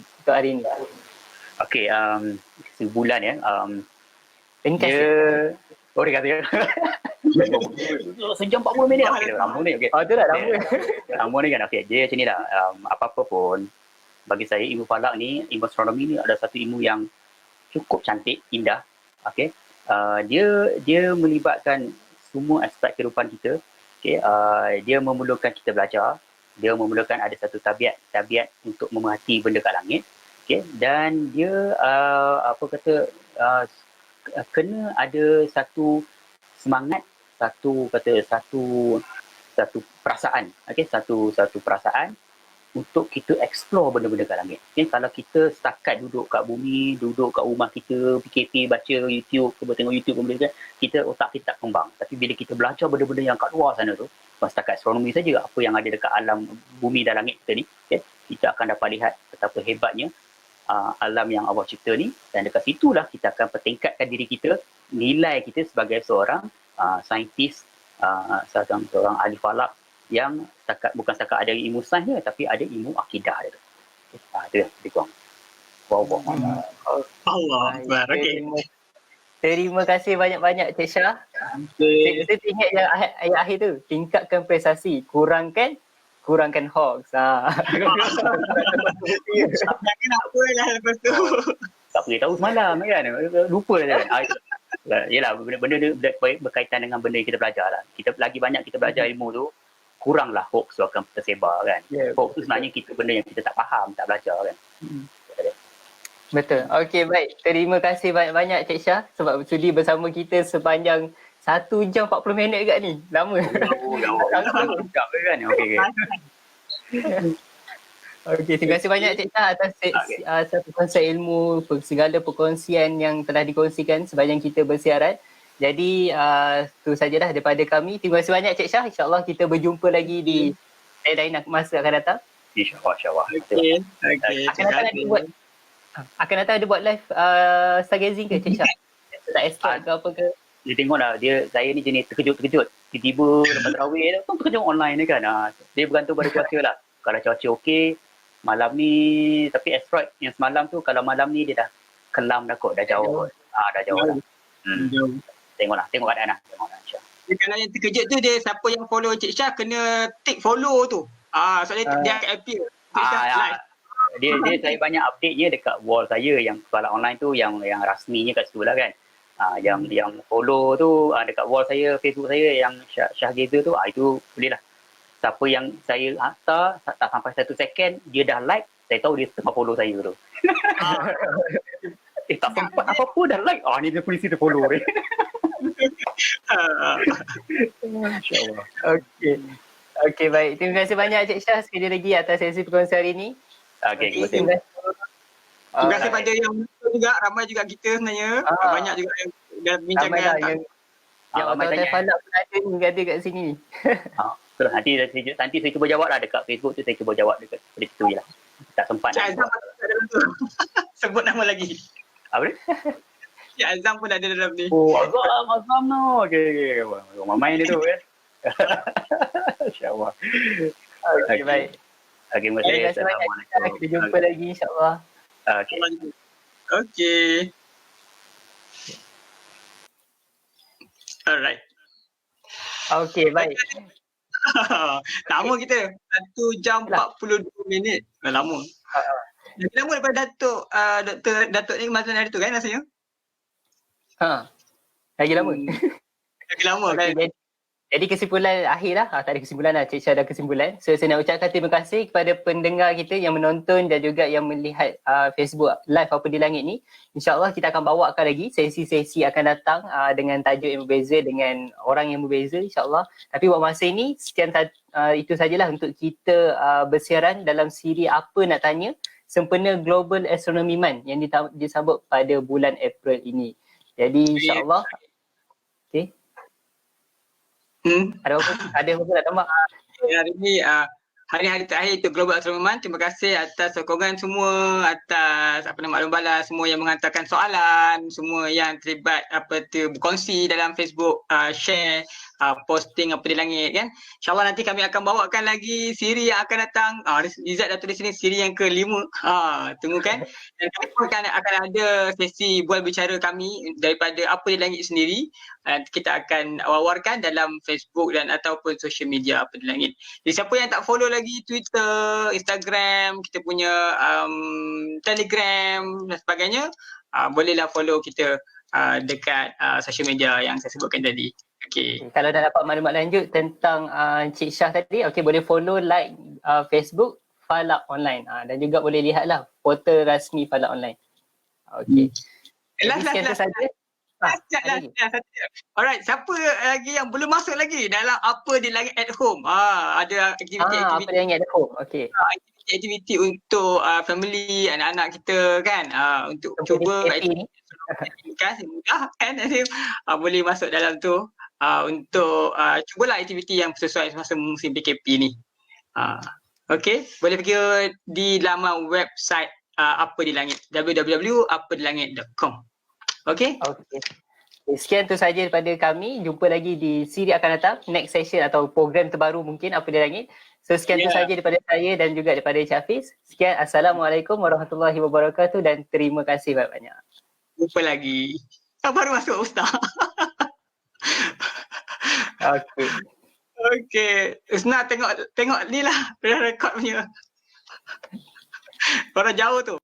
untuk hari ini. Okey, sebulan ya. Dia dia kata sejam 40 minit. Okey, lama ni. Okey. Tu dah lama. Lama ni kan. Okey, dia macam ni lah. Apa-apa pun bagi saya ilmu falak ni, ilmu astronomi ni adalah satu ilmu yang cukup cantik, indah. Okey. Dia melibatkan semua aspek kehidupan kita. Okey, dia memerlukan kita belajar. Dia memerlukan ada satu tabiat untuk memerhati benda kat langit. Okey, dan dia kena ada satu semangat, satu perasaan. Okey, satu perasaan untuk kita explore benda-benda kat langit. Okay? Kalau kita setakat duduk kat bumi, duduk kat rumah kita, PKP, baca YouTube, tengok YouTube, kita otak kita tak kembang. Tapi bila kita belajar benda-benda yang kat luar sana tu, bukan setakat astronomi saja, apa yang ada dekat alam bumi dan langit kita ni, okay? Kita akan dapat lihat betapa hebatnya alam yang Allah cipta ni, dan dekat situlah kita akan pertingkatkan diri kita, nilai kita sebagai seorang saintis, seorang ahli falak yang bukan setakat ada ilmu sains dia, tapi ada ilmu akidah dia tu. Itu lebih kurang. Wow. Allah Akbar. Okey. Terima kasih banyak-banyak Cik Syah. Saya ingat yang ayat akhir tu, tingkatkan prestasi, kurangkan hoax. Jangan nak apa lah lepas tu. Tak beritahu semalam kan. Lupa dah kan. Yelah, benda ni berkaitan dengan benda yang kita belajar lah. Lagi banyak kita belajar ilmu tu, kuranglah hoax tu akan tersebar kan. Hoax tu sebenarnya benda yang kita tak faham, tak belajar kan. Betul. Okey, baik. Terima kasih banyak-banyak Cik Syah sebab sudi bersama kita sepanjang 1 jam 40 minit kat ni. Lama. Sekejap kan. Okey. Okey, terima kasih banyak Cik Syah atas satu konsep ilmu, segala perkongsian yang telah dikongsikan sepanjang kita bersiaran. Jadi itu sajalah daripada kami. Terima kasih banyak Cik Syah. InsyaAllah kita berjumpa lagi di lain masa akan datang. InsyaAllah. Okey. Akan datang ada buat live stargazing ke Cik Syah? Tak expert ke apa ke? Dia tengoklah, saya ni jenis terkejut-terkejut. Tiba-tiba lepas tarawih tu terkejut online ni kan. Dia bergantung pada cuaca lah. Kalau cuaca okey, malam ni, tapi asteroid yang semalam tu, kalau malam ni dia dah kelam dah kot, dah jauh. Dah jauh lah. Tengok keadaan lah. Kalau yang terkejut tu, dia siapa yang follow Cik Syah kena tick follow tu. Soalnya dia akan appear. Cik Syah live. Dia saya banyak update-nya dekat wall saya yang sekolah online tu, yang rasminya kat situ lah kan. Yang follow tu dekat wall saya, Facebook saya yang Syah Geza tu, itu boleh lah. Siapa yang saya hantar tak sampai 1 second dia dah like, saya tahu dia tengah follow saya tu. Tak sempat apa-apa dah like. Ni dia polisi dia follow dia. InsyaAllah. Okey, baik. Terima kasih banyak Cik Syah sekali lagi atas sesi perkongsian hari ini. Okey, terima kasih. Terima kasih pada yang menonton juga, ramai juga kita sebenarnya. Banyak juga yang dah bincangkan. Yang orang-orang falak pun ada kat sini ni. Terus nanti saya cuba jawab lah dekat Facebook tu, saya cuba jawab dekat situ je lah. Tak sempat. Cik Azam ada dalam tu. Sebut nama lagi. Apa dia? Cik Azam pun ada dalam ni. Azam no. Okey. Orang main dia tu kan. InsyaAllah. Okey, baik. Okey, terima kasih. Assalamualaikum. Kita jumpa lagi insyaAllah. Okey. Alright. Okey, baik. Lama kita. 1 jam 42 minit. Lama. Lagi lama daripada Datuk ni masa hari tu kan rasanya? Lagi lama. Lagi lama kan? Jadi kesimpulan akhir lah. Tak ada kesimpulan lah. Cik Syah ada kesimpulan. So saya nak ucapkan terima kasih kepada pendengar kita yang menonton dan juga yang melihat Facebook live Apa di Langit ni. InsyaAllah kita akan bawakan lagi sesi-sesi akan datang dengan tajuk yang berbeza, dengan orang yang berbeza insyaAllah. Tapi buat masa ini sekian itu sajalah untuk kita bersiaran dalam siri Apa Nak Tanya sempena Global Astronomy Month yang disambut pada bulan April ini. Jadi insyaAllah. Okay. Ada apa nak tambah? Hari ni hari-hari terakhir itu Global Astronomy Month. Terima kasih atas sokongan semua, atas maklum balas semua yang menghantarkan soalan, semua yang terlibat berkongsi dalam Facebook, share posting Apa di Langit kan. InsyaAllah nanti kami akan bawakan lagi siri yang akan datang. Izzat dah tulis sini siri yang ke-5. Tunggu kan. Dan kami pun akan ada sesi bual bicara kami daripada Apa di Langit sendiri. Kita akan wawarkan dalam Facebook dan ataupun social media Apa di Langit. Jadi siapa yang tak follow lagi Twitter, Instagram, kita punya Telegram dan sebagainya, bolehlah follow kita dekat social media yang saya sebutkan tadi. Okay. Kalau dah dapat maklumat lanjut tentang Cik Syah tadi, boleh follow, like Facebook Falak Online dan juga boleh lihatlah portal rasmi Falak Online. Okey. Last. Sekejap lah. Alright, siapa lagi yang belum masuk lagi dalam apa di langit at home? Ada Apa aktiviti-aktiviti yang ingat home? Okey. aktiviti untuk family, anak-anak kita kan. Untuk Company cuba PKP ni. kan mudah kan. Jadi boleh masuk dalam tu untuk cubalah aktiviti yang sesuai semasa musim PKP ni. Okey, boleh pergi di laman website Apa di Langit, www.apadilangit.com. Okey? Okey. Sekian tu saja daripada kami. Jumpa lagi di siri akan datang, next session atau program terbaru mungkin Apa di Langit. So sekian tu saja daripada saya dan juga daripada Syafiz. Sekian, Assalamualaikum warahmatullahi wabarakatuh dan terima kasih banyak-banyak. Jumpa lagi. Baru masuk Ustaz. Okey. Okey. Usna tengok ni lah rekod punya. Orang jauh tu.